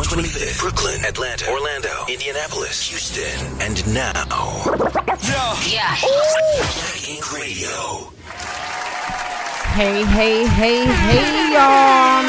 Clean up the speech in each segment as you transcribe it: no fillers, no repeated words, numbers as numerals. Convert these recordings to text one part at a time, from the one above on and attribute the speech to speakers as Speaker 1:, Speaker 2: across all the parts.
Speaker 1: 125th, Brooklyn, Atlanta, Orlando, Indianapolis, Houston, and now,
Speaker 2: Yeah.
Speaker 1: Black Ink Radio.
Speaker 3: Hey, y'all.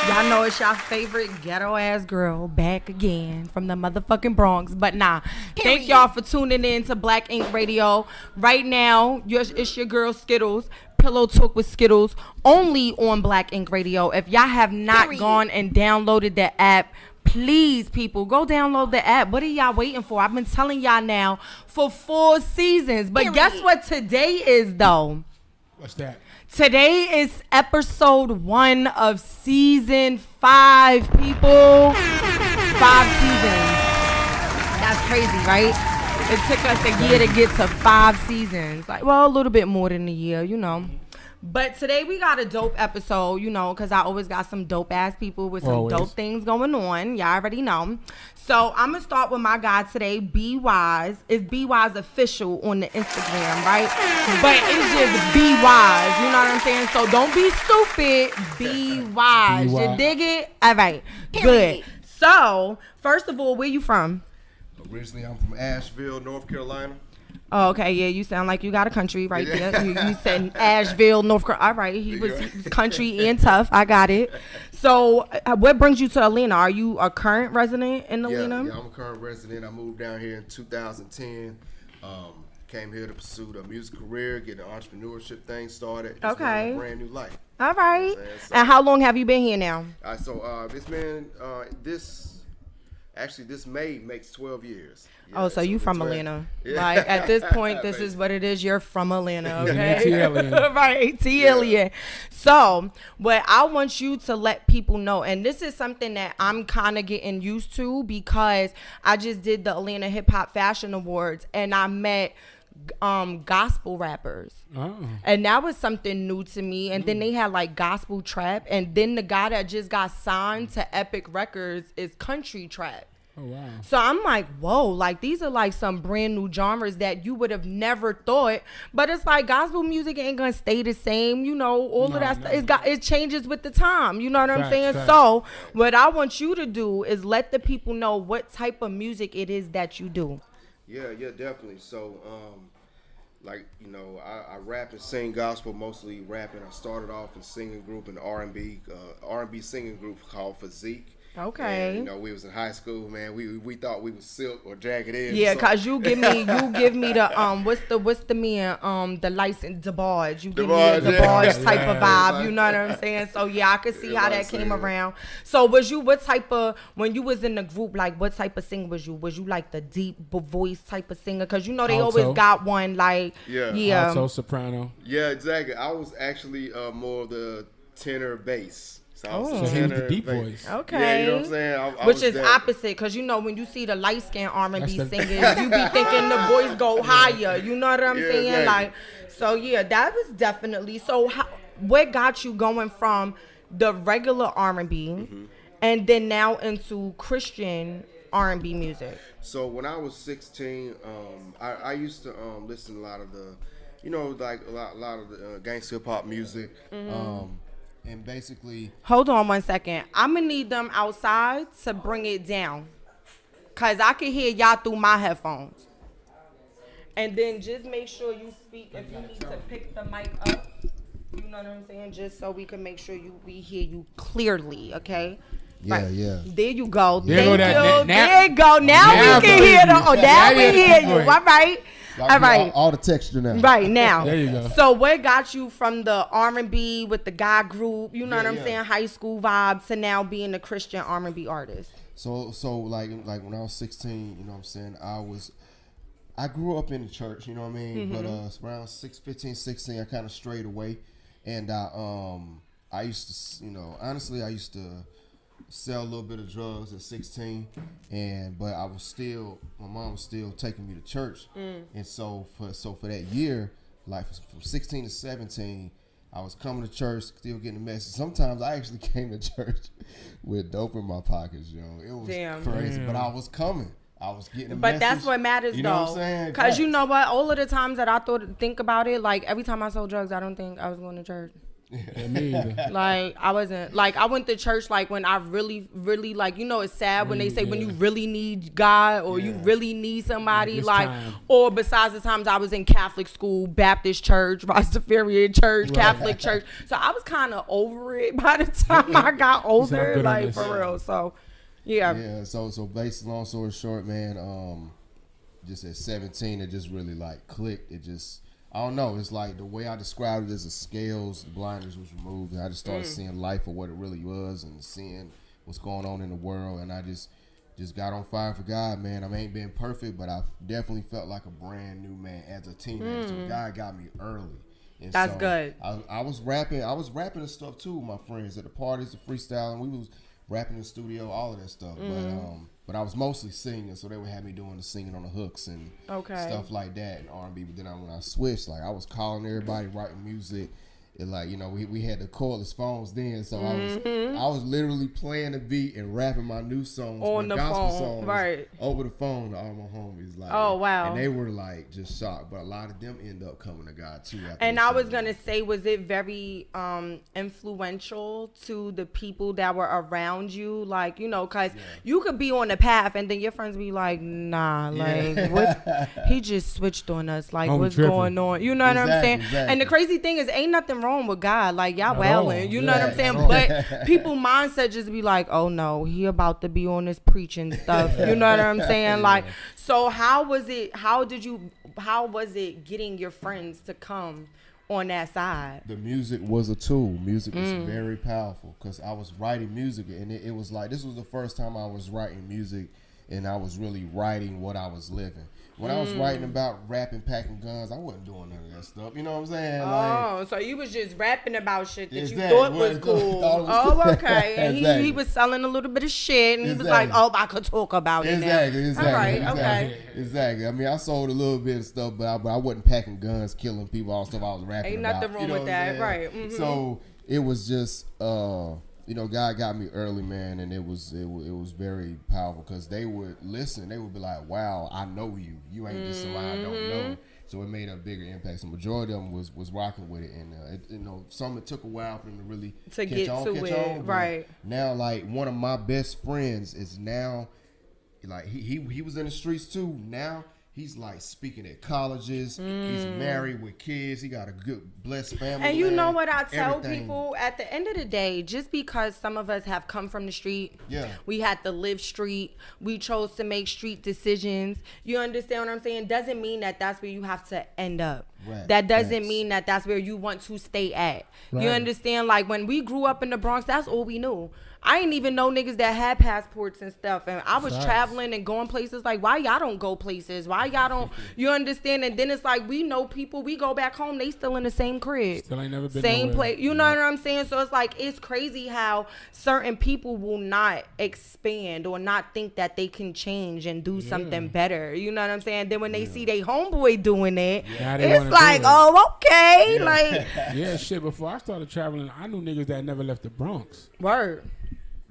Speaker 3: Y'all know it's your favorite ghetto-ass girl back again from the motherfucking Bronx. But nah, thank y'all for tuning in to Black Ink Radio. Right now, it's your girl Skiddlez. Pillowtalk with Skiddlez, only on Black Ink Radio. If y'all have not gone and downloaded the app, please, people, go download the app. What are y'all waiting for? I've been telling y'all now for 4 seasons. But guess what today is, though?
Speaker 4: What's that?
Speaker 3: Today is episode 1 of season 5, people. 5 seasons. That's crazy, right? It took us a year to get to 5 seasons. Like, well, a little bit more than a year, you know. But today we got a dope episode, you know, because I always got some dope ass people with some dope things going on. Y'all already know. So I'm going to start with my guy today, Be Wise. It's Be Wise Official on the Instagram, right? But it's just Be Wise, you know what I'm saying? So don't be stupid, be wise. You dig it? All right, good. So, first of all, where you from?
Speaker 5: Originally, I'm from Asheville, North Carolina.
Speaker 3: Oh, okay, yeah, you sound like you got a country right there. You said Asheville, North Carolina. All right, he was country and tough. I got it. So, what brings you to Atlanta? Are you a current resident in Atlanta?
Speaker 5: Yeah, I'm a current resident. I moved down here in 2010. Came here to pursue a music career, get an entrepreneurship thing started. Just
Speaker 3: Okay.
Speaker 5: A brand new life.
Speaker 3: All right.
Speaker 5: You know
Speaker 3: And how long have you been here now?
Speaker 5: It's been this May makes 12 years. Yeah,
Speaker 3: Oh, so you from
Speaker 5: 12.
Speaker 3: Atlanta.
Speaker 5: Yeah.
Speaker 3: Like, at this point, this is what it is. You're from Atlanta, okay?
Speaker 4: ATL.
Speaker 3: Right, ATL. So, what I want you to let people know, and this is something that I'm kind of getting used to because I just did the Atlanta Hip Hop Fashion Awards, and I met gospel rappers. And that was something new to me. And then they had like gospel trap, and then the guy that just got signed to Epic Records is country trap.
Speaker 4: Oh, wow.
Speaker 3: So I'm like, whoa, like these are like some brand new genres that you would have never thought. But it's like gospel music ain't gonna stay the same, you know, all of that stuff. It changes with the time, you know what I'm saying?
Speaker 4: Facts.
Speaker 3: So what I want you to do is let the people know what type of music it is that you do.
Speaker 5: Yeah, definitely. So, I rap and sing gospel, mostly rapping. I started off in singing group in R&B singing group called Physique.
Speaker 3: Okay.
Speaker 5: And, we was in high school, man. We thought we was Silk or Jagged Edge.
Speaker 3: Yeah, cause you give me the what's the man the license DeBarge. You give me a DeBarge type of vibe. You know what I'm saying? So yeah, I could see how that came around. So was you when you was in the group, like what type of singer was you? Was you like the deep voice type of singer? Cause you know they always got one like
Speaker 4: alto, soprano.
Speaker 5: Yeah, exactly. I was actually more of the tenor bass.
Speaker 4: So he was the deep voice.
Speaker 3: Okay.
Speaker 5: Yeah, you know what I'm saying?
Speaker 3: Which is opposite, because you know when you see the light skinned R&B singers, you be thinking the voice go higher. You know what I'm saying?
Speaker 5: Exactly.
Speaker 3: Like, so yeah, that was definitely. So what got you going from the regular R&B and then now into Christian R&B music?
Speaker 5: So when I was 16, I used to listen to a lot of the, a lot of the gangsta hip hop music. And basically...
Speaker 3: Hold on 1 second. I'm going to need them outside to bring it down. Because I can hear y'all through my headphones. And then just make sure you speak if you need to pick the mic up. You know what I'm saying? Just so we can make sure we hear you clearly, okay?
Speaker 5: Yeah,
Speaker 3: right.
Speaker 5: yeah.
Speaker 3: There you go.
Speaker 4: There
Speaker 3: you go. Now we can hear them. Oh, now we hear you. All right. All right.
Speaker 5: All the texture now.
Speaker 3: Right now.
Speaker 4: There you go.
Speaker 3: So what got you from the R&B with the guy group, you know what I'm saying, high school vibes, to now being a Christian R&B artist?
Speaker 5: So like when I was 16, you know what I'm saying, I grew up in the church, you know what I mean? But around 15, 16, I kind of strayed away. And I used to, honestly, I used to sell a little bit of drugs at 16, but my mom was still taking me to church. And so for that year, like from 16 to 17, I was coming to church, still getting the message. Sometimes I actually came to church with dope in my pockets, yo. It was crazy, but I was coming. I was getting a message.
Speaker 3: But that's what matters,
Speaker 5: you know what I'm saying?
Speaker 3: Because you know what? All of the times that I think about it, like every time I sold drugs, I don't think I was going to church.
Speaker 4: Yeah, me either.
Speaker 3: Like I wasn't like I went to church like when I really like it's sad when they say when you really need God or you really need somebody or besides the times I was in Catholic school, Baptist church, Rastafarian church, Catholic church, so I was kind of over it by the time I got older, like for real. So yeah.
Speaker 5: So basically, long story short, man, just at 17, it just really like clicked. It just I don't know. It's like the way I described it as the scales, the blinders was removed, and I just started seeing life for what it really was and seeing what's going on in the world. And I just got on fire for God, man. I ain't been perfect, but I definitely felt like a brand new man as a teenager. So God got me early. And
Speaker 3: that's good.
Speaker 5: I was rapping and stuff too with my friends at the parties, the freestyle, and we was rapping in the studio, all of that stuff. But I was mostly singing, so they would have me doing the singing on the hooks and stuff like that and R&B. But then when I switched, like I was calling everybody, writing music. And like we had the cordless phones then, so I was literally playing the beat and rapping my new songs,
Speaker 3: on the
Speaker 5: gospel
Speaker 3: phone,
Speaker 5: songs, over the phone to all my homies. Like,
Speaker 3: oh wow!
Speaker 5: And they were like just shocked, but a lot of them end up coming to God too.
Speaker 3: And I was gonna say, was it very influential to the people that were around you? Like because you could be on the path and then your friends be like, nah, like what? He just switched on us. Like what's going on? You know what I'm saying? Exactly. And the crazy thing is, ain't nothing wrong with God. Like y'all wailing, you know what I'm saying? But people mindset just be like, oh no, he about to be on this preaching stuff. You know what I'm saying? Like, so how was it getting your friends to come on that side?
Speaker 5: The music was a tool. Music was very powerful because I was writing music and it was like, this was the first time I was writing music and I was really writing what I was living. When I was writing about rapping, packing guns, I wasn't doing none of that stuff. You know what I'm saying?
Speaker 3: Oh, so you was just rapping about shit that you thought was cool. Oh, okay. And he was selling a little bit of shit, and he was like, "Oh, I could talk about it now." Exactly. All right. Okay.
Speaker 5: Exactly. I mean, I sold a little bit of stuff, but I wasn't packing guns, killing people, all stuff I was rapping about.
Speaker 3: Ain't nothing wrong with that, right? Mm-hmm.
Speaker 5: So it was just. God got me early, man, and it was very powerful because they would listen. They would be like, "Wow, I know you. You ain't just somebody I don't know." So it made a bigger impact. So the majority of them was rocking with it, and some it took a while for them to really catch on.
Speaker 3: Right
Speaker 5: now, like one of my best friends is now, like he was in the streets too. Now he's like speaking at colleges. He's married with kids. He got a good, blessed family.
Speaker 3: And you know what I tell people? At the end of the day, just because some of us have come from the street, we had to live street, we chose to make street decisions. You understand what I'm saying? Doesn't mean that that's where you have to end up. Right. That doesn't mean that that's where you want to stay at. Right. You understand? Like when we grew up in the Bronx, that's all we knew. I didn't even know niggas that had passports and stuff. And I was traveling and going places like, why y'all don't go places? Why y'all don't, you understand? And then it's like, we know people, we go back home, they still in the same crib.
Speaker 4: Still ain't never been
Speaker 3: same place. You know what I'm saying? So it's like, it's crazy how certain people will not expand or not think that they can change and do something better. You know what I'm saying? Then when they see they homeboy doing it, it's like, oh, okay. Like,
Speaker 4: shit, before I started traveling, I knew niggas that never left the Bronx.
Speaker 3: Word.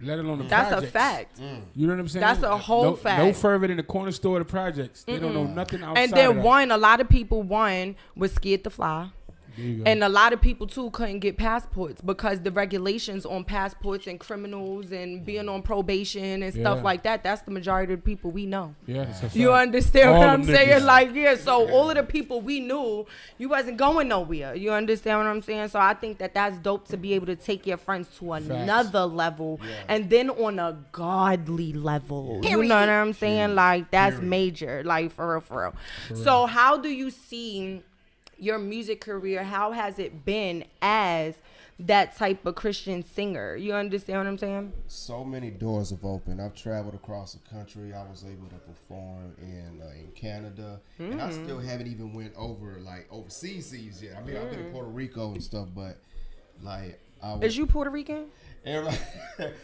Speaker 4: Let alone the
Speaker 3: projects.
Speaker 4: That's
Speaker 3: a fact.
Speaker 4: You know what I'm saying?
Speaker 3: That's a whole fact.
Speaker 4: No further than the corner store of the projects. They don't know nothing outside
Speaker 3: and then
Speaker 4: of that.
Speaker 3: A lot of people, was scared to fly. And a lot of people too couldn't get passports because the regulations on passports and criminals and being on probation and stuff like that, that's the majority of the people we know. You understand what I'm saying? Like, so all of the people we knew, you wasn't going nowhere. You understand what I'm saying? So I think that that's dope to be able to take your friends to another level and then on a godly level. You know what I'm saying? Like, that's major, like for real. So how do you see your music career? How has it been as that type of Christian singer? You understand what I'm saying?
Speaker 5: So many doors have opened. I've traveled across the country. I was able to perform in Canada, and I still haven't even went overseas yet. I mean, I've been to Puerto Rico and stuff, but like,
Speaker 3: is you Puerto Rican? I'm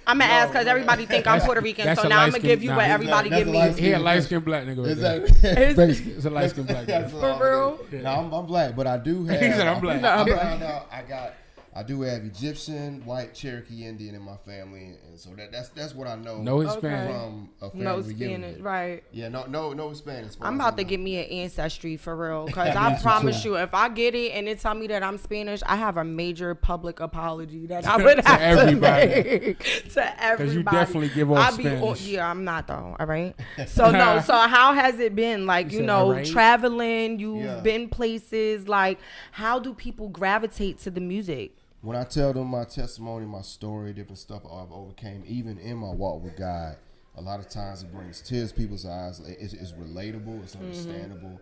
Speaker 3: gonna ask because everybody think I'm Puerto Rican, so now I'm gonna give you what everybody give me.
Speaker 4: He a light-skinned black nigga.
Speaker 5: Exactly.
Speaker 4: It's a light-skinned black nigga.
Speaker 5: For real? No, I'm black, but I do have.
Speaker 4: He said I'm black.
Speaker 5: I found out I got I do have Egyptian, white, Cherokee Indian in my family, and so that's what I know.
Speaker 4: No Hispanic
Speaker 5: from a family
Speaker 3: No
Speaker 5: reunion.
Speaker 3: Spanish, right?
Speaker 5: Yeah, no Hispanic.
Speaker 3: I'm about to get me an ancestry for real, cause I promise you, if I get it and it tell me that I'm Spanish, I have a major public apology that I would have
Speaker 4: everybody.
Speaker 3: to make to everybody.
Speaker 4: Because you definitely give off Spanish.
Speaker 3: Yeah, I'm not though. All right. So no. So how has it been? Like you know, right? Traveling. You've been places. Like how do people gravitate to the music?
Speaker 5: When I tell them my testimony, my story, different stuff I've overcame, even in my walk with God, a lot of times it brings tears to people's eyes. It's relatable. It's understandable.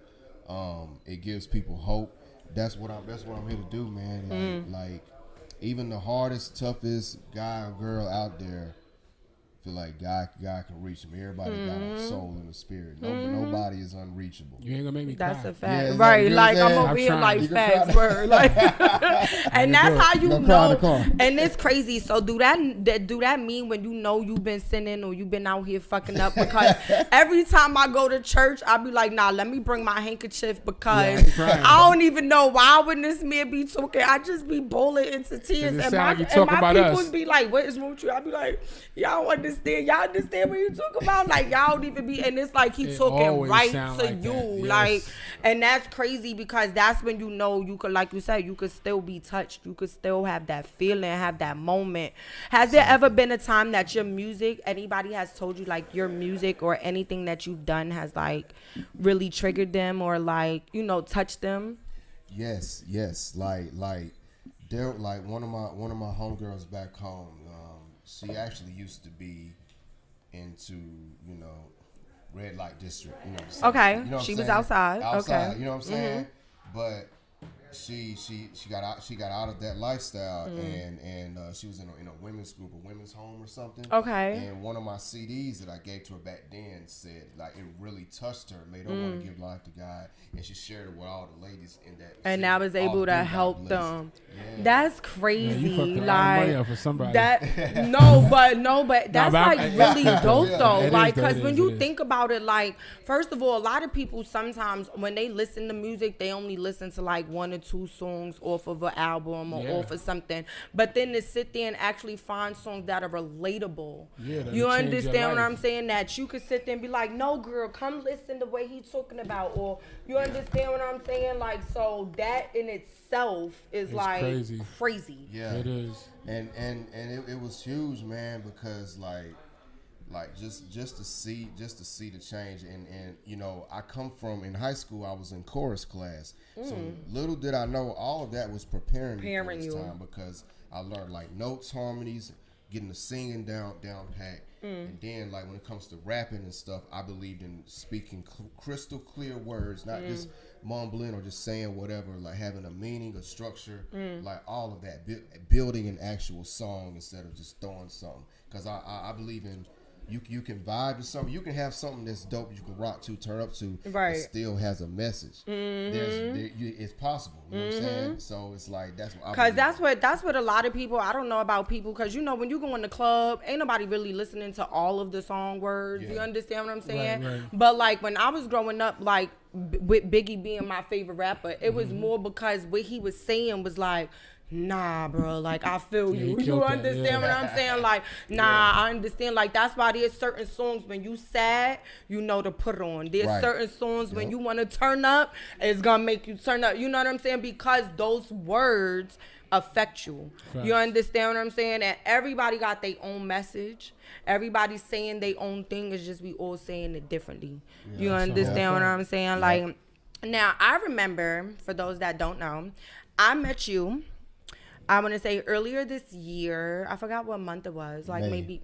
Speaker 5: It gives people hope. That's what I'm here to do, man. Like even the hardest, toughest guy or girl out there, feel like God can reach them. Everybody got a soul and a spirit. Nobody is unreachable.
Speaker 4: You ain't gonna make me cry.
Speaker 3: That's a fact, right? Like I'm over here, like facts, word, like, and that's how you know. And it's crazy. So do that mean when you know you've been sinning or you've been out here fucking up? Because every time I go to church, I be like, nah, let me bring my handkerchief because I don't even know why when this man be talking, I just be bowling into tears, and my people be like, what is wrong with you? I be like, y'all understand? Y'all understand what you talk about? Like y'all don't even be, and it's like he talking right to like you, yes. Like, and that's crazy because that's when you know you could, like you said, you could still be touched. You could still have that feeling, have that moment. Has there ever been a time that your music, anybody has told you like your music or anything that you've done has like really triggered them or like you know touched them?
Speaker 5: Yes. Like they're like one of my homegirls back home. She actually used to be into, you know, red light district. You know,
Speaker 3: okay.
Speaker 5: You know what
Speaker 3: she
Speaker 5: I'm
Speaker 3: was
Speaker 5: saying?
Speaker 3: outside. Okay.
Speaker 5: You know what I'm saying? But she got out of that lifestyle and she was in a women's group, a women's home or something.
Speaker 3: Okay.
Speaker 5: And one of my CDs that I gave to her back then said like it really touched her, made her want to give life to God, and she shared it with all the ladies in that.
Speaker 3: And I was able to help them.
Speaker 5: Yeah.
Speaker 3: That's crazy.
Speaker 4: You
Speaker 3: like
Speaker 4: for somebody.
Speaker 3: That no, but that's like really dope though. Like because when you think about it, like first of all, a lot of people sometimes when they listen to music, they only listen to like one or two songs off of an album or off of something, but then to sit there and actually find songs that are relatable, you understand what I'm saying, that you could sit there and be like, no girl, come listen to what he's talking about, or you understand what I'm saying, like, so that in itself is it's like crazy.
Speaker 5: Yeah,
Speaker 4: it is.
Speaker 5: And it was huge, man, because like just to see the change, and you know, I come from, in high school I was in chorus class, so little did I know all of that was preparing me for this time, because I learned like notes, harmonies, getting the singing down pat, and then like when it comes to rapping and stuff, I believed in speaking crystal clear words, not just mumbling or just saying whatever, like having a meaning, a structure, like all of that, building an actual song instead of just throwing something, because I believe in you can vibe to something. You can have something that's dope. You can rock to, turn up to, right? It still has a message. It's possible. You know what I'm saying? So it's like that's what. Because
Speaker 3: that's what a lot of people. I don't know about people, because you know when you go in the club, ain't nobody really listening to all of the song words. Yeah. You understand what I'm saying? Right. But like when I was growing up, like with Biggie being my favorite rapper, it was more because what he was saying was like, nah, bro, like I feel you. You understand what I'm saying? Like, nah, I understand. Like that's why there's certain songs when you sad, you know to put on. There's certain songs when you want to turn up, it's gonna make you turn up. You know what I'm saying? Because those words affect you. Right. You understand what I'm saying? And everybody got their own message. Everybody's saying their own thing. It's just we all saying it differently. Yeah, you understand what I'm saying? Yeah. Like, now I remember, for those that don't know, I met you, I want to say earlier this year. I forgot what month it was. Like maybe,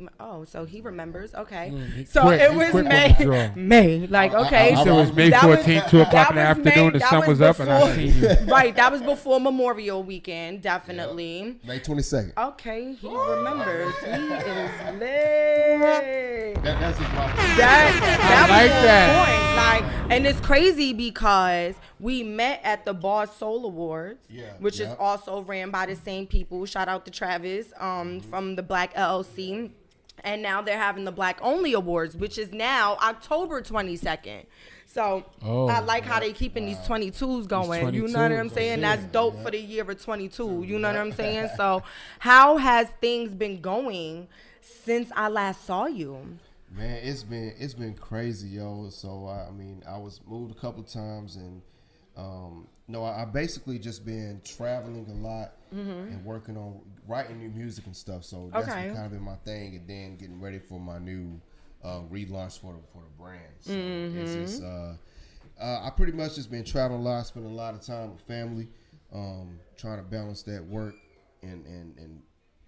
Speaker 3: so he remembers. Okay. So it was May. May. Like, okay.
Speaker 4: So it was May 14th, 2 o'clock in the afternoon. The sun was up and I seen you.
Speaker 3: Right. That was before Memorial Weekend. Definitely.
Speaker 5: Yep. May 22nd.
Speaker 3: Okay. He remembers. He is lit.
Speaker 5: That's his mom.
Speaker 3: That was the point. Like, and it's crazy because we met at the Bar Soul Awards, which is also ran by the same people. Shout out to Travis from the Black LLC. And now they're having the Black Only Awards, which is now October 22nd. So I like how they keeping these 22s going. You know what I'm saying? That's dope for the year of 22. You know what I'm saying? So how has things been going since I last saw you?
Speaker 5: Man, it's been crazy, yo. So I mean, I was moved a couple of times, and I basically just been traveling a lot and working on writing new music and stuff. So that's kind of been my thing, and then getting ready for my new relaunch for the brand. So it's just I pretty much just been traveling a lot, spending a lot of time with family, trying to balance that work and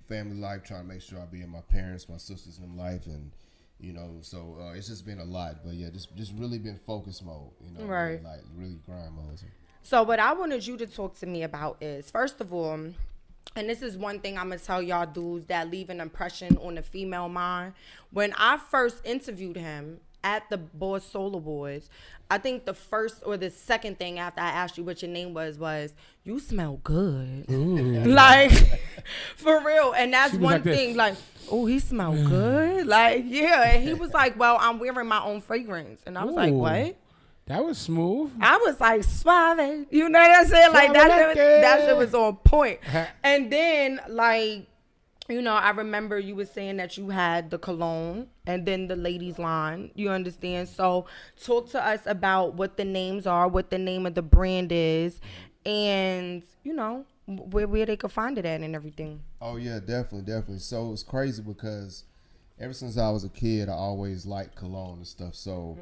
Speaker 5: family life, trying to make sure I be in my parents, my sisters in life, and so it's just been a lot. But yeah, just really been focus mode,
Speaker 3: right?
Speaker 5: Really grind mode.
Speaker 3: So what I wanted you to talk to me about is, first of all, and this is one thing I'm going to tell y'all dudes that leave an impression on the female mind. When I first interviewed him at the Boys Solar Boys, I think the first or the second thing after I asked you what your name was you smell good. Like, for real. And that's one thing, like, oh, he smell good? Like, yeah. And he was like, well, I'm wearing my own fragrance. And I was like, what?
Speaker 4: That was smooth.
Speaker 3: I was like, suave. You know what I'm saying? Like, that shit was on point. And then, like, I remember you were saying that you had the cologne and then the ladies line. You understand? So talk to us about what the names are, what the name of the brand is, and, where they could find it at and everything.
Speaker 5: Oh, yeah, definitely. So it's crazy because ever since I was a kid, I always liked cologne and stuff. So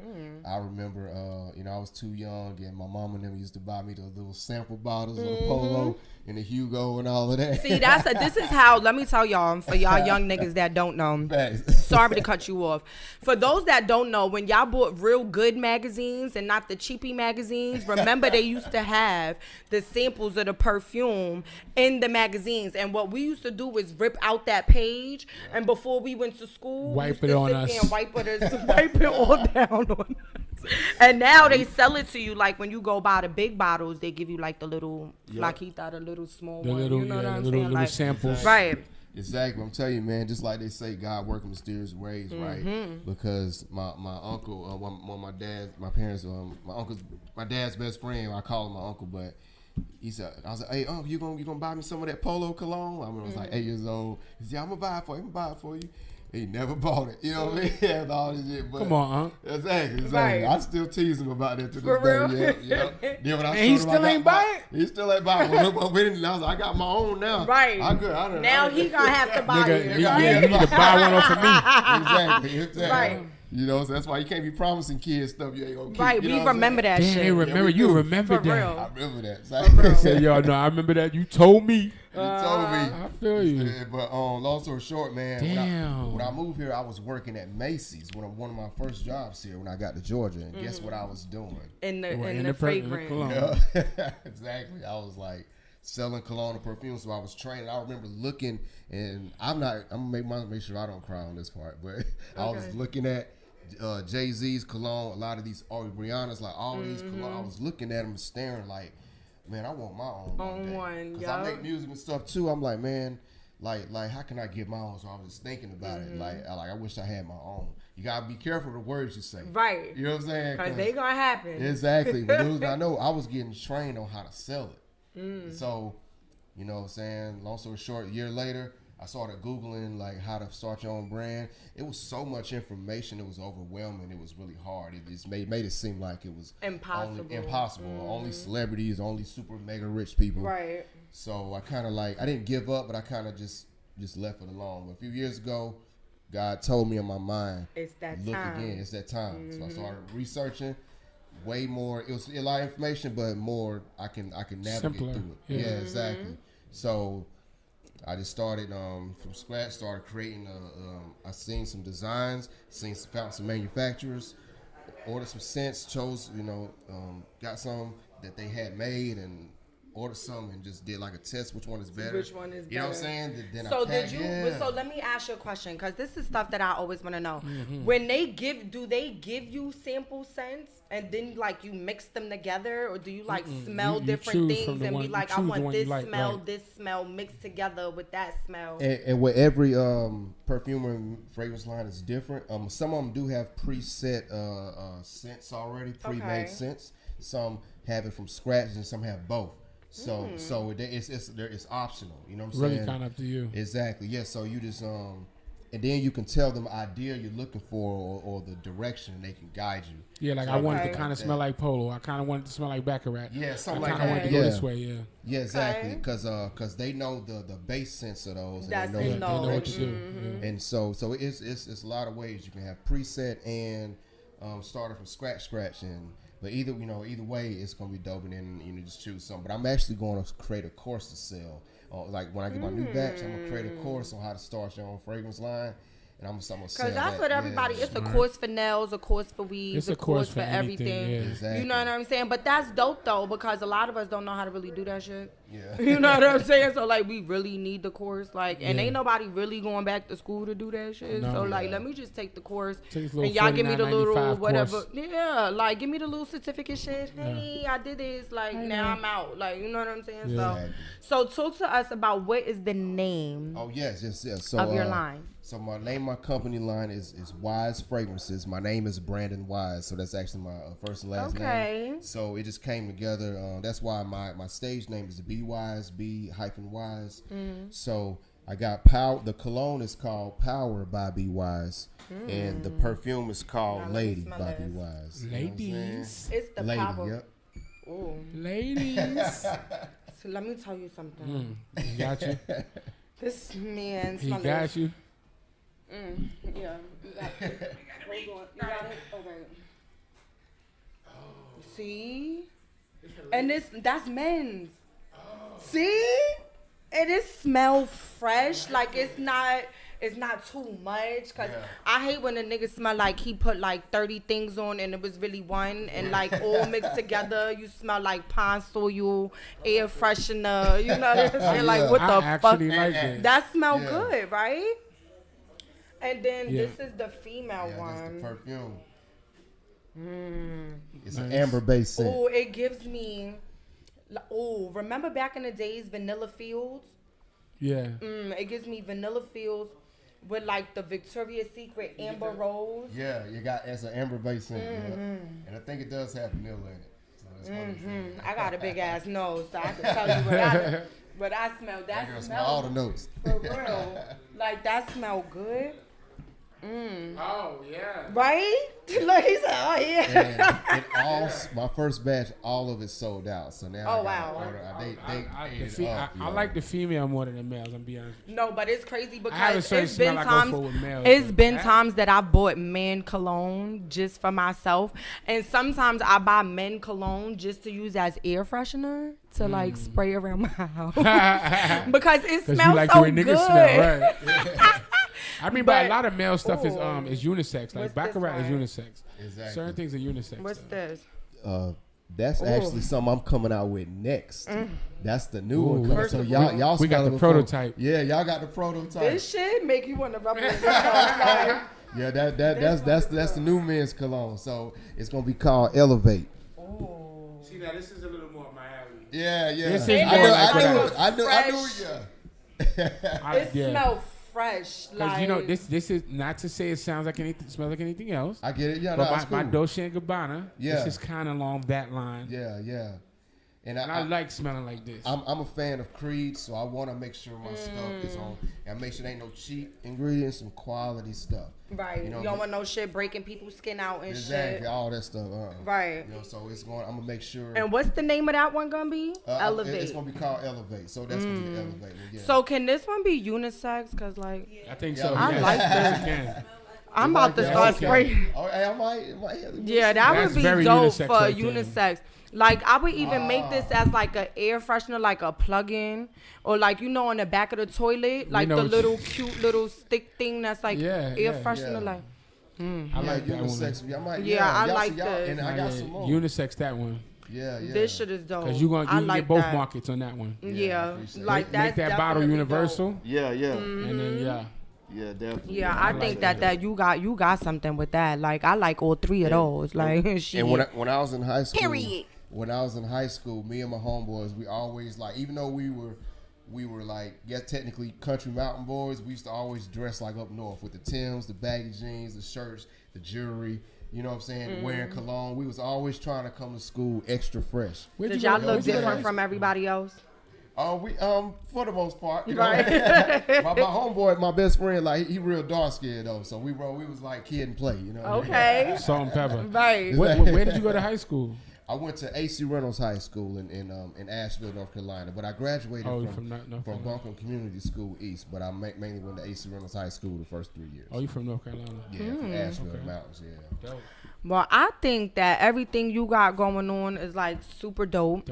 Speaker 5: I remember, I was too young, and my mom and them used to buy me those little sample bottles of the Polo and the Hugo and all of that.
Speaker 3: See, this is how, let me tell y'all, for y'all young niggas that don't know, sorry to cut you off. For those that don't know, when y'all bought real good magazines and not the cheapy magazines, remember they used to have the samples of the perfume in the magazines. And what we used to do was rip out that page, and before we went to school,
Speaker 4: wipe it on us.
Speaker 3: And wipe it all down on us. And now they sell it to you, like when you go buy the big bottles, they give you like the little flaquita, the little small one. You know what I'm saying?
Speaker 4: Little
Speaker 3: like
Speaker 4: samples.
Speaker 3: Right.
Speaker 5: Exactly. I'm telling you, man, just like they say, God work in mysterious ways, right? Because my uncle, my dad's best friend, I call him my uncle, but he said, I was like, hey, Uncle, you gonna buy me some of that Polo cologne? I was like 8 years old. He said, I'm gonna buy it for you. He never bought it. You know what I mean? He had all this shit. But
Speaker 4: come on, huh?
Speaker 5: Exactly.
Speaker 3: Right.
Speaker 5: I still tease him about that to
Speaker 3: for
Speaker 5: this
Speaker 3: real?
Speaker 5: day. Yeah. Then when I
Speaker 4: and he still ain't buy it?
Speaker 5: He still ain't buy it. I was like, I got my own now.
Speaker 3: Right.
Speaker 5: I'm good.
Speaker 3: Now he gonna have to buy it.
Speaker 4: Yeah, you need to buy one off of
Speaker 5: me. Exactly.
Speaker 3: Right.
Speaker 5: So that's why you can't be promising kids stuff you ain't gonna keep.
Speaker 3: Right, we remember that shit.
Speaker 4: They remember, you remember
Speaker 3: for
Speaker 4: that.
Speaker 3: real.
Speaker 5: I remember that.
Speaker 4: They said, yo, no, I remember that. You told me.
Speaker 5: You told me.
Speaker 4: I feel you.
Speaker 5: But long story short, man,
Speaker 4: damn.
Speaker 5: when I moved here, I was working at Macy's, one of my first jobs here when I got to Georgia. And guess what I was doing?
Speaker 3: In the fragrance.
Speaker 5: Yeah. Exactly. I was like selling cologne and perfume, so I was training. I remember looking, and I'm gonna make sure I don't cry on this part, but I was looking at Jay-Z's cologne, a lot of these Rihanna's, like all these cologne. I was looking at them and staring like, man, I want my own one. Because I make music and stuff too. I'm like, man, like how can I get my own? So I was just thinking about it. Like I wish I had my own. You gotta be careful the words you say.
Speaker 3: Right.
Speaker 5: You know what I'm saying?
Speaker 3: Because they gonna happen.
Speaker 5: Exactly. But I know I was getting trained on how to sell it. So, you know what I'm saying? Long story short, a year later, I started Googling like how to start your own brand. It was so much information. It was overwhelming. It was really hard. It just made it seem like it was impossible. Only celebrities, only super mega rich people.
Speaker 3: Right.
Speaker 5: So I kind of I didn't give up, but I kind of just left it alone. But a few years ago, God told me in my mind,
Speaker 3: it's that
Speaker 5: look
Speaker 3: time.
Speaker 5: again. It's that time. So I started researching. Way more. It was a lot of information, but more I can navigate
Speaker 4: simpler.
Speaker 5: Through it. Yeah, exactly. So I just started from scratch. Started creating. I seen some designs. Found some manufacturers. Ordered some scents. Chose got some that they had made, and ordered some and just did like a test which one is better.
Speaker 3: Which one is better?
Speaker 5: You know what I'm saying? Then
Speaker 3: So
Speaker 5: I
Speaker 3: did you? So let me ask you a question, because this is stuff that I always want to know. When they do they give you sample scents and then like you mix them together, or do you like smell
Speaker 4: You
Speaker 3: different
Speaker 4: choose from
Speaker 3: things
Speaker 4: the
Speaker 3: and
Speaker 4: one-
Speaker 3: be
Speaker 4: you
Speaker 3: like, I
Speaker 4: choose the
Speaker 3: want
Speaker 4: one you
Speaker 3: this
Speaker 4: like,
Speaker 3: smell,
Speaker 4: right.
Speaker 3: this smell mixed together with that smell?
Speaker 5: And with every perfume and fragrance line is different. Some of them do have preset scents already, pre-made scents. Some have it from scratch, and some have both. So it's optional. You know what I'm saying?
Speaker 4: Really kind of up to you.
Speaker 5: Exactly. Yeah. So you just and then you can tell them the idea you're looking for or the direction, and they can guide you.
Speaker 4: Yeah, like
Speaker 5: So
Speaker 4: I wanted to
Speaker 5: like
Speaker 4: kind of smell like Polo. I kind of wanted to smell like Baccarat.
Speaker 5: Yeah, something
Speaker 4: I
Speaker 5: like
Speaker 4: kind of
Speaker 5: that.
Speaker 4: wanted to go this way. Yeah.
Speaker 5: Yeah, exactly. Because they know the base sense of those.
Speaker 3: That's
Speaker 5: and
Speaker 4: They know what to do. Yeah.
Speaker 5: And so it's a lot of ways you can have preset and started from scratch, but either way it's gonna be dope, and then you just choose something. But I'm actually going to create a course to sell. Like when I get my new batch, I'm gonna create a course on how to start your own fragrance line. And I'm gonna sell
Speaker 3: Because that's
Speaker 5: that.
Speaker 3: what everybody. It's a course for nails, a course for weaves,
Speaker 4: It's
Speaker 3: a course for
Speaker 4: anything,
Speaker 3: everything.
Speaker 4: yeah.
Speaker 5: Exactly.
Speaker 3: You know what I'm saying? But that's dope though, because a lot of us don't know how to really do that shit.
Speaker 5: Yeah.
Speaker 3: You know what I'm saying? So like, we really need the course, like, and
Speaker 4: Yeah.
Speaker 3: ain't nobody really going back to school to do that shit.
Speaker 4: No.
Speaker 3: So like, let me just take the course,
Speaker 4: Take this
Speaker 3: and
Speaker 4: little
Speaker 3: y'all give me the little
Speaker 4: $49.95
Speaker 3: whatever.
Speaker 4: course.
Speaker 3: Yeah, like give me the little certificate shit. Hey, I did this. Like now I'm out. Like you know what I'm saying?
Speaker 4: Yeah.
Speaker 3: So talk to us about what is the name
Speaker 5: Oh yes. So
Speaker 3: of your line.
Speaker 5: So my name, my company line is Wise Fragrances. My name is Brandon Wise, so that's actually my first and last name. So it just came together. That's why my stage name is Be Wise, B-Wise. So I got Power. The cologne is called Power by Be Wise, and the perfume is called
Speaker 3: Now let me
Speaker 5: Lady
Speaker 3: smell
Speaker 5: by
Speaker 3: this.
Speaker 5: Be Wise. You know what I'm saying?
Speaker 4: Ladies.
Speaker 3: It's the
Speaker 5: Lady,
Speaker 3: power.
Speaker 5: yep.
Speaker 3: Ooh.
Speaker 4: Ladies.
Speaker 3: So let me tell you something.
Speaker 4: He got you.
Speaker 3: This man
Speaker 4: He
Speaker 3: smell
Speaker 4: got
Speaker 3: this.
Speaker 4: you.
Speaker 3: Yeah. You got it. Hold on. You got it? Okay. See? And that's men's. See? And it smell fresh. Like it's not too much. Cause I hate when a nigga smell like he put like 30 things on and it was really one, and like all mixed together. You smell like pine soil, air freshener. You know what I'm saying? Like what the
Speaker 4: I
Speaker 3: fuck?
Speaker 4: actually like that.
Speaker 3: That smell
Speaker 5: Yeah.
Speaker 3: good, right? And then
Speaker 4: Yeah.
Speaker 3: this is the female
Speaker 5: Yeah, that's the
Speaker 3: one.
Speaker 5: perfume. It's
Speaker 4: Nice.
Speaker 5: an amber-based scent.
Speaker 3: Oh, it gives me. Oh, remember back in the days, Vanilla Fields?
Speaker 4: Yeah.
Speaker 3: It gives me Vanilla Fields with like the Victoria's Secret Amber Rose.
Speaker 5: Yeah, it's an amber-based scent, yeah. And I think it does have vanilla in it. So that's what it's in.
Speaker 3: I got a big ass nose, so I can tell you what I smell.
Speaker 5: I
Speaker 3: That
Speaker 5: can smell all the
Speaker 3: smell
Speaker 5: notes.
Speaker 3: for real. Like that smell good.
Speaker 4: Oh, yeah.
Speaker 3: Right? Look, he said, oh yeah.
Speaker 5: And my first batch, all of it sold out. So now
Speaker 3: Oh,
Speaker 5: I gotta
Speaker 3: wow.
Speaker 5: order. They ate it up,
Speaker 4: I like the female more than the males, I'm be honest.
Speaker 3: No, but it's crazy
Speaker 4: I have a
Speaker 3: because
Speaker 4: certain
Speaker 3: it's been
Speaker 4: smell I go
Speaker 3: times.
Speaker 4: for with males,
Speaker 3: It's
Speaker 4: but
Speaker 3: been
Speaker 4: that-
Speaker 3: times that I bought men cologne just for myself, and sometimes I buy men cologne just to use as air freshener to like spray around my house because it
Speaker 4: Because
Speaker 3: smells
Speaker 4: you like
Speaker 3: so
Speaker 4: the way
Speaker 3: good.
Speaker 4: niggas smell, right? I mean, but a
Speaker 3: But-
Speaker 4: lot of male stuff is
Speaker 3: Ooh.
Speaker 4: is unisex. Like
Speaker 3: What's
Speaker 4: Baccarat is
Speaker 3: this one?
Speaker 4: unisex.
Speaker 5: Exactly.
Speaker 4: Certain things are unisex.
Speaker 3: What's
Speaker 4: though.
Speaker 3: this?
Speaker 5: That's actually something I'm coming out with next. That's the new one.
Speaker 4: First
Speaker 5: So
Speaker 3: of
Speaker 5: y'all
Speaker 4: we got
Speaker 5: smell
Speaker 4: the
Speaker 5: it before.
Speaker 4: prototype.
Speaker 5: Yeah, y'all got the prototype.
Speaker 3: This shit make you want to rub it in your tongue.
Speaker 5: Yeah, that's the new men's cologne. So it's gonna be called Elevate.
Speaker 4: See, now this is a little more my alley.
Speaker 5: Yeah.
Speaker 4: This is
Speaker 5: I
Speaker 4: more
Speaker 5: knew,
Speaker 4: like
Speaker 5: I knew,
Speaker 4: what
Speaker 5: I knew, I knew,
Speaker 3: fresh-
Speaker 5: yeah.
Speaker 3: It smells fresh.
Speaker 4: Because
Speaker 3: Like
Speaker 4: you know, this is not to say it sounds like anything, smells like anything else.
Speaker 5: I get it. Yeah,
Speaker 4: But
Speaker 5: no, it's
Speaker 4: my
Speaker 5: cool.
Speaker 4: Dolce and Gabbana,
Speaker 5: Yeah.
Speaker 4: this is kind of along that line.
Speaker 5: Yeah. And
Speaker 4: And I like smelling like this.
Speaker 5: I'm a fan of Creed, so I want to make sure my stuff is on, and make sure there ain't no cheap ingredients, some quality stuff.
Speaker 3: right.
Speaker 5: You know,
Speaker 3: You don't want no shit breaking people's skin out and
Speaker 5: Exactly,
Speaker 3: shit.
Speaker 5: all that stuff.
Speaker 3: Right.
Speaker 5: You know, so it's going. I'm gonna make sure.
Speaker 3: And what's the name of that one gonna be? Elevate.
Speaker 5: It's gonna be called Elevate. So that's gonna be Elevate. Yeah.
Speaker 3: So can this one be unisex? Cause like
Speaker 4: I think
Speaker 5: Yeah,
Speaker 4: so.
Speaker 5: I
Speaker 4: yes.
Speaker 3: like
Speaker 4: Yes, it can.
Speaker 3: I'm about to
Speaker 5: Yeah,
Speaker 3: start
Speaker 5: okay.
Speaker 3: spraying.
Speaker 5: Oh, hey, I might.
Speaker 3: Yeah, that
Speaker 4: That's
Speaker 3: would be
Speaker 4: very
Speaker 3: dope
Speaker 4: unisex
Speaker 3: for
Speaker 4: right there.
Speaker 3: unisex. Like I would even make this as like an air freshener, like a plug-in, or like on the back of the toilet, like
Speaker 4: know
Speaker 3: the
Speaker 4: what
Speaker 3: little cute little stick thing that's like
Speaker 4: Yeah,
Speaker 3: air
Speaker 4: yeah,
Speaker 3: freshener.
Speaker 5: yeah.
Speaker 3: Like
Speaker 4: I like that one.
Speaker 5: unisex. I might.
Speaker 3: Yeah, I
Speaker 5: y'all
Speaker 3: like
Speaker 5: see y'all,
Speaker 3: this.
Speaker 5: and I got some more.
Speaker 4: Unisex that one.
Speaker 5: Yeah.
Speaker 3: This shit is dope.
Speaker 4: Because you can
Speaker 3: like
Speaker 4: get both
Speaker 3: that.
Speaker 4: markets on that one.
Speaker 3: Yeah, like
Speaker 4: Make that bottle universal.
Speaker 3: Dope.
Speaker 5: Yeah.
Speaker 4: And then
Speaker 5: Yeah, definitely.
Speaker 3: Yeah, I think that you got something with that. Like I like all three of those. Like shit.
Speaker 5: And when I was in high school,
Speaker 3: Period.
Speaker 5: When I was in high school, me and my homeboys, we always like, even though we were like, technically country mountain boys, we used to always dress like up north with the Timbs, the baggy jeans, the shirts, the jewelry. You know what I'm saying? Wearing cologne. We was always trying to come to school extra fresh.
Speaker 3: Did y'all look different from everybody else?
Speaker 5: We for the most part, you know.
Speaker 3: Right.
Speaker 5: my homeboy, my best friend, like he real dark skinned though. So we was like kid and play, you know.
Speaker 3: Okay.
Speaker 4: Salt and pepper.
Speaker 3: Right.
Speaker 4: Where did you go to high school?
Speaker 5: I went to AC Reynolds High School in Asheville, North Carolina, but I graduated from Buncombe Community School East. But I mainly went to AC Reynolds High School the first 3 years.
Speaker 4: Oh, you from North Carolina?
Speaker 5: Yeah, from Asheville Mountains. Yeah.
Speaker 4: Dope.
Speaker 3: Well, I think that everything you got going on is like super dope.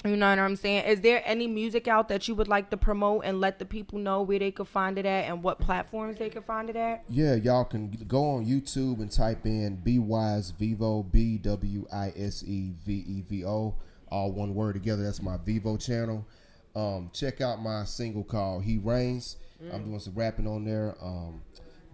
Speaker 3: You know what I'm saying? Is there any music out that you would like to promote and let the people know where they could find it at and what platforms they could find it at?
Speaker 5: Yeah, y'all can go on YouTube and type in Be Wise Vivo, BWISEVEVO, all one word together. That's my Vivo channel. Check out my single called He Reigns. I'm doing some rapping on there.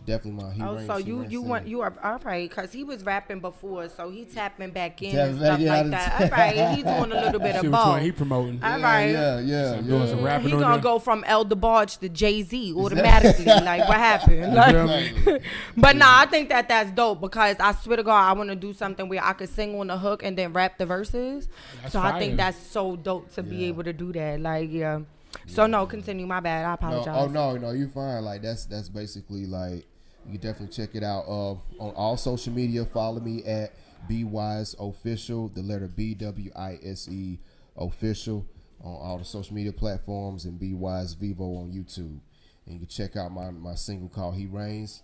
Speaker 5: Definitely my He Reigns.
Speaker 3: So you are all right, because he was rapping before, so he tapping back in and stuff like that. All right, he's doing a little bit of both.
Speaker 4: He promoting.
Speaker 3: All right.
Speaker 5: Yeah.
Speaker 4: Doing some rapping
Speaker 3: He
Speaker 4: on
Speaker 3: gonna
Speaker 4: there.
Speaker 3: go from El DeBarge to Jay-Z automatically. Like, what happened? Like, but nah, I think that's dope, because I swear to God, I want to do something where I could sing on the hook and then rap the verses.
Speaker 4: That's
Speaker 3: so
Speaker 4: fire.
Speaker 3: I think that's so dope to be able to do that. Like, yeah. So no, continue. My bad. I apologize.
Speaker 5: No, you're fine. Like that's basically like, you can definitely check it out on all social media. Follow me at Be Wise Official, the letter BWISE Official on all the social media platforms, and Be Wise Vivo on YouTube. And you can check out my single called He Reigns.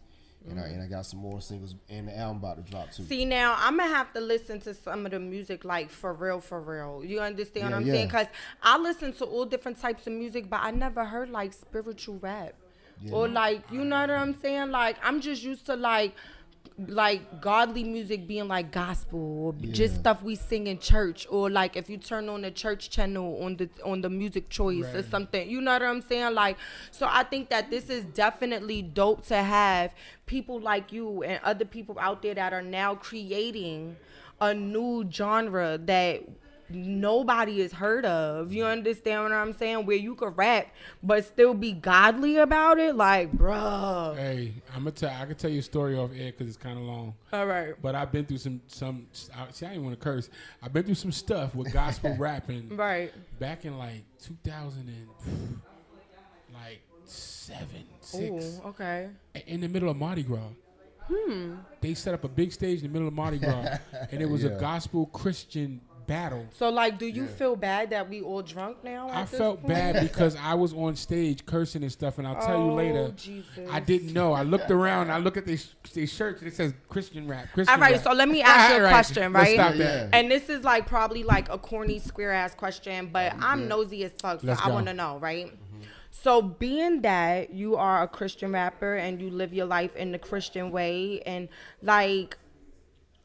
Speaker 5: And I got some more singles and the album about to drop too.
Speaker 3: See, now I'm gonna have to listen to some of the music, like for real. You understand what I'm saying? Because I listen to all different types of music, but I never heard like spiritual rap. Or like, you know what I'm saying? Like, I'm just used to like godly music being like gospel or just stuff we sing in church, or like if you turn on the church channel on the music choice or something. You know what I'm saying? Like, so I think that this is definitely dope to have people like you and other people out there that are now creating a new genre that nobody has heard of. You understand what I'm saying? Where you could rap but still be godly about it. Like, bruh.
Speaker 4: Hey, I can tell you a story off air because it's kind of long.
Speaker 3: All right.
Speaker 4: But I've been through some. See, I didn't want to curse. I've been through some stuff with gospel rapping.
Speaker 3: Right.
Speaker 4: Back in like 2007, 6.
Speaker 3: Ooh, okay.
Speaker 4: In the middle of Mardi Gras. They set up a big stage in the middle of Mardi Gras, and it was a gospel Christian battle.
Speaker 3: So, like, do you feel bad that we all drunk now?
Speaker 4: I felt bad because I was on stage cursing and stuff, and I'll tell you later.
Speaker 3: Jesus.
Speaker 4: I didn't know. I looked around. I look at these shirts, and it says Christian rap.
Speaker 3: All right, so let me ask you a question, right?
Speaker 4: Let's stop that.
Speaker 3: And this is like probably like a corny, square ass question, but I'm nosy as fuck, so I want to know, right? So being that you are a Christian rapper and you live your life in the Christian way, and like,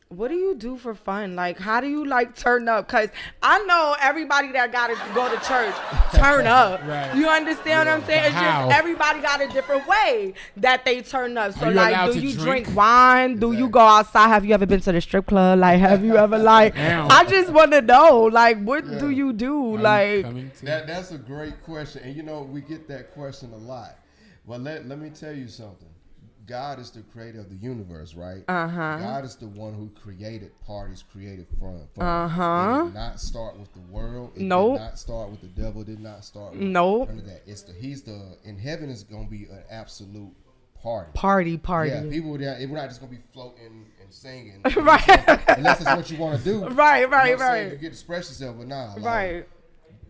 Speaker 3: what do you do for fun? Like, how do you like turn up? Because I know everybody that got to go to church turn up.
Speaker 4: Right.
Speaker 3: You understand what I'm saying? It's
Speaker 4: How?
Speaker 3: just everybody got a different way that they turn up. So,
Speaker 4: Are you
Speaker 3: like,
Speaker 4: allowed
Speaker 3: do
Speaker 4: to
Speaker 3: you
Speaker 4: drink?
Speaker 3: drink wine? Do you go outside? Have you ever been to the strip club? Like, have you ever, like,
Speaker 4: Damn.
Speaker 3: I just want to know, like, what do you do? Like,
Speaker 5: That's a great question. And, you know, we get that question a lot. But let me tell you something. God is the creator of the universe, right? God is the one who created parties, created fun. It did not start with the world. It did not start with the devil. It did not start with none of that. In heaven is going to be an absolute party.
Speaker 3: Party.
Speaker 5: Yeah, people there, we're not just going to be floating and singing.
Speaker 3: Right.
Speaker 5: Unless it's what you want to do.
Speaker 3: Right.
Speaker 5: You know what I'm saying? You get to express yourself, but nah.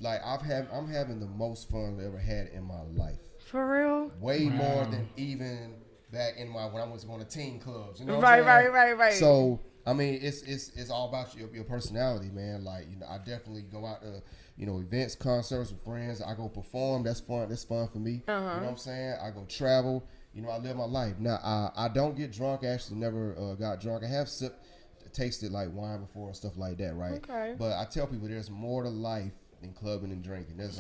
Speaker 5: Like I'm having the most fun I've ever had in my life.
Speaker 3: For real?
Speaker 5: Way more than even back in when I was going to teen clubs, you know.
Speaker 3: Right.
Speaker 5: So I mean, it's all about your personality, man. Like, you know, I definitely go out to, you know, events, concerts with friends. I go perform. That's fun. That's fun for me. You know what I'm saying? I go travel. You know, I live my life. Now, I don't get drunk. I actually never got drunk. I have sipped tasted like wine before and stuff like that, right?
Speaker 3: Okay.
Speaker 5: But I tell people there's more to life than clubbing and drinking.
Speaker 3: That's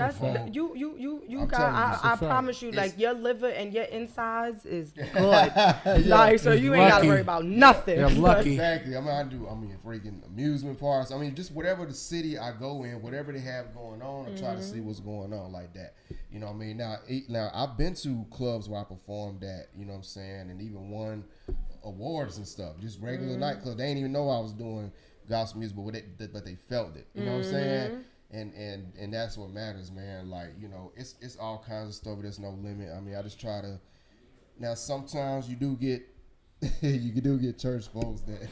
Speaker 3: you got. I promise you, like your liver and your insides is good. Like so, you ain't gotta worry about nothing.
Speaker 4: You're lucky.
Speaker 5: Exactly. I mean, freaking amusement parks. I mean, just whatever the city I go in, whatever they have going on, I try to see what's going on like that. You know what I mean? Now I've been to clubs where I performed at. You know what I'm saying? And even won awards and stuff. Just regular nightclubs. They didn't even know I was doing gospel music, but they felt it. You know what I'm saying? And that's what matters, man. Like, you know, it's all kinds of stuff. There's no limit. I mean, I just try to. Now, sometimes you do get church folks that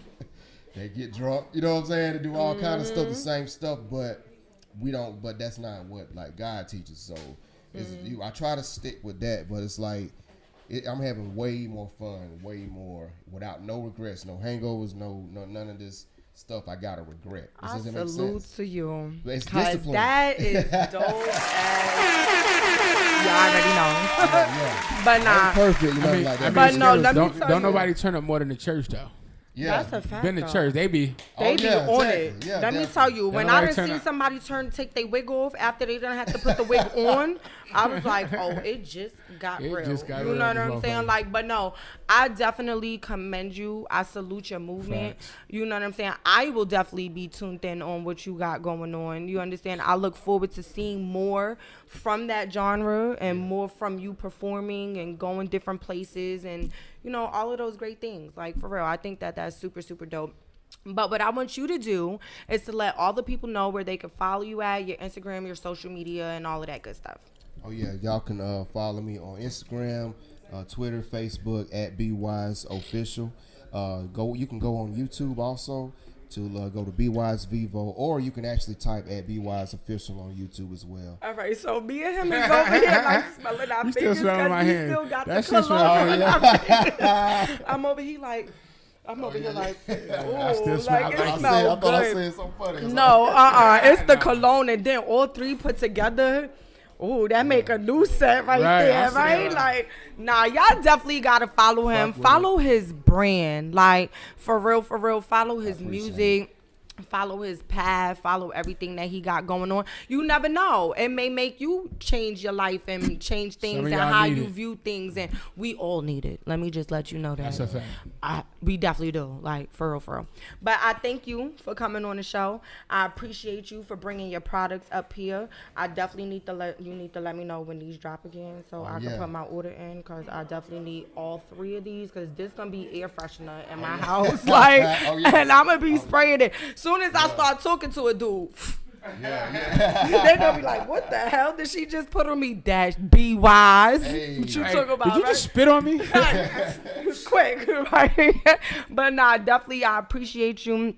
Speaker 5: they get drunk. You know what I'm saying? They do all kinds of stuff, the same stuff, but we don't. But that's not what like God teaches. So I try to stick with that, but it's like I'm having way more fun, way more without no regrets, no hangovers, no none of this stuff I gotta regret.
Speaker 3: I salute to you.
Speaker 5: Because
Speaker 3: that is dope as you already know. But nah.
Speaker 5: Perfect, you know, like that.
Speaker 3: But no, let me tell you.
Speaker 4: Don't nobody turn up more than the church though.
Speaker 5: Yeah.
Speaker 3: That's a fact.
Speaker 4: Been to church, they be
Speaker 3: on it.
Speaker 5: Yeah,
Speaker 3: Let me tell you, when I done seen somebody take their wig off after they done have to put the wig on, I was like, oh, it just got real. You know what I'm saying? Like, but no, I definitely commend you. I salute your movement.
Speaker 4: Facts.
Speaker 3: You know what I'm saying? I will definitely be tuned in on what you got going on. You understand? I look forward to seeing more from that genre and more from you performing and going different places and, you know, all of those great things. Like, for real, I think that that's super, super dope. But what I want you to do is to let all the people know where they can follow you at, your Instagram, your social media, and all of that good stuff.
Speaker 5: Oh, yeah. Y'all can follow me on Instagram, Twitter, Facebook, at BWiseOfficial. You can go on YouTube also to go to BWise Vivo, or you can actually type at BWise Official on YouTube as well.
Speaker 3: All right, so me and him is over here like smelling our fingers because we still got the cologne in our fingers. I'm over here like, ooh, like it smells good. I said so funny. No, it's the cologne and then all three put together. Ooh, that make a new set right there, right? Like, nah, y'all definitely gotta follow him. Follow his brand. Like, for real, follow his music. Follow his path, follow everything that he got going on. You never know. It may make you change your life and change things and how you view things. And we all need it. Let me just let you know that.
Speaker 4: That's a fact.
Speaker 3: We definitely do. Like, for real. But I thank you for coming on the show. I appreciate you for bringing your products up here. I definitely need to let me know when these drop again so I can put my order in, because I definitely need all three of these, because this going to be air freshener in my house. Like, and I'm going to be spraying it. Soon as I start talking to a dude, they're gonna be like, "What the hell did she just put on me?" Dash, be wise. Hey, what you talking about?
Speaker 4: Did you just spit on me?
Speaker 3: Quick, right? But nah, definitely, I appreciate you.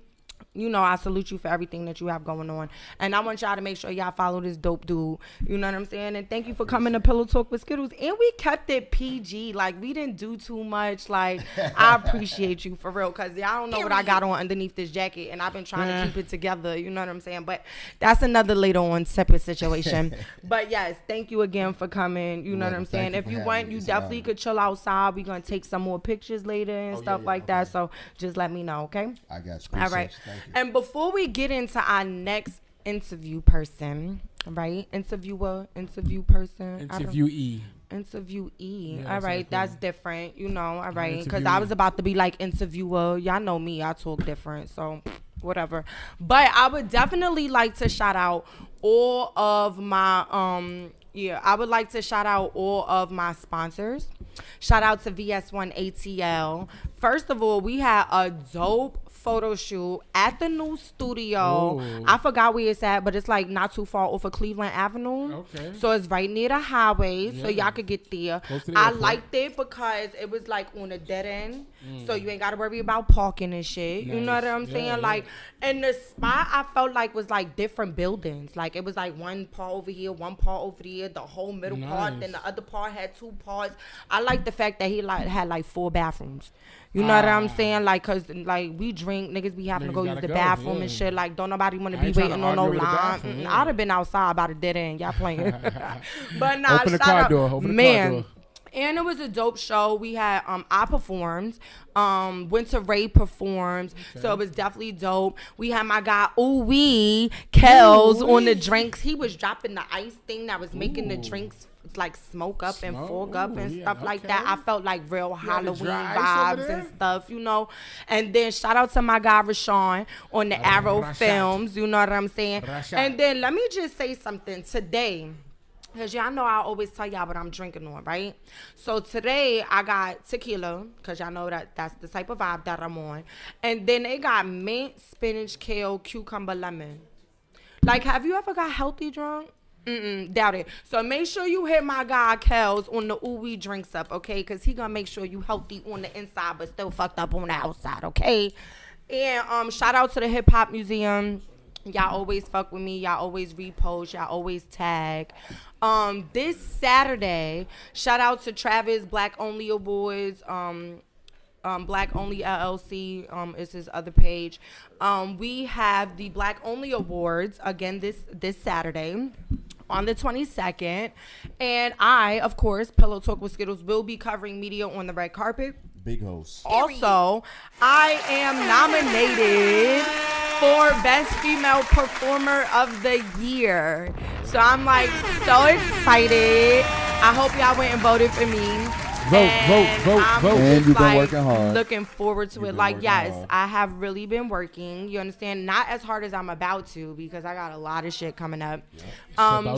Speaker 3: You know, I salute you for everything that you have going on. And I want y'all to make sure y'all follow this dope dude. You know what I'm saying? And thank you for coming to Pillow Talk with Skiddlez. And we kept it PG. Like, we didn't do too much. Like, I appreciate you for real. Because y'all don't know what I got on underneath this jacket. And I've been trying to keep it together. You know what I'm saying? But that's another later on separate situation. But yes, thank you again for coming. You know what I'm saying? If you want, you definitely could chill outside. We're going to take some more pictures later and stuff like that. So just let me know, okay?
Speaker 5: I got you.
Speaker 3: All right. And before we get into our next interview person, right? Interview person.
Speaker 4: Interviewee.
Speaker 3: Yeah, all right, that's different, you know. All right, because I was about to be like interviewer. Y'all know me, I talk different, so whatever. But I would definitely like to shout out all of my I would like to shout out all of my sponsors. Shout out to VS1 ATL. First of all, we had a dope photo shoot at the new studio. Ooh. I forgot where it's at, but it's like not too far off of Cleveland Avenue. Okay. So it's right near the highway, so y'all could get there. I liked it because it was like on a dead end, so you ain't got to worry about parking and shit. Nice. You know what I'm saying? Like, and the spot I felt like was like different buildings. Like, it was like one part over here, one part over there, the whole middle part, then the other part had two parts. I like the fact that he like had like 4 bathrooms. You know what I'm saying? Like, cause like we drink, niggas be having to go use the bathroom and shit. Like, don't nobody want to be waiting on no line. I'd have been outside about a dead end. Y'all playing. But nah,
Speaker 4: open the car door.
Speaker 3: Man, And it was a dope show. We had I performed, Winter Ray performed, so it was definitely dope. We had my guy Skiddlez on the drinks. He was dropping the ice thing that was making the drinks like smoke up and fog up and stuff like that. I felt like real Halloween vibes and stuff, you know. And then shout out to my guy Rashawn on the Arrow Films, you know what I'm saying. And then let me just say something today. Because y'all know I always tell y'all what I'm drinking on, right? So today I got tequila, because y'all know that's the type of vibe that I'm on. And then they got mint, spinach, kale, cucumber, lemon. Like, have you ever got healthy drunk? Doubt it. So make sure you hit my guy Kels on the ooey drinks up, okay? Because he gonna make sure you healthy on the inside but still fucked up on the outside, okay? And shout out to the Hip Hop Museum. Y'all always fuck with me. Y'all always repost. Y'all always tag. This Saturday, shout out to Travis Black Only Awards. Black Only LLC is his other page. We have the Black Only Awards again this Saturday on the 22nd. And I, of course, Pillowtalk with Skiddlez, will be covering media on the red carpet.
Speaker 5: Big host.
Speaker 3: Also, I am nominated for Best Female Performer of the Year. So I'm like so excited. I hope y'all went and voted for me.
Speaker 4: Vote.
Speaker 6: And you've been working hard.
Speaker 3: Looking forward to it. Like, yes, I have really been working. You understand? Not as hard as I'm about to, because I got a lot of shit coming up.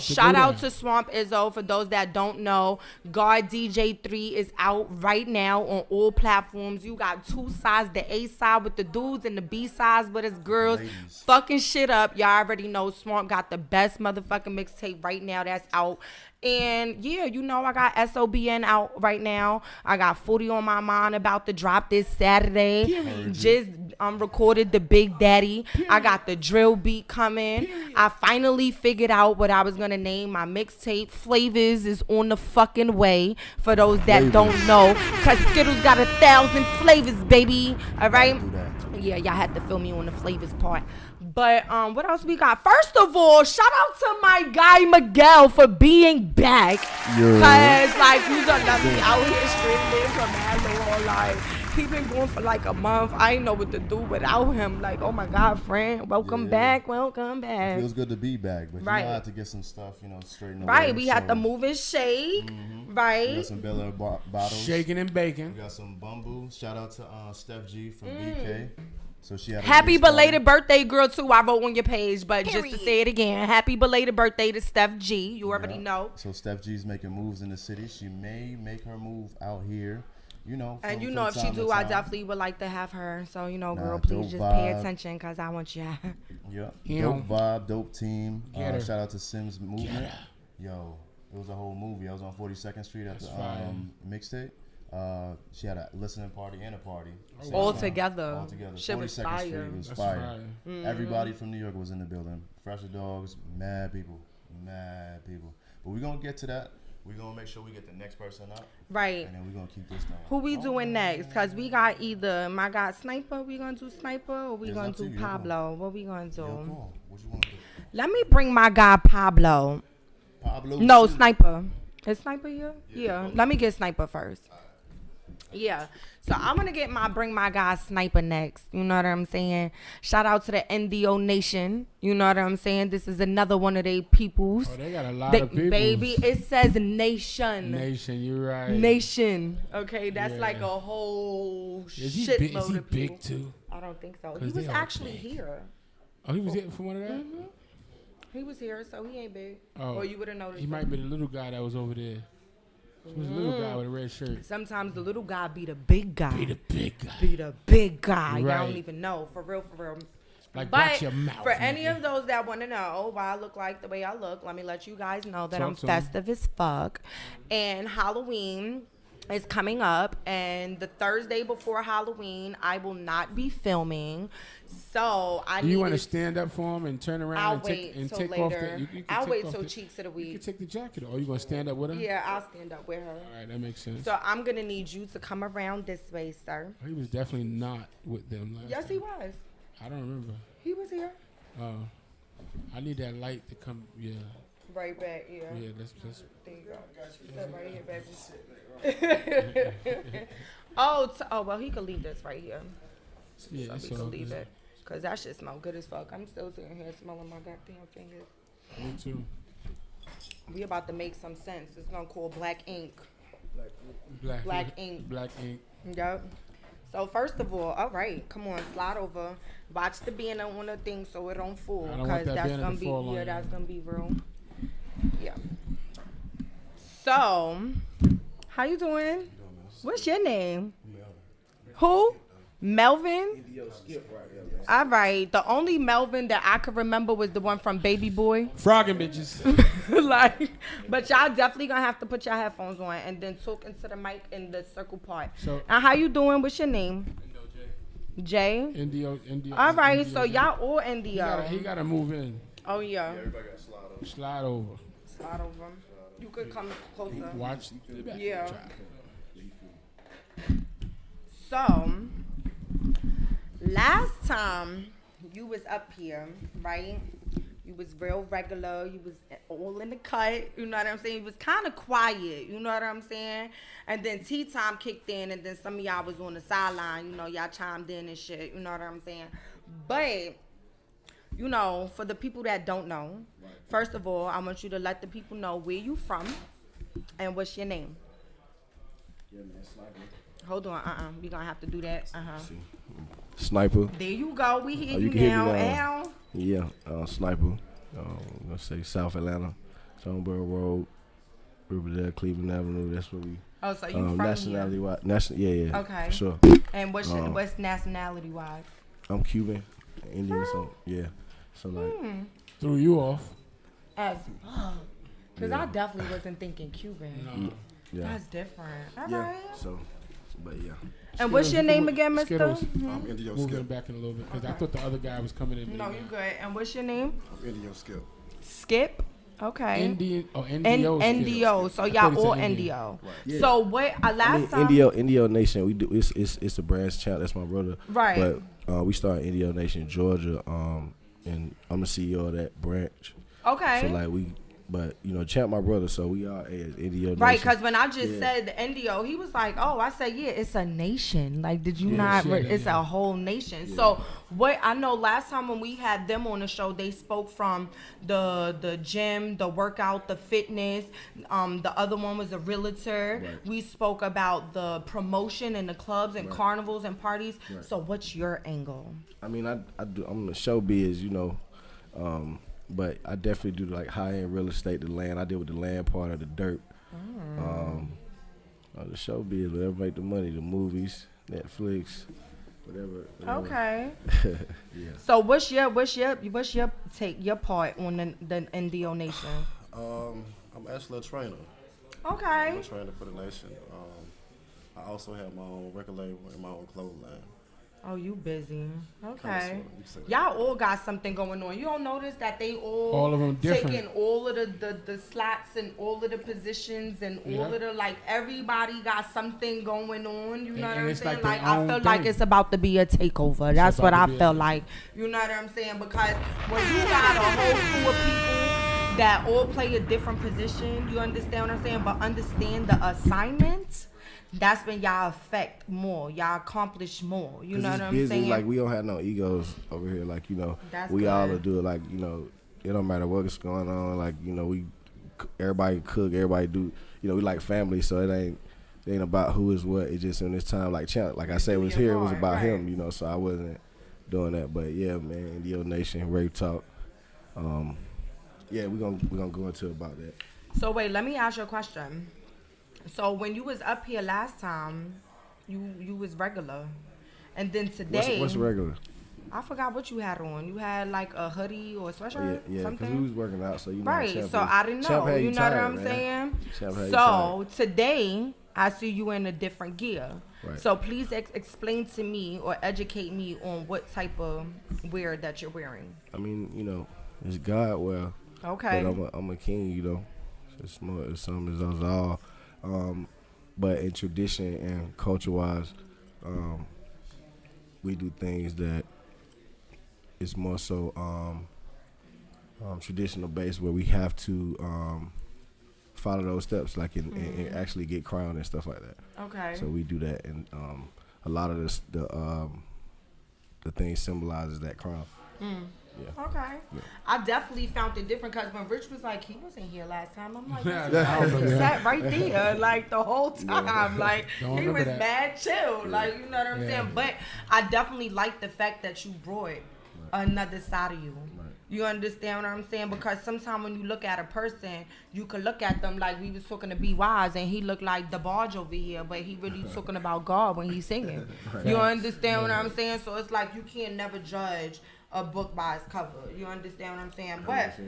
Speaker 3: Shout out to Swamp Izzo. For those that don't know, God DJ 3 is out right now on all platforms. You got two sides, the A side with the dudes and the B sides with us girls. Fucking shit up. Y'all already know Swamp got the best motherfucking mixtape right now that's out. And yeah, you know, I got SOBN out right now. I got 40 on my mind about to drop this Saturday. Just recorded the Big Daddy. I got the drill beat coming. I finally figured out what I was gonna name my mixtape. Flavors is on the fucking way, for those that don't know, cause Skiddlez got 1,000 flavors, baby. All right. Yeah, y'all had to fill me on the flavors part. But what else we got? First of all, shout out to my guy Miguel for being back. Cause like you done left me out here stranded for mad long. Like he been going for like a month. I ain't know what to do without him. Like, oh my God, friend, welcome back.
Speaker 5: It feels good to be back, but you know I had to get some stuff, straightened away.
Speaker 3: Right, we had to move and shake. Right.
Speaker 5: We got some Bel Air bottles.
Speaker 4: Shaking and baking.
Speaker 5: We got some Bumbu. Shout out to Steph G from BK. So she had
Speaker 3: happy belated birthday, girl, too. I wrote on your page, but just to say it again, happy belated birthday to Steph G. You already know.
Speaker 5: So Steph G's making moves in the city. She may make her move out here,
Speaker 3: And if she do, I definitely would like to have her. So, girl, please just pay attention, because I want you.
Speaker 5: Yeah. Dope vibe, dope team. Shout out to Sims Movement. Yo, it was a whole movie. I was on 42nd Street at the mixtape. She had a listening party and a party.
Speaker 3: All together.
Speaker 5: Shit was fire. Street was fire. Everybody from New York was in the building. Fresher Dogs, mad people. But we're going to get to that. We're going to make sure we get the next person up.
Speaker 3: Right.
Speaker 5: And then we're going to keep this going.
Speaker 3: Who we doing next? Because we got either my guy Sniper, we going to do Sniper, or we going to do Pablo. What we going to do?
Speaker 5: What you want to do?
Speaker 3: Let me bring my guy Pablo. No, Sniper. Is Sniper here? Yeah. Let me get Sniper first. Yeah, so I'm gonna bring my guy Sniper next. You know what I'm saying? Shout out to the NDO Nation. You know what I'm saying? This is another one of their peoples.
Speaker 4: Oh, they got a lot of people.
Speaker 3: Baby, it says nation.
Speaker 4: Nation, you're right.
Speaker 3: Nation. Okay, that's like a whole shitload of people. Is he
Speaker 4: big too?
Speaker 3: I don't think so. He was actually here.
Speaker 4: Oh, he was here for one of that?
Speaker 3: Mm-hmm. He was here, so he ain't big.
Speaker 4: Oh,
Speaker 3: or you would have noticed.
Speaker 4: He might be the little guy that was over there. He was a little guy with a red shirt.
Speaker 3: Sometimes the little guy be the big guy.
Speaker 4: Be the big guy.
Speaker 3: Right. Y'all don't even know. For real.
Speaker 4: Like,
Speaker 3: but
Speaker 4: watch your mouth.
Speaker 3: For any of those that want to know why I look like the way I look, let me let you guys know that I'm festive as fuck. And Halloween is coming up. And the Thursday before Halloween, I will not be filming. So
Speaker 4: Do you want to stand up for him and turn around and take
Speaker 3: later.
Speaker 4: Off the...
Speaker 3: I'll wait till Cheeks of the Week.
Speaker 4: You can take the jacket off. Or you going to stand up with her?
Speaker 3: Yeah, I'll stand up with her.
Speaker 4: All right, that makes sense.
Speaker 3: So I'm going to need you to come around this way, sir.
Speaker 4: He was definitely not with them last time.
Speaker 3: He was.
Speaker 4: I don't remember.
Speaker 3: He was here.
Speaker 4: Oh. I need that light to come, yeah.
Speaker 3: Right back, yeah.
Speaker 4: Yeah, let's.
Speaker 3: There you go. Sit right here, baby. Oh, well, he could leave this right here.
Speaker 4: Yeah,
Speaker 3: so we could leave it. Because that shit smell good as fuck. I'm still sitting here smelling my goddamn fingers.
Speaker 4: Me too.
Speaker 3: We about to make some sense. It's gonna call black ink.
Speaker 4: Black ink. Black ink.
Speaker 3: Yep. So first of all right, come on, slide over. Watch the banner on the thing so it don't fall. Because that's gonna be that's gonna be real. Yeah. So, how you doing? What's your name? Who? Melvin? All right. The only Melvin that I could remember was the one from Baby Boy.
Speaker 4: Frogging bitches.
Speaker 3: But y'all definitely gonna have to put your headphones on and then talk into the mic in the circle part.
Speaker 4: So,
Speaker 3: now, how you doing? What's your name? Jay.
Speaker 4: Indio.
Speaker 3: All right. So y'all all Indio.
Speaker 4: He gotta move in.
Speaker 3: Oh yeah.
Speaker 5: Everybody got to slide over.
Speaker 3: Slide over. You could come closer.
Speaker 4: Watch the back.
Speaker 3: Yeah. So, last time you was up here, right? You was real regular. You was all in the cut. You know what I'm saying? You was kind of quiet. You know what I'm saying? And then tea time kicked in, and then some of y'all was on the sideline. You know, y'all chimed in and shit. You know what I'm saying? But, you know, for the people that don't know, first of all, I want you to let the people know where you from and what's your name.
Speaker 5: Yeah, man, Sniper.
Speaker 3: Hold on, we gonna have to do that.
Speaker 5: Sniper.
Speaker 3: There you go. We hear you
Speaker 5: now.
Speaker 3: Al.
Speaker 5: Yeah, Sniper. I'm gonna say South Atlanta, Jonesboro Road, Riverdale, Cleveland Avenue. That's what we.
Speaker 3: Oh, so you from
Speaker 5: nationality
Speaker 3: here?
Speaker 5: Yeah.
Speaker 3: Okay.
Speaker 5: For sure.
Speaker 3: And what's nationality wise?
Speaker 5: I'm Cuban, Indian, so yeah. So like.
Speaker 4: Threw you off.
Speaker 3: Because I definitely wasn't thinking Cuban.
Speaker 4: No.
Speaker 5: Yeah.
Speaker 3: That's different. All
Speaker 5: yeah.
Speaker 3: right.
Speaker 5: So, but yeah.
Speaker 3: And what's your name again, mister?
Speaker 5: I'm Indio
Speaker 4: Moving
Speaker 5: Skip.
Speaker 4: back in a little bit because I thought the other guy was coming in.
Speaker 3: No, you good. And what's your name?
Speaker 5: I'm Indio Skip.
Speaker 3: Skip. Okay.
Speaker 4: NDO.
Speaker 3: So y'all all NDO.
Speaker 5: Right. Yeah.
Speaker 3: So what? Last time.
Speaker 5: Indio Nation. We do. It's a branch channel. That's my brother.
Speaker 3: Right.
Speaker 5: But we started Indio Nation Georgia. And I'm the CEO of that branch.
Speaker 3: Okay.
Speaker 5: So like but you know, Champ my brother, so we are as Indio Nation.
Speaker 3: Right, because when I just said the NDO, he was like, "Oh," I said, "Yeah, it's a nation. Like, did you not? It's a whole nation." Yeah. So what I know, last time when we had them on the show, they spoke from the gym, the workout, the fitness. The other one was a realtor. Right. We spoke about the promotion and the clubs and carnivals and parties. Right. So what's your angle? I
Speaker 5: mean, I do. I'm the showbiz, you know. But I definitely do like high-end real estate, the land. I deal with the land part of the dirt. The showbiz, whatever make the money, the movies, Netflix, whatever.
Speaker 3: Okay.
Speaker 5: Yeah.
Speaker 3: So what's your take, your part on the NDO Nation?
Speaker 7: I'm actually a trainer.
Speaker 3: Okay.
Speaker 7: I'm a trainer for the nation. I also have my own record label and my own clothing line.
Speaker 3: Oh, you busy. Okay. Y'all all got something going on. You don't notice that they all
Speaker 4: of them different.
Speaker 3: Taking all of the slots and all of the positions and all of the, like, everybody got something going on. You know what I'm saying? Like I feel like it's about to be a takeover. That's what I feel like. You know what I'm saying? Because when you got a whole crew of people that all play a different position, you understand what I'm saying? But understand the assignments. That's when y'all affect more. Y'all accomplish more. You know what I'm saying?
Speaker 5: Like, we don't have no egos over here. Like, you know, we all do it. Like, you know, it don't matter what's going on. Like, you know, everybody cook, everybody do. You know, we like family, so it ain't about who is what. It's just in this time, like I said, was here. It was about him. You know, so I wasn't doing that. But yeah, man, Indio Nation, Rave Talk. Yeah, we're gonna go into about that.
Speaker 3: So wait, let me ask you a question. So when you was up here last time, you was regular, and then today.
Speaker 5: What's regular?
Speaker 3: I forgot what you had on. You had like a hoodie or a sweatshirt.
Speaker 5: Yeah, because we was working out, so you know.
Speaker 3: Right. So I didn't know. You know what I'm saying? So today I see you in a different gear. Right. So please explain to me or educate me on what type of wear that you're wearing.
Speaker 5: I mean, you know, it's God wear.
Speaker 3: Okay.
Speaker 5: But I'm a king, you know. It's more. It's something that's all. But in tradition and culture-wise, we do things that it's more so
Speaker 8: traditional base where we have to follow those steps, like and actually get crowned and stuff like that.
Speaker 3: Okay.
Speaker 8: So we do that, and a lot of the thing symbolizes that crown. Yeah.
Speaker 3: Okay. Yeah. I definitely found it different because when Rich was like, he wasn't here last time. I'm like, he sat right there like the whole time. Like he was mad chill. Like, you know what I'm saying? But I definitely like the fact that you brought another side of you. You understand what I'm saying? Because sometimes when you look at a person, you can look at them like we was talking to B Wise and he looked like the barge over here, but he really talking about God when he's singing. You understand what I'm saying? So it's like you can't never judge a book by its cover. You understand what I'm saying? But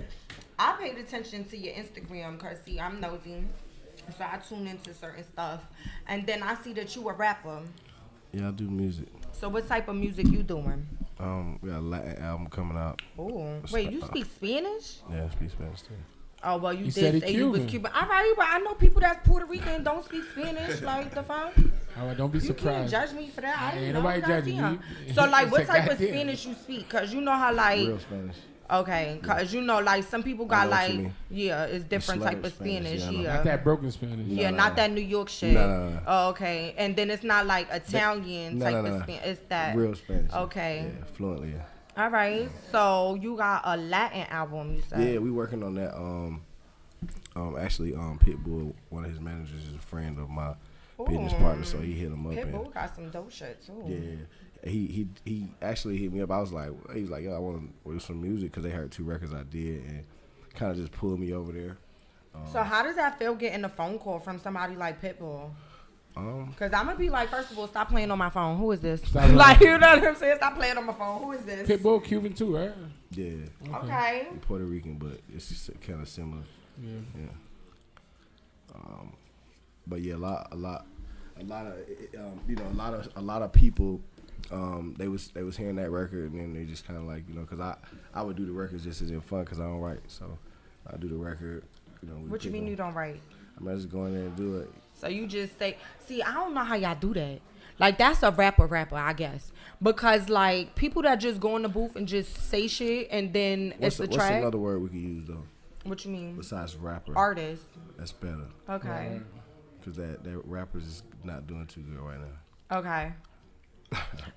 Speaker 3: I paid attention to your Instagram because, see, I'm nosy. So I tune into certain stuff. And then I see that you a rapper.
Speaker 8: Yeah, I do music.
Speaker 3: So what type of music you doing?
Speaker 8: We got a Latin album coming out.
Speaker 3: Oh, wait, you speak Spanish?
Speaker 8: Yeah, I speak Spanish too.
Speaker 3: Oh, well, you did say you was Cuban. All right, but I know people that's Puerto Rican and don't speak Spanish. Like, the fuck?
Speaker 4: All right, don't be surprised.
Speaker 3: You can't judge me for that.
Speaker 4: Ain't nobody judging you.
Speaker 3: So, like, what type of Spanish you speak? Because you know how, like...
Speaker 8: Real Spanish.
Speaker 3: Okay, because you know, like, some people got, like... Yeah, it's different type of Spanish.
Speaker 4: Not that broken Spanish.
Speaker 3: Yeah, not that New York shit.
Speaker 8: No.
Speaker 3: Oh, okay. And then it's not, like, Italian type of Spanish. It's that...
Speaker 8: Real Spanish.
Speaker 3: Okay.
Speaker 8: Yeah, fluently, yeah.
Speaker 3: All right. So, you got a Latin album, you said?
Speaker 8: Yeah, we working on that. Actually, Pitbull, one of his managers, is a friend of my business partner, so he hit him up.
Speaker 3: Pitbull got some dope shit too.
Speaker 8: Yeah, he actually hit me up. He was like, yo, I want to do some music because they heard 2 records I did, and kind of just pulled me over there.
Speaker 3: So how does that feel getting a phone call from somebody like Pitbull? Because I'm going to be like, first of all, stop playing on my phone. Who is this? Like, you know what I'm saying? Stop playing on my phone. Who is this?
Speaker 4: Pitbull Cuban too, right?
Speaker 8: Yeah.
Speaker 3: Okay.
Speaker 8: Puerto Rican, but it's kind of similar. Yeah. But yeah, a lot of people, they was hearing that record and then they just kind of like, you know, because I would do the records just as in fun because I don't write, so I do the record. You know.
Speaker 3: What you mean you don't write?
Speaker 8: I mean, I just go in there and do it.
Speaker 3: So you just say, see, I don't know how y'all do that. Like, that's a rapper, I guess. Because, like, people that just go in the booth and just say shit and then it's a track.
Speaker 8: What's another word we could use, though?
Speaker 3: What you mean?
Speaker 8: Besides rapper.
Speaker 3: Artist.
Speaker 8: That's better.
Speaker 3: Okay.
Speaker 8: Because that rappers is not doing too good right now.
Speaker 3: Okay.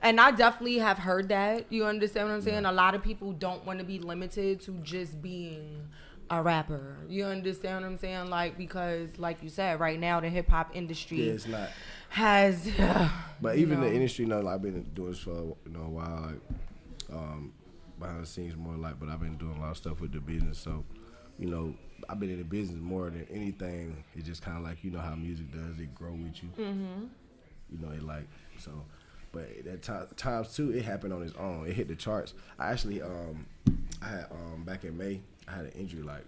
Speaker 3: And I definitely have heard that. You understand what I'm saying? A lot of people don't want to be limited to just being a rapper. You understand what I'm saying? Like, because, like you said, right now the hip hop industry
Speaker 8: it's not
Speaker 3: has.
Speaker 8: But even the industry, you know, like, I've been doing this for a while, like, behind the scenes more, like, but I've been doing a lot of stuff with the business, so. You know, I've been in the business more than anything. It's just kind of like, you know how music does. It grow with you. Mm-hmm. You know, it like, so. But at times, too, it happened on its own. It hit the charts. I actually, I had, back in May, I had an injury, like,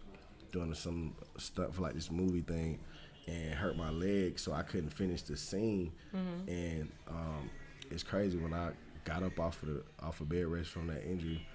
Speaker 8: doing some stuff for, like, this movie thing and hurt my leg, so I couldn't finish the scene. Mm-hmm. And it's crazy, when I got up off of bed rest from that injury,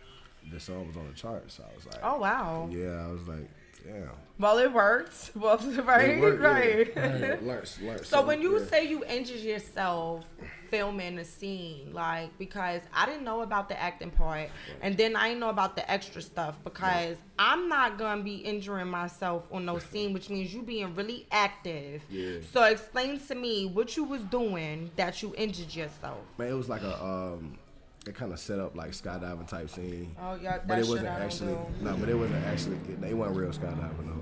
Speaker 8: the song was on the charts, so I was like,
Speaker 3: oh, wow.
Speaker 8: Yeah, I was like, damn.
Speaker 3: Well, it worked. Well, right?
Speaker 8: It worked,
Speaker 3: right.
Speaker 8: Yeah. Learn
Speaker 3: so when you say you injured yourself filming a scene, like, because I didn't know about the acting part, and then I didn't know about the extra stuff, because I'm not going to be injuring myself on no scene, which means you being really active. Yeah. So explain to me what you was doing that you injured yourself.
Speaker 8: Man, it was like it kind of set up like skydiving type scene.
Speaker 3: Oh yeah,
Speaker 8: but it wasn't actually. No, but it wasn't actually. It wasn't real skydiving. No,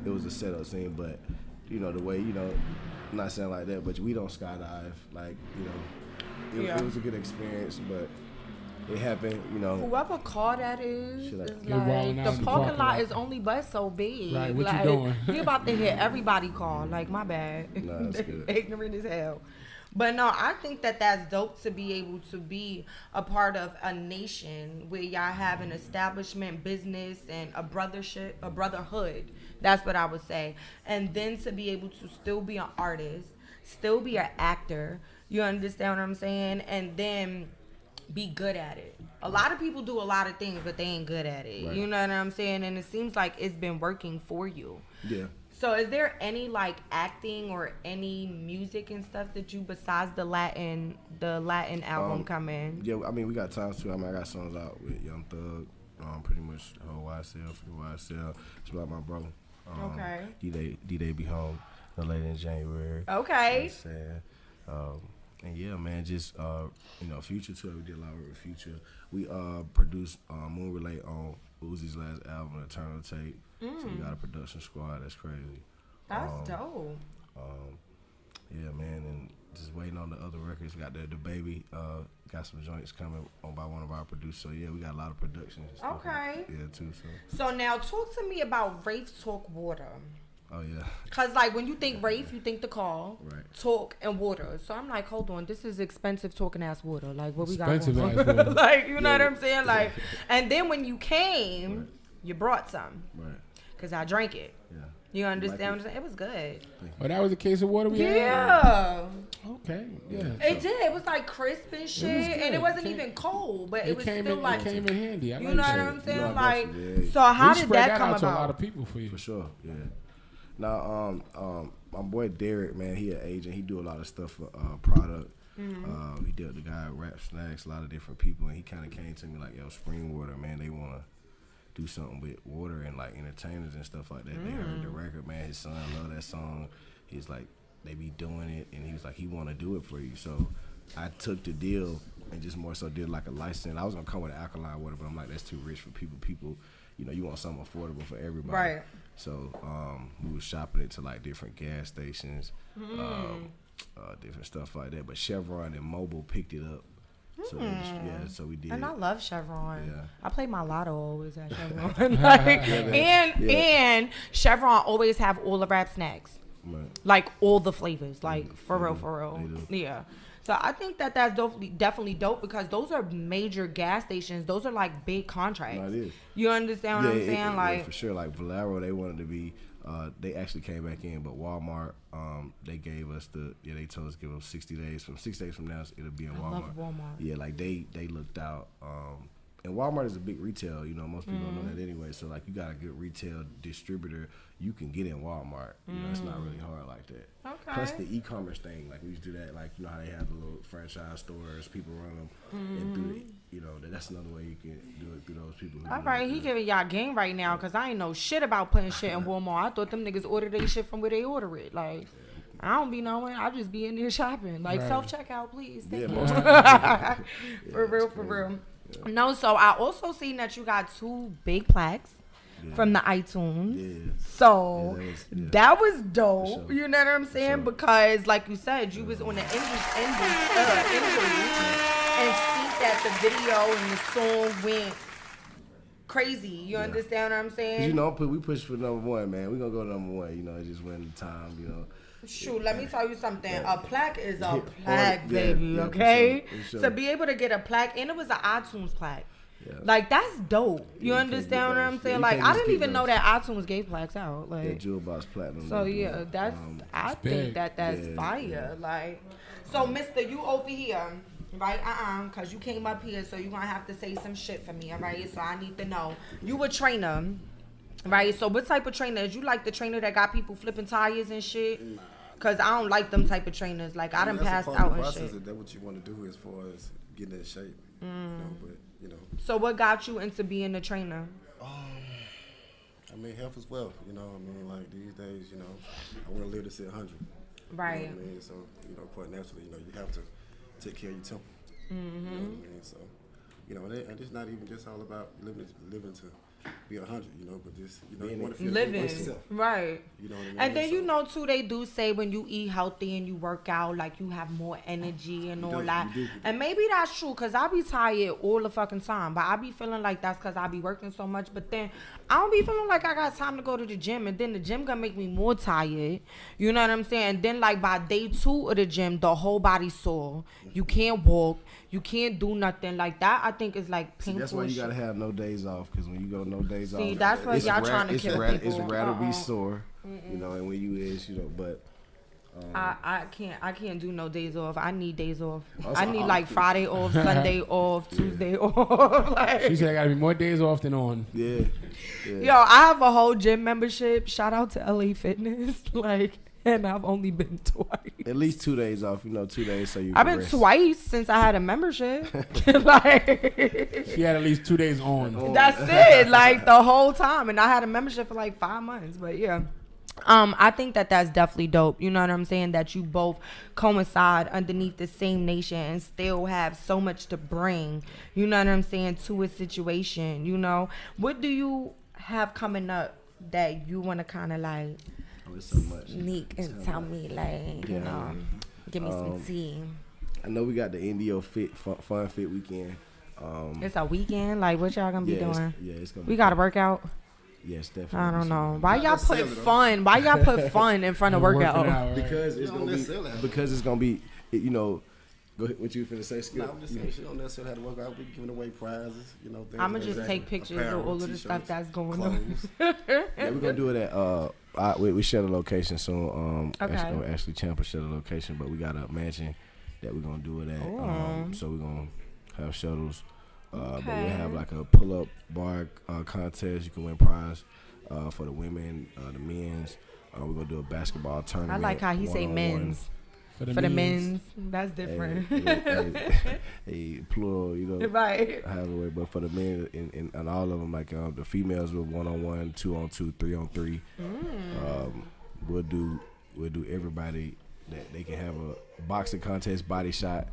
Speaker 8: it was a setup scene. But you know the way, you know, I'm not saying like that, but we don't skydive. Like, you know, it was a good experience, but it happened. You know,
Speaker 3: whoever car that is like
Speaker 4: the
Speaker 3: parking lot is only but so big.
Speaker 4: Right, what
Speaker 3: like,
Speaker 4: you doing?
Speaker 3: You about to hit everybody car. Like, my bad.
Speaker 8: No, that's good.
Speaker 3: Ignorant as hell. But no, I think that that's dope to be able to be a part of a nation where y'all have an establishment, business, and a brotherhood. That's what I would say. And then to be able to still be an artist, still be an actor. You understand what I'm saying? And then be good at it. A lot of people do a lot of things, but they ain't good at it. Right. You know what I'm saying? And it seems like it's been working for you.
Speaker 8: Yeah.
Speaker 3: So is there any like acting or any music and stuff that you, besides the Latin album coming?
Speaker 8: Yeah, I mean, we got times too. I mean, I got songs out with Young Thug. pretty much the whole YSL, free YSL. It's about my bro.
Speaker 3: Okay.
Speaker 8: D-Day be home no later in January.
Speaker 3: Okay.
Speaker 8: You know what I'm saying? And yeah, man, just Future too. We did a lot of work with Future. We produced Moon Relay on Uzi's last album, Eternal Tape. So we got a production squad that's crazy.
Speaker 3: That's dope.
Speaker 8: Yeah, man, and just waiting on the other records. We got the baby. Got some joints coming on by one of our producers. So yeah, we got a lot of production and stuff.
Speaker 3: Okay.
Speaker 8: Yeah, too.
Speaker 3: So now talk to me about Rafe Talk Water.
Speaker 8: Oh yeah.
Speaker 3: Cause like when you think Rafe, you think the car,
Speaker 8: right?
Speaker 3: Talk and water. So I'm like, hold on, this is expensive talking ass water. Like what we got?
Speaker 4: Expensive ass water.
Speaker 3: Like you know what I'm saying? Like, and then when you came, you brought some.
Speaker 8: Right.
Speaker 3: Cause I drank it.
Speaker 8: Yeah.
Speaker 3: You understand? What I'm saying? It was good.
Speaker 4: Oh, that was a case of water we had?
Speaker 3: Yeah.
Speaker 4: Okay. Yeah.
Speaker 3: It did. It was like crisp and shit, and it wasn't even cold, but it was still like.
Speaker 4: It came in handy.
Speaker 3: You know what I'm saying?
Speaker 8: No,
Speaker 3: like,
Speaker 8: yeah.
Speaker 3: so how did that
Speaker 4: out
Speaker 3: come
Speaker 4: to a
Speaker 3: about?
Speaker 4: lot of people for you.
Speaker 8: For sure. Yeah. Now, my boy Derek, man, he an agent. He do a lot of stuff for product. He dealt with the guy at Rap Snacks, a lot of different people, and he kind of came to me like, yo, Spring Water, man, they want to do something with water and like entertainers and stuff like that. They heard the record, man. His son loved that song. He's like, they be doing it, and he was like, he want to do it for you. So I took the deal and just more so did like a license. I was gonna come with alkaline water, but I'm like, that's too rich for people. People, you want something affordable for everybody.
Speaker 3: Right.
Speaker 8: So we was shopping it to like different gas stations, different stuff like that. But Chevron and Mobil picked it up. So so we did.
Speaker 3: And I love Chevron.
Speaker 8: Yeah.
Speaker 3: I play my lotto always at Chevron. And Chevron always have all the Rap Snacks.
Speaker 8: Right.
Speaker 3: Like all the flavors. Like for real.
Speaker 8: They do.
Speaker 3: Yeah. So I think that's definitely dope because those are major gas stations. Those are like big contracts.
Speaker 8: No, it is.
Speaker 3: You understand what I'm saying? Like
Speaker 8: for sure. Like Valero, they wanted to be. They actually came back in, but Walmart, they gave us they told us to give us 60 days. From 6 days from now, it'll be in Walmart.
Speaker 3: I love Walmart.
Speaker 8: Yeah, like they looked out. And Walmart is a big retail. Most people don't know that anyway. So like you got a good retail distributor, you can get in Walmart. It's not really hard like that.
Speaker 3: Okay.
Speaker 8: Plus the e-commerce thing, like we used to do that. Like how they have the little franchise stores, people run them, and through that's another way you can do it through those people.
Speaker 3: All right, he giving y'all game right now because I ain't know shit about putting shit in Walmart. I thought them niggas order their shit from where they order it. Like, I don't be knowing. I just be in there shopping. Like, self-checkout, please. Thank you. For real. Yeah. No, so I also seen that you got 2 big plaques from the iTunes. Yeah. So that was dope. Sure. You know what I'm saying? Sure. Because, like you said, you was on the injury and see that the video and the song went crazy. You understand what I'm saying?
Speaker 8: We push for #1, man. We gonna go to #1. It just when the time,
Speaker 3: Shoot, let me tell you something. A plaque is a plaque, baby, okay? For sure. To be able to get a plaque, and it was an iTunes plaque. Yeah. Like, that's dope. You understand what I'm saying? Like, I didn't even know that iTunes gave plaques out. Like,
Speaker 8: yeah, Jewel Box Platinum.
Speaker 3: So, yeah, that's, I think that's fire. Yeah. Like, so, mister, you over here, right? Because you came up here, so you're going to have to say some shit for me, all right? So, I need to know. You a trainer, right? So, what type of trainer? Is you like the trainer that got people flipping tires and shit? Because I don't like them type of trainers. Like, I done passed out and shit.
Speaker 7: That's what you want to do as far as getting in shape.
Speaker 3: So what got you into being a trainer?
Speaker 7: Health as well. Like these days, I want to live to see 100.
Speaker 3: Right.
Speaker 7: You know what I mean? So, quite naturally, you have to take care of your temple. You know what I mean? So, and it's not even just all about living to be 100, but just, you want to feel
Speaker 3: living,
Speaker 7: yourself.
Speaker 3: Right.
Speaker 7: You know what I mean?
Speaker 3: And then, too, they do say when you eat healthy and you work out, like, you have more energy and all that. And maybe that's true, because I be tired all the fucking time. But I be feeling like that's because I be working so much. But then I don't be feeling like I got time to go to the gym. And then the gym gonna make me more tired. You know what I'm saying? And then, like, by day 2 of the gym, the whole body's sore. You can't walk. You can't do nothing like that. I think it's like painful.
Speaker 8: That's why you gotta have no days off, because when you go no days off,
Speaker 3: that's why y'all trying to kill people.
Speaker 8: It's rather be sore, and when you is, but
Speaker 3: I can't do no days off. I need days off. Also, I need like Friday off, Sunday off, Tuesday off. Like,
Speaker 4: she said I gotta be more days off than on.
Speaker 3: Yeah. Yo, I have a whole gym membership. Shout out to LA Fitness. Like, and I've only been twice.
Speaker 8: At least 2 days off, 2 days so you
Speaker 3: I've
Speaker 8: can
Speaker 3: been
Speaker 8: rest.
Speaker 3: twice since I had a membership. Like,
Speaker 4: She had at least 2 days on.
Speaker 3: that's it, like the whole time. And I had a membership for like 5 months, but yeah. I think that that's definitely dope. You know what I'm saying? That you both coincide underneath the same nation and still have so much to bring, you know what I'm saying, to a situation, What do you have coming up that you want to kind of like
Speaker 8: So much.
Speaker 3: sneak and tell me, like, give me some tea?
Speaker 8: I know we got the Indio Fun Fit weekend.
Speaker 3: It's a weekend. Like, what y'all gonna be doing?
Speaker 8: It's gonna.
Speaker 3: We gotta work out.
Speaker 8: Yes, definitely.
Speaker 3: I don't know. Why y'all put fun? Why y'all put fun in front of workout?
Speaker 4: Right?
Speaker 8: Because it's gonna be. Because it's gonna be. Go ahead. What you finna say, Skip?
Speaker 7: No, I'm just saying she don't necessarily have to work out. We giving away prizes, things.
Speaker 3: I'm gonna just take pictures of all of the stuff that's going on.
Speaker 8: Yeah, we're gonna do it at. We share the location soon.
Speaker 3: Okay.
Speaker 8: Ashley Champer share the location, but we got a mansion that we're gonna do it at. So we're gonna have shuttles. But we have like a pull-up bar contest. You can win prize for the women, the men's. We're gonna do a basketball tournament.
Speaker 3: I like how he say men's. For the men's, that's different.
Speaker 8: Hey, plural,
Speaker 3: Right.
Speaker 8: Have a way, but for the men and all of them, like the females with 1-on-1, 2-on-2, 3-on-3. We'll do everybody that they can have a boxing contest, body shot.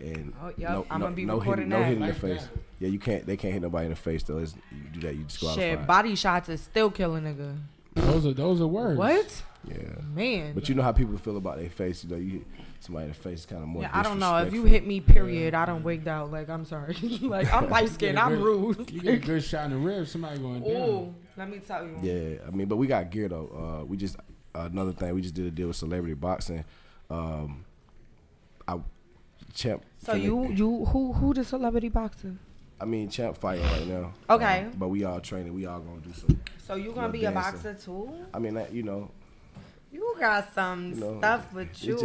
Speaker 8: And
Speaker 3: I'm gonna be recording
Speaker 8: no
Speaker 3: that.
Speaker 8: hitting the face. Yeah, you can't. They can't hit nobody in the face though. You do that, you disqualify.
Speaker 3: Shit, body shots is still killing nigga.
Speaker 4: Those are words.
Speaker 3: What?
Speaker 8: Yeah,
Speaker 3: man.
Speaker 8: But you know how people feel about their face. You hit somebody in the face is kind of more.
Speaker 3: Yeah, I don't know. If you hit me, period, I don't wigged out. Like, I'm sorry. Like, I'm light skinned. I'm rude.
Speaker 4: You get a good shot in the ribs, somebody going down.
Speaker 3: Ooh, let me tell you.
Speaker 8: Yeah, I mean, but we got gear though. We just another thing. We just did a deal with Celebrity Boxing. Champ.
Speaker 3: So who the celebrity boxer?
Speaker 8: I mean, Champ fighting right now.
Speaker 3: Okay.
Speaker 8: But we all training. We all gonna do some.
Speaker 3: So you gonna be dancing. A boxer too?
Speaker 8: I mean,
Speaker 3: You got some stuff with you.
Speaker 8: It's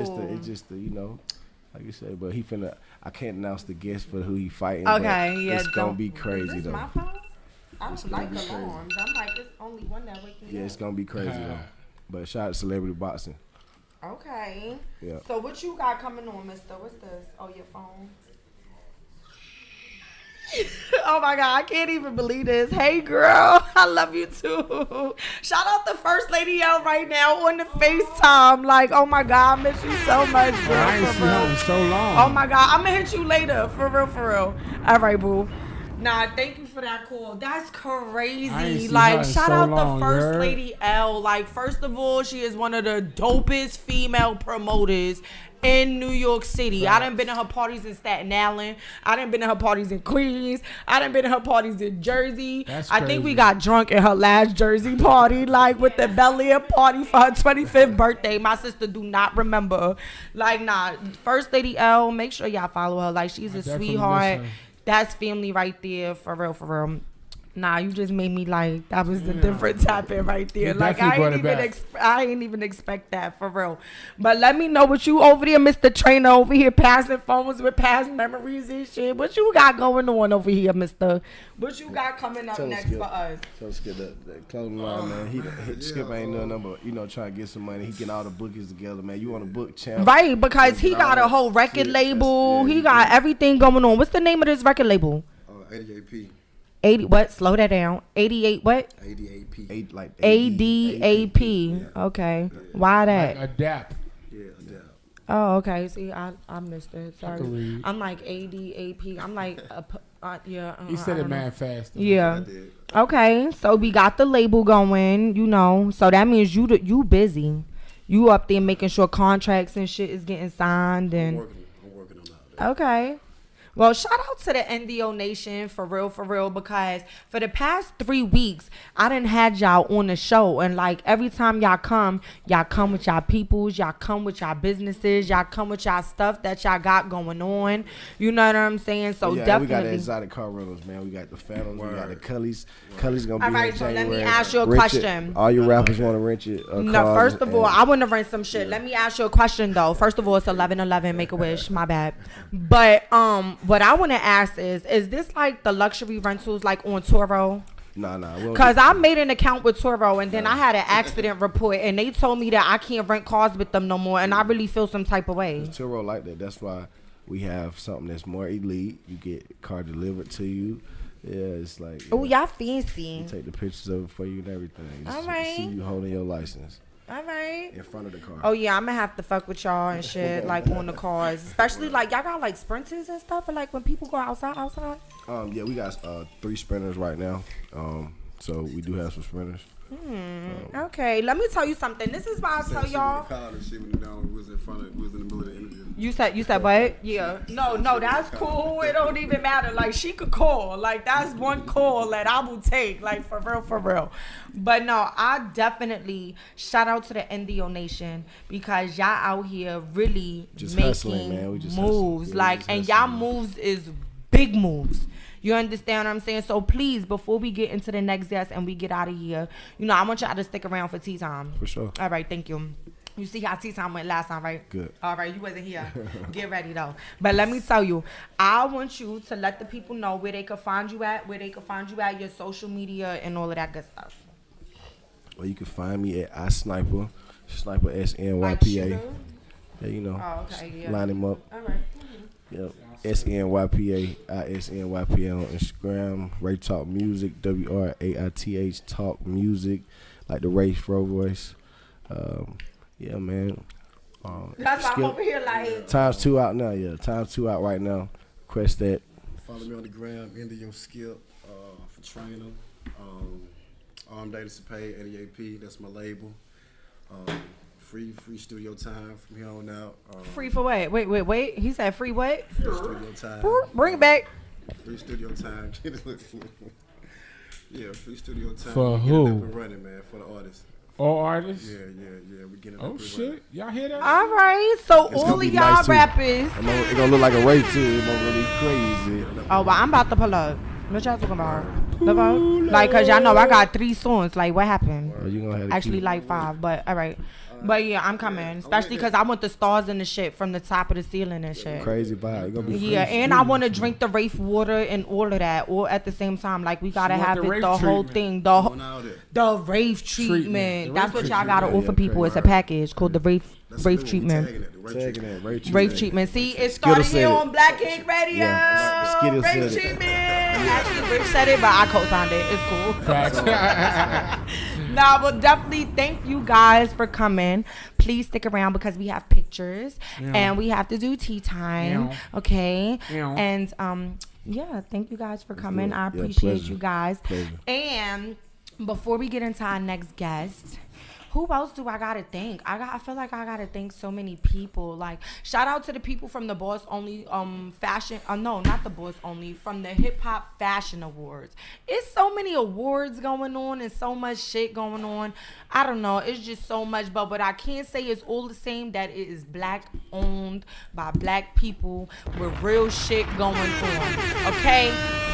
Speaker 8: just like you said. But I can't announce the guest for who he fighting.
Speaker 3: Okay,
Speaker 8: but
Speaker 3: yeah.
Speaker 8: It's gonna be crazy
Speaker 3: is this
Speaker 8: though.
Speaker 3: My phone? I don't like alarms. I'm like, it's only one that wakes me up.
Speaker 8: Yeah, it's gonna be crazy though. But shout out to Celebrity Boxing.
Speaker 3: Okay.
Speaker 8: Yeah.
Speaker 3: So what you got coming on, mister? What's this? Oh, your phone. Oh my God, I can't even believe this. Hey girl, I love you too. Shout out the First Lady out right now on the FaceTime. Like, oh my God, I miss you so much, girl.
Speaker 4: I ain't seen her in so long.
Speaker 3: Oh my God, I'm gonna hit you later. For real. All right, boo. Nah, thank you for that call. That's crazy. Like, shout out the First Lady L. Like, first of all, she is one of the dopest female promoters in New York City. Right. I done been to her parties in Staten Island. I done been to her parties in Queens. I done been to her parties in Jersey. I think we got drunk at her last Jersey party, like with the Bel Air party for her 25th birthday. My sister do not remember. Like, nah, First Lady L, make sure y'all follow her. Like, she's a sweetheart. That's family right there, for real. Nah, you just made me like, that was a different topic right there. Like, I ain't even expect that, for real. But let me know what you over there, Mr. Trainer, over here passing phones with past memories and shit. What you got going on over here, mister? What you got coming up next for us?
Speaker 8: So Skip, the clothing line, man. Skip ain't no number, trying to get some money. He getting all the bookies together, man. You want to book Champ?
Speaker 3: Right, because he got a whole record label. He got everything going on. What's the name of this record label?
Speaker 7: 88P.
Speaker 3: 80 what? Slow that down. 88 what?
Speaker 7: 88P.
Speaker 8: Like
Speaker 3: ADAP. Okay. Yeah. Why that?
Speaker 4: Like adapt.
Speaker 7: Yeah, adapt.
Speaker 3: Oh, okay. See, I missed it. Sorry. I'm like ADAP. I'm like yeah.
Speaker 4: He said it mad fast.
Speaker 3: Yeah. Okay. So we got the label going, So that means you busy. You up there making sure contracts and shit is getting signed and
Speaker 7: I'm working on that.
Speaker 3: Okay. Well, shout out to the NDO Nation, for real, because for the past 3 weeks, I done had y'all on the show, and like every time y'all come with y'all peoples, y'all come with y'all businesses, y'all come with y'all stuff that y'all got going on. You know what I'm saying? So definitely. We got
Speaker 8: the exotic car rentals, man. We got the Phantoms, we got the Cullys. Cullys gonna be
Speaker 3: all right,
Speaker 8: in
Speaker 3: so
Speaker 8: January.
Speaker 3: let me ask you a question.
Speaker 8: All your rappers want to rent you.
Speaker 3: No, first of all, I want to rent some shit. Let me ask you a question though. First of all, it's 11/11. Make a wish. My bad. But what I want to ask is this like the luxury rentals like on Turo?
Speaker 8: Nah.
Speaker 3: Cause I made an account with Turo and then I had an accident report and they told me that I can't rent cars with them no more and I really feel some type of way.
Speaker 8: Turo like that. That's why we have something that's more elite. You get a car delivered to you. Yeah, it's like.
Speaker 3: Oh, y'all fancy.
Speaker 8: You take the pictures of it for you and everything.
Speaker 3: All right.
Speaker 8: See you holding your license.
Speaker 3: All right.
Speaker 8: In front of the car.
Speaker 3: Oh yeah, I'm gonna have to fuck with y'all and shit, like on the cars, especially like y'all got like sprinters and stuff, or like when people go outside.
Speaker 8: Yeah, we got 3 sprinters right now. So we do have some sprinters.
Speaker 3: Okay, let me tell you something. This is why I tell y'all.
Speaker 7: Was in the middle of the interview.
Speaker 3: You said what? Yeah. No, that's cool. It don't even matter. Like she could call. Like that's one call that I will take. Like for real. But no, I definitely shout out to the NDO Nation because y'all out here really
Speaker 8: just
Speaker 3: making
Speaker 8: hustling, man. We just
Speaker 3: moves.
Speaker 8: Yeah,
Speaker 3: like and y'all moves is big moves. You understand what I'm saying? So please, before we get into the next guest and we get out of here, I want y'all to stick around for tea time.
Speaker 8: For sure.
Speaker 3: All right, thank you. You see how tea time went last time, right?
Speaker 8: Good.
Speaker 3: All right, you wasn't here. Get ready, though. But let me tell you, I want you to let the people know where they can find you at, your social media, and all of that good stuff.
Speaker 8: Well, you can find me at iSniper, Sniper SNYPA. Yeah,
Speaker 3: Oh, okay, yeah.
Speaker 8: Line him up.
Speaker 3: All right.
Speaker 8: Yep. SNYPA, ISNYPA on Instagram. Ray Talk Music, WRAITH Talk Music, like the Ray Fro voice. Yeah, man.
Speaker 3: That's why I'm over here like.
Speaker 8: Times 2 out now, yeah. Times 2 out right now. Request that.
Speaker 7: Follow me on the gram, Indio Skip, for training. Armed Data Suppay, 88P, that's my label. Free studio time from here on out.
Speaker 3: Free for what? Wait. He said free what?
Speaker 7: Free studio time.
Speaker 3: Bring it back.
Speaker 7: Free studio time. Yeah, free studio time.
Speaker 4: For
Speaker 7: we
Speaker 4: who?
Speaker 7: Up and running, man, for the artists.
Speaker 4: All artists?
Speaker 7: Yeah. We getting up
Speaker 4: Oh,
Speaker 7: and
Speaker 4: shit.
Speaker 7: running.
Speaker 4: Y'all hear that?
Speaker 3: All right. So
Speaker 8: It's
Speaker 3: all
Speaker 8: gonna
Speaker 3: of
Speaker 8: be
Speaker 3: y'all
Speaker 8: nice, too.
Speaker 3: rappers.
Speaker 8: It's gonna look like a race, too. It's gonna be crazy.
Speaker 3: Oh, well, I'm about to pull up. What y'all talking about? The vote? Like, cause y'all know I got 3 songs. Like, what happened?
Speaker 8: You gonna have to
Speaker 3: Actually,
Speaker 8: keep-
Speaker 3: like 5, but all right. But yeah, I'm coming, especially because I want the stars and the shit from the top of the ceiling and shit.
Speaker 8: Crazy vibe. It's gonna be
Speaker 3: Yeah,
Speaker 8: crazy.
Speaker 3: and I want to drink the Rafe water and all of that, all at the same time. Like we gotta
Speaker 4: She want
Speaker 3: have
Speaker 4: the
Speaker 3: it,
Speaker 4: Rafe
Speaker 3: the whole
Speaker 4: treatment.
Speaker 3: thing,
Speaker 7: Going out there.
Speaker 3: the Rafe treatment.
Speaker 4: The
Speaker 3: That's
Speaker 4: Rafe
Speaker 3: what y'all gotta
Speaker 8: treatment.
Speaker 3: offer
Speaker 8: Yeah,
Speaker 3: people. It's a
Speaker 8: crazy.
Speaker 3: package called the Rafe
Speaker 7: That's
Speaker 3: Rafe
Speaker 7: the new one. We
Speaker 3: treatment.
Speaker 7: tagging it, the Ray
Speaker 8: Tagging
Speaker 7: treatment.
Speaker 8: that, Ray treatment.
Speaker 3: Rafe treatment. See, it
Speaker 8: Skiddlez
Speaker 3: started
Speaker 8: said
Speaker 3: here
Speaker 8: it.
Speaker 3: on Black Ink Radio.
Speaker 8: Yeah, Skiddlez
Speaker 3: Rafe
Speaker 8: said it.
Speaker 3: treatment. Actually, Rich said it, but I co-signed it. It's cool.
Speaker 4: Facts.
Speaker 3: Nah, but definitely thank you guys for coming. Please stick around because we have pictures and we have to do tea time. Okay. And yeah, thank you guys for coming. I appreciate
Speaker 8: pleasure.
Speaker 3: you guys.
Speaker 8: Pleasure.
Speaker 3: And before we get into our next guest, who else do I gotta thank? I feel like I gotta thank so many people. Like, shout out to the people from the Boss Only fashion. No, not the Boss Only. From the Hip Hop Fashion Awards. It's so many awards going on and so much shit going on. I don't know. It's just so much. But what I can say is all the same that it is black owned by black people with real shit going on. Okay?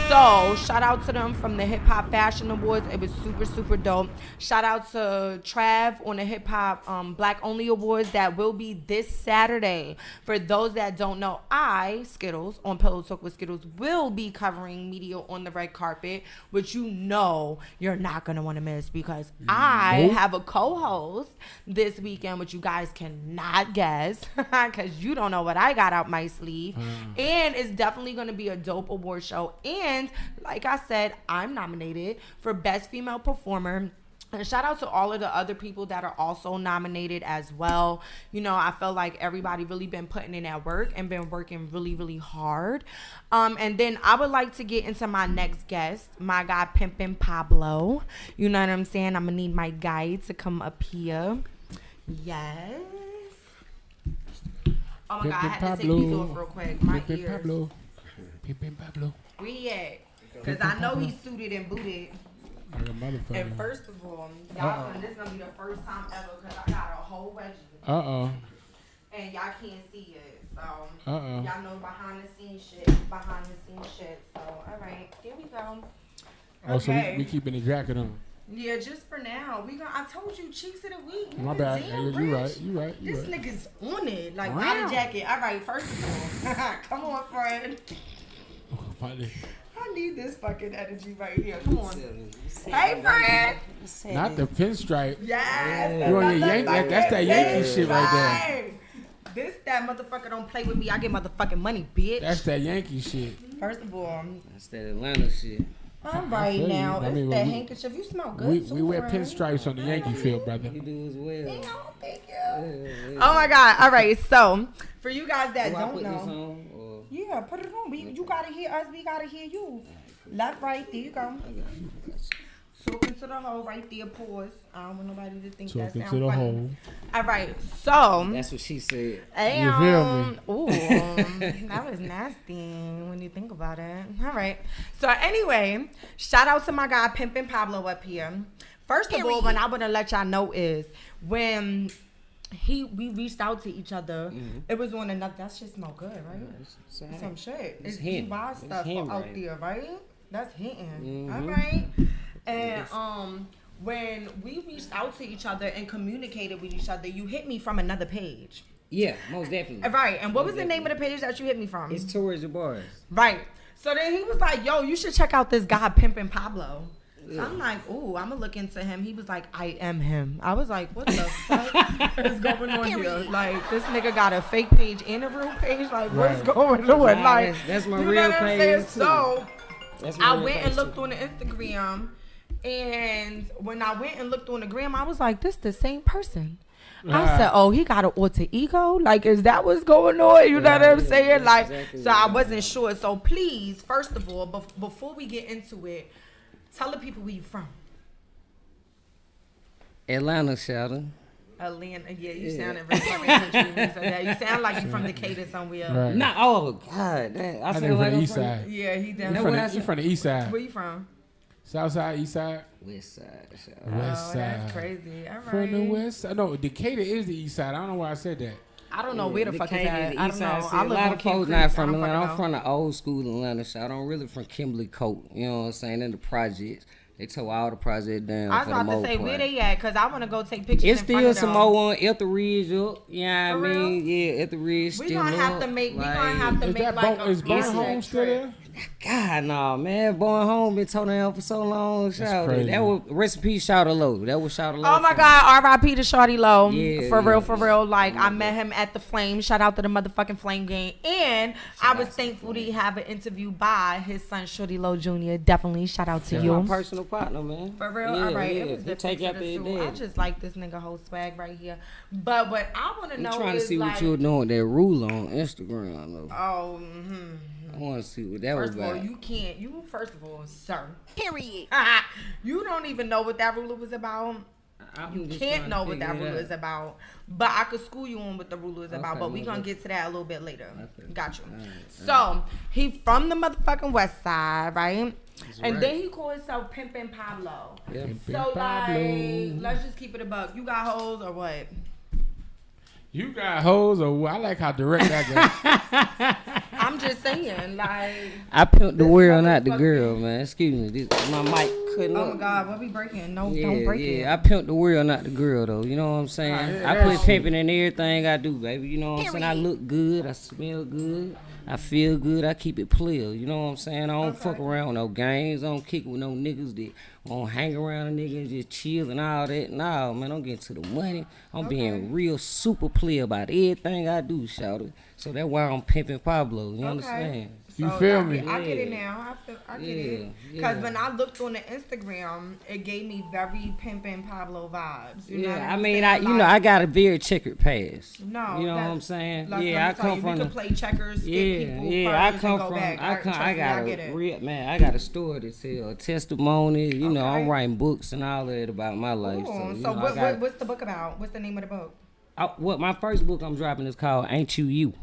Speaker 3: So, shout out to them from the Hip Hop Fashion Awards. It was super, super dope. Shout out to Trav on the Hip Hop Black Only Awards that will be this Saturday. For those that don't know, I, Skiddlez, on Pillowtalk with Skiddlez, will be covering media on the red carpet, which you know you're not going to want to miss because I have a co-host this weekend, which you guys cannot guess because you don't know what I got out my sleeve. And it's definitely going to be a dope award show. And like I said, I'm nominated for Best Female Performer. And shout out to all of the other people that are also nominated as well. You know, I felt like everybody really been putting in that work and been working really, really hard. And then I would like to get into my next guest, my guy Pimpin' Pablo. You know what I'm saying? I'm going to need my guy to come up here. Yes. Oh my God, I had to take these off real quick. My ears.
Speaker 4: Pimpin' Pablo.
Speaker 3: Where he at? Because I know he's suited and booted.
Speaker 4: Like a motherfucker.
Speaker 3: And first of all, y'all, this is going to be the first time ever because I got a whole wedgie.
Speaker 4: Uh-oh.
Speaker 3: And y'all can't see it. So,
Speaker 4: Uh-oh.
Speaker 3: y'all know behind the scenes shit. So, all right. Here we go.
Speaker 4: Oh, so
Speaker 3: Okay.
Speaker 4: we keeping the jacket on.
Speaker 3: Yeah, just for now. I told you, cheeks of the week.
Speaker 4: My
Speaker 3: Man,
Speaker 4: bad.
Speaker 3: damn,
Speaker 4: Yeah, you
Speaker 3: Rich.
Speaker 4: right.
Speaker 3: This nigga's on it. Like,
Speaker 4: Wow.
Speaker 3: buy the jacket. All right, first of all. Come on, friend.
Speaker 4: Finally.
Speaker 3: I need this fucking energy right here. Come on. Hey, friend.
Speaker 4: Not the pinstripe.
Speaker 3: Yes.
Speaker 4: You on your Yankee? That's that Yankee shit right there.
Speaker 3: This that motherfucker don't play with me. I get motherfucking money, bitch.
Speaker 4: That's that Yankee shit.
Speaker 3: First of all,
Speaker 9: that's that Atlanta shit.
Speaker 3: All right now, it's that handkerchief. You smell good.
Speaker 4: We wear pinstripes on the Yankee field, brother.
Speaker 9: You do as well.
Speaker 3: Thank you. Oh my God. All right. So for you guys that don't know, yeah, put it on. You gotta hear us. We gotta hear you. Left, right. There you go. Talking to the hole right there. Pause. I don't want nobody to think that sounds funny. Talking to the hole. All right. So
Speaker 9: that's what she said.
Speaker 4: You feel me?
Speaker 3: Ooh, that was nasty when you think about it. All right. So anyway, shout out to my guy Pimpin' Pablo up here. First of all, what I want to let y'all know is when we reached out to each other, it was on enough. That shit smell good, right? Some shit. It's DY stuff out there, right? That's hitting. All right. And when we reached out to each other and communicated with each other, you hit me from another page.
Speaker 9: Yeah, most definitely.
Speaker 3: Right. And what was the name of the page that you hit me from?
Speaker 9: It's Towards the Bars.
Speaker 3: Right. So then he was like, yo, you should check out this guy, Pimpin' Pablo. So I'm like, ooh, I'm going to look into him. He was like, I am him. I was like, what the fuck is going on here? Like, this nigga got a fake page and a real page. Like, what's going on? Like,
Speaker 9: that's my real page.
Speaker 3: So I went and looked on the Instagram. And when I went and looked on the gram, I was like, this the same person. I said, oh, he got an alter ego? Like, is that what's going on? You know what I'm saying? Like, exactly so I wasn't sure. So please, first of all, before we get into it, tell the people where you from.
Speaker 9: Atlanta, Sheldon.
Speaker 3: Atlanta, yeah, you sounded very country. You sound like you from Decatur somewhere.
Speaker 9: Right. Nah, oh, God. I
Speaker 4: said from the east side.
Speaker 3: Yeah, he down.
Speaker 4: You from the east side.
Speaker 3: Where you from?
Speaker 4: South side, east side?
Speaker 9: West side.
Speaker 3: West side. That's crazy. All right.
Speaker 4: From the west side. No, Decatur is the east side. I don't know why I said that.
Speaker 3: I don't know where the fuck is that. I don't know.
Speaker 9: A lot of folks not from Atlanta. I'm from the old school Atlanta side. I'm really from Kimberly Coat. You know what I'm saying? In the projects. They tore all the projects down.
Speaker 3: I was about to say, where they at? Because I want to go take pictures.
Speaker 9: It's still some more on Etheridge up. You know what I mean? Yeah, Etheridge still up.
Speaker 3: We're going to have to make like a...
Speaker 4: Is Born Home still there?
Speaker 9: God, no, man. Born Home been torn down for so long. That was Recipe Shawty Low. That was Shawty Low.
Speaker 3: Oh, my God. R.I.P. to Shawty Low. Yeah, for real. Like, I met him at the Flame. Shout out to the motherfucking Flame game. And I was thankful to have an interview by his son, Shawty Low Jr. Definitely. Shout out to you.
Speaker 9: My personal partner, man.
Speaker 3: For real? Yeah, all right. Yeah. It was different to the suit. I just like this nigga whole swag right here. But what I want to know is,
Speaker 9: I'm trying to see what you were doing with that ruler on Instagram, though.
Speaker 3: Oh,
Speaker 9: I want to see what that was about.
Speaker 3: First of all, sir. Period. You don't even know what that ruler was about. You can't know what that ruler is about. But I could school you on what the ruler is about. But we're going to get to that a little bit later. Okay. Got you. So, he from the motherfucking west side, right? And then he called himself Pimpin' Pablo. Yeah. So, like, let's just keep it a buck. You got hoes or what?
Speaker 4: You got hoes or what? I like how direct that goes.
Speaker 3: I'm just saying, like...
Speaker 9: I pimped the world, not the girl, man. Excuse me. My mic couldn't
Speaker 3: up. Oh, my God. What we breaking? No, don't break it.
Speaker 9: Yeah, I pimped the world, not the girl, though. You know what I'm saying? I put pimping in everything I do, baby. You know what I'm saying? I look good. I smell good. I feel good. I keep it clear. You know what I'm saying? I don't fuck around with no games. I don't kick with no niggas that won't hang around a nigga and just chill and all that. Nah, man, I'm getting to the money. I'm being real super clear about everything I do, shawty. So that's why I'm pimping Pablo. You understand?
Speaker 4: You feel me?
Speaker 3: I get it now. I get it. Because when I looked on the Instagram, it gave me very pimping Pablo vibes. You know what I mean,
Speaker 9: I got a very checkered past.
Speaker 3: No,
Speaker 9: you know what I'm saying?
Speaker 3: Yeah, I come from. We can play checkers.
Speaker 9: I come from. I got a real man. I got a story to tell, a testimony. You know, I'm writing books and all that about my life.
Speaker 3: So what's the book about? What's the name of the book?
Speaker 9: My first book I'm dropping is called Ain't You.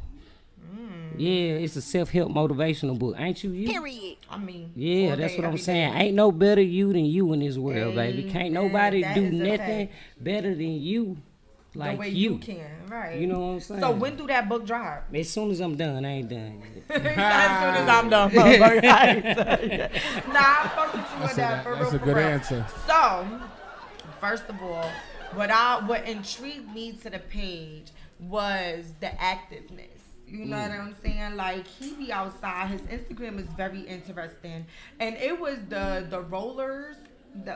Speaker 9: Yeah, it's a self-help motivational book. Ain't you?
Speaker 3: Period. I mean.
Speaker 9: Yeah, that's what I'm saying. Ain't no better you than you in this world, baby. Can't nobody do nothing better than you like
Speaker 3: the way
Speaker 9: you
Speaker 3: can, right?
Speaker 9: You know what I'm saying?
Speaker 3: So when do that book drop?
Speaker 9: As soon as I'm done. I ain't done yet.
Speaker 3: As soon as I'm done, motherfucker. I ain't done yet. Nah, I fuck with you with that for real.
Speaker 4: That's a good answer.
Speaker 3: So, first of all, what intrigued me to the page was the activeness. You know what I'm saying? Like, he be outside. His Instagram is very interesting. And it was the rollers,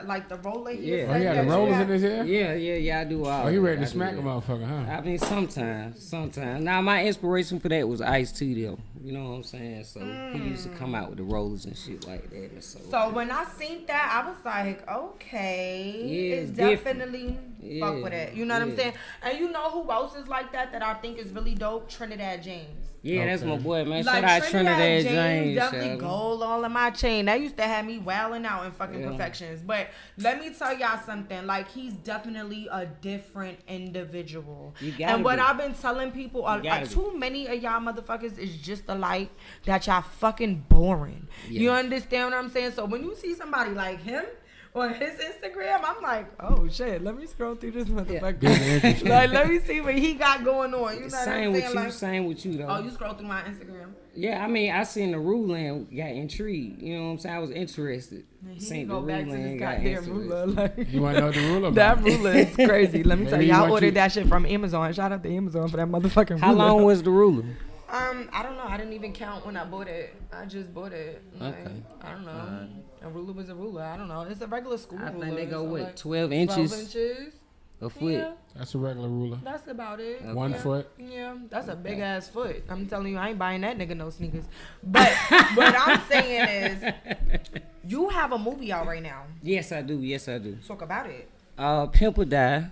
Speaker 3: like the roller here.
Speaker 4: Yeah. Oh, yeah, the rollers in his hair?
Speaker 9: Yeah, I do all.
Speaker 4: Oh, he ready to
Speaker 9: I
Speaker 4: smack a
Speaker 9: do
Speaker 4: motherfucker, huh?
Speaker 9: I mean, sometimes. Now, my inspiration for that was Ice-T, though. You know what I'm saying? So, he used to come out with the rollers and shit like that. And
Speaker 3: so when I seen that, I was like, okay.
Speaker 9: Yeah,
Speaker 3: it's definitely fuck with
Speaker 9: Yeah,
Speaker 3: it. You know what I'm
Speaker 9: yeah.
Speaker 3: saying? And you know who else is like that I think is really dope? Trinidad James.
Speaker 9: Yeah, that's my boy, man.
Speaker 3: Like,
Speaker 9: Shout out Trinidad James.
Speaker 3: Definitely gold all in my chain. That used to have me wilding out in fucking perfections. But let me tell y'all something. Like, he's definitely a different individual. And what I've been telling people, too many of y'all motherfuckers is just alike that y'all fucking boring. Yeah. You understand what I'm saying? So when you see somebody like him on his Instagram, I'm like, oh shit, let me scroll through this motherfucker. Like, let me see what he got going on. You know what I'm saying?
Speaker 9: Same with you though.
Speaker 3: Oh, you scroll through my Instagram?
Speaker 9: Yeah, I mean, I seen the ruling, got intrigued. You know what I'm saying? I was interested.
Speaker 3: He go back to this goddamn ruler. Like,
Speaker 4: you want to know the ruler?
Speaker 3: That ruler is crazy. Let me tell you, I ordered that shit from Amazon. Shout out to Amazon for that motherfucking ruler.
Speaker 9: How long was the ruler?
Speaker 3: I don't know. I didn't even count when I bought it. I just bought it. Like,
Speaker 9: okay.
Speaker 3: I don't know. A ruler was a ruler. I don't know. It's a regular school ruler.
Speaker 9: I think they go with
Speaker 3: like
Speaker 9: 12 inches.
Speaker 3: 12 inches.
Speaker 9: A foot.
Speaker 3: Yeah.
Speaker 4: That's a regular ruler.
Speaker 3: That's about it.
Speaker 4: Okay. 1 foot.
Speaker 3: Yeah, that's a big ass foot. I'm telling you, I ain't buying that nigga no sneakers. But what I'm saying is, you have a movie out right now.
Speaker 9: Yes, I do.
Speaker 3: Talk about it.
Speaker 9: Pimp or Die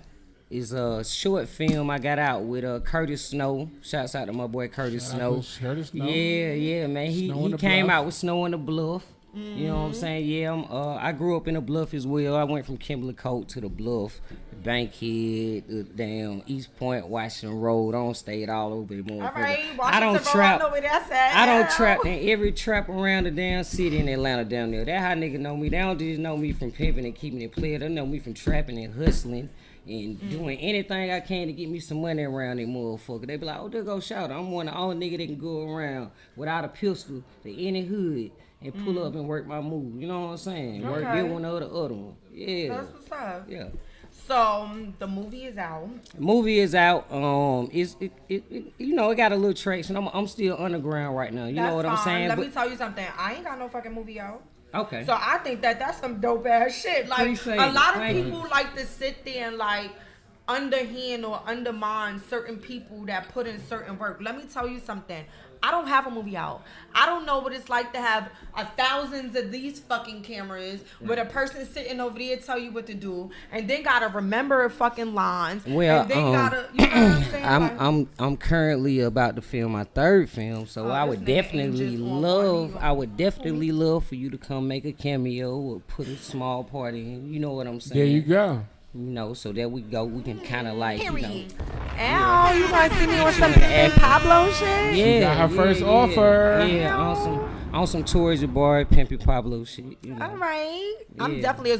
Speaker 9: is a short film I got out with Curtis Snow. Shouts out to my boy Curtis Snow.
Speaker 4: Curtis Snow.
Speaker 9: Yeah, man. He came out with Snow on the Bluff. Mm-hmm. You know what I'm saying? Yeah, I grew up in the Bluff as well. I went from Kimberly Court to the Bluff, Bankhead, the damn East Point, Washington Road. I don't stay it all over the
Speaker 3: All right,
Speaker 9: I don't trap.
Speaker 3: I
Speaker 9: don't trap in every trap around the damn city in Atlanta down there. That's how niggas know me. They don't just know me from pimping and keeping it clear. They know me from trapping and hustling and doing anything I can to get me some money around that motherfucker. They be like, oh, there go Shout. I'm one of the only nigga that can go around without a pistol to any hood and pull up and work my move. You know what I'm saying?
Speaker 3: Okay.
Speaker 9: Work get one or the other one. Yeah.
Speaker 3: That's what's up.
Speaker 9: Yeah.
Speaker 3: So the movie is out.
Speaker 9: You know, it got a little traction. I'm still underground right now. You know what I'm saying?
Speaker 3: Let me tell you something. I ain't got no fucking movie out.
Speaker 9: Okay.
Speaker 3: So I think that's some dope ass shit. Like, a lot of people like to sit there and like underhand or undermine certain people that put in certain work. Let me tell you something. I don't have a movie out. I don't know what it's like to have thousands of these fucking cameras with a person sitting over there tell you what to do, and then gotta remember fucking lines.
Speaker 9: Well,
Speaker 3: and then gotta, you know what I'm saying?
Speaker 9: I'm currently about to film my third film, so I would definitely love for you to come make a cameo or put a small part in. You know what I'm saying?
Speaker 4: There you go.
Speaker 9: You know, so there we go. We can kind of like, you know.
Speaker 3: Ow, you gonna see me on some Pimpin' Pablo shit?
Speaker 4: Yeah, she got her first offer.
Speaker 9: Yeah, on some tours your boy Pimpin' Pablo shit. You know.
Speaker 3: All right,
Speaker 9: yeah.
Speaker 3: I'm definitely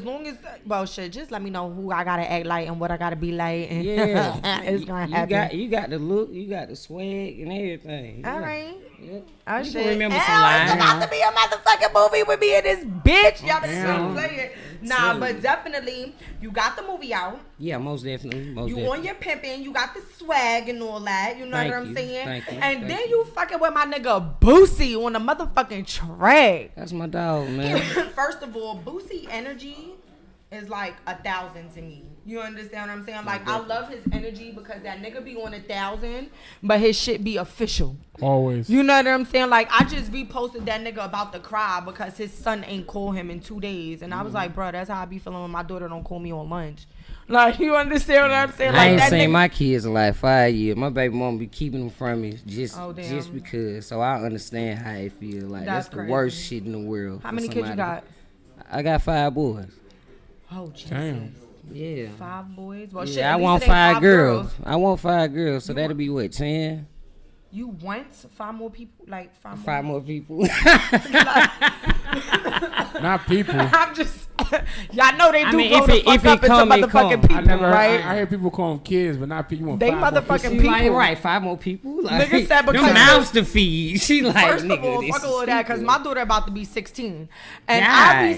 Speaker 3: shit. Just let me know who I gotta act like and what I gotta be like. And
Speaker 9: yeah,
Speaker 3: it's gonna happen.
Speaker 9: You got the look, you got the swag and everything.
Speaker 3: All right.
Speaker 9: Yeah.
Speaker 3: Oh,
Speaker 9: you
Speaker 3: shit.
Speaker 9: Remember some lines.
Speaker 3: It's about to be a motherfucking movie with me and this bitch. Y'all better play it. Nah, but definitely, you got the movie out.
Speaker 9: Yeah, most definitely.
Speaker 3: On your pimping, you got the swag and all that. You know what I'm saying?
Speaker 9: Thank you.
Speaker 3: And then you fucking with my nigga Boosie on the motherfucking track.
Speaker 9: That's my dog, man.
Speaker 3: First of all, Boosie energy is like 1,000 to me. You understand what I'm saying? Like, I love his energy because that nigga be on 1,000, but his shit be official.
Speaker 4: Always.
Speaker 3: You know what I'm saying? Like, I just reposted that nigga about to cry because his son ain't call him in 2 days. And I was like, bro, that's how I be feeling when my daughter don't call me on lunch. Like, you understand what I'm saying? Like,
Speaker 9: I ain't seen my kids in like 5 years. My baby mama be keeping them from me just because. So I understand how it feel. Like, that's the worst shit in the world.
Speaker 3: How many kids you got?
Speaker 9: I got 5 boys.
Speaker 3: Oh, Jesus.
Speaker 4: Damn.
Speaker 9: Yeah.
Speaker 3: 5 boys? Well,
Speaker 9: yeah,
Speaker 3: shit,
Speaker 9: I want 5 girls. I want 5 girls, so that'll be what, 10?
Speaker 3: You want 5 more people? Like
Speaker 9: 5 more people.
Speaker 4: Not people.
Speaker 3: I'm just, y'all know they do go
Speaker 9: the fuck up
Speaker 3: into motherfucking people, right?
Speaker 4: I hear people call them kids, but not people. You want
Speaker 3: they
Speaker 4: 5
Speaker 3: motherfucking
Speaker 9: people.
Speaker 3: people.
Speaker 9: Right, 5 more people. Like,
Speaker 3: nigga said because
Speaker 9: them mouths to feed. She like,
Speaker 3: first
Speaker 9: nigga,
Speaker 3: of all, fuck all of that, because my daughter about to be 16, and I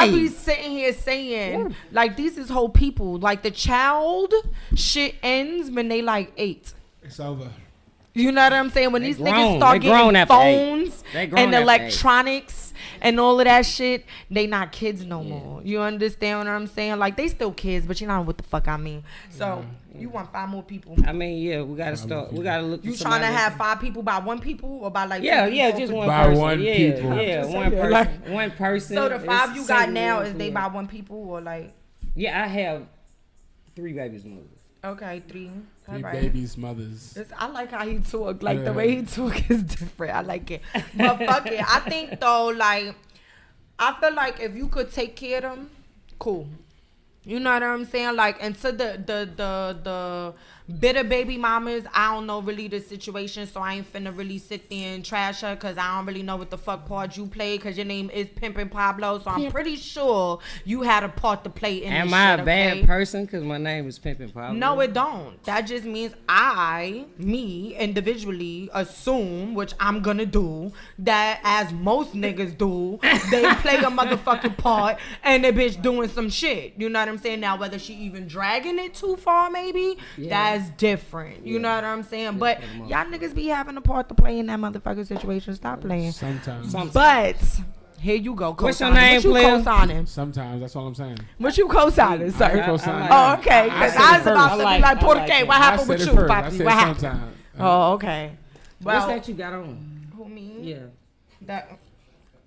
Speaker 3: be sitting here saying, like, these is whole people. Like, the child shit ends when they like 8.
Speaker 4: It's over.
Speaker 3: You know what I'm saying? When
Speaker 9: They
Speaker 3: these
Speaker 9: grown.
Speaker 3: niggas start
Speaker 9: They grown
Speaker 3: getting
Speaker 9: after
Speaker 3: phones
Speaker 9: They grown
Speaker 3: and
Speaker 9: after
Speaker 3: electronics and all of that shit, they not kids no more. You understand what I'm saying? Like, they still kids, but you know what the fuck I mean. So, you want 5 more people.
Speaker 9: I mean, yeah, we gotta start. We gotta look.
Speaker 3: You trying to have 5 people by 1 people or by like 2
Speaker 9: Yeah,
Speaker 3: people?
Speaker 9: yeah, just one
Speaker 4: By
Speaker 9: person.
Speaker 4: one
Speaker 9: yeah,
Speaker 4: people.
Speaker 9: Yeah, one person. One person.
Speaker 3: So the 5 you got now,
Speaker 9: is
Speaker 3: is they by 1 people or like?
Speaker 9: Yeah, I have 3 babies mothers.
Speaker 3: Okay, 3. All right.
Speaker 4: babies' mothers.
Speaker 3: I like how he talk. Like, the way he talk is different. I like it. But fuck it. I think, though, like, I feel like if you could take care of them, cool. You know what I'm saying? Like, and to the bitter baby mamas, I don't know really the situation, so I ain't finna really sit there and trash her, because I don't really know what the fuck part you played, because your name is Pimpin' Pablo, so I'm pretty sure you had a part to play in this shit. Am I a bad
Speaker 9: person because my name is Pimpin' Pablo?
Speaker 3: No, it don't. That just means me, individually, assume, which I'm gonna do, that as most niggas do, they play a motherfucking part, and the bitch doing some shit. You know what I'm saying? Now, whether she even dragging it too far, maybe, that's different. You know what I'm saying? But y'all niggas be having a part to play in that motherfucking situation. Stop playing.
Speaker 4: Sometimes.
Speaker 3: But here you go.
Speaker 9: What's your name,
Speaker 3: what you co-signing?
Speaker 4: Sometimes. That's all I'm saying.
Speaker 3: What you co-signing, sir?
Speaker 4: co-signing.
Speaker 3: Oh, okay. Because I was about to be like, Porte, what happened with you,
Speaker 4: Papi?
Speaker 3: What happened?
Speaker 4: Sometimes.
Speaker 3: Oh, okay.
Speaker 9: What's that you got on?
Speaker 3: Who, me?
Speaker 9: Yeah.
Speaker 3: That.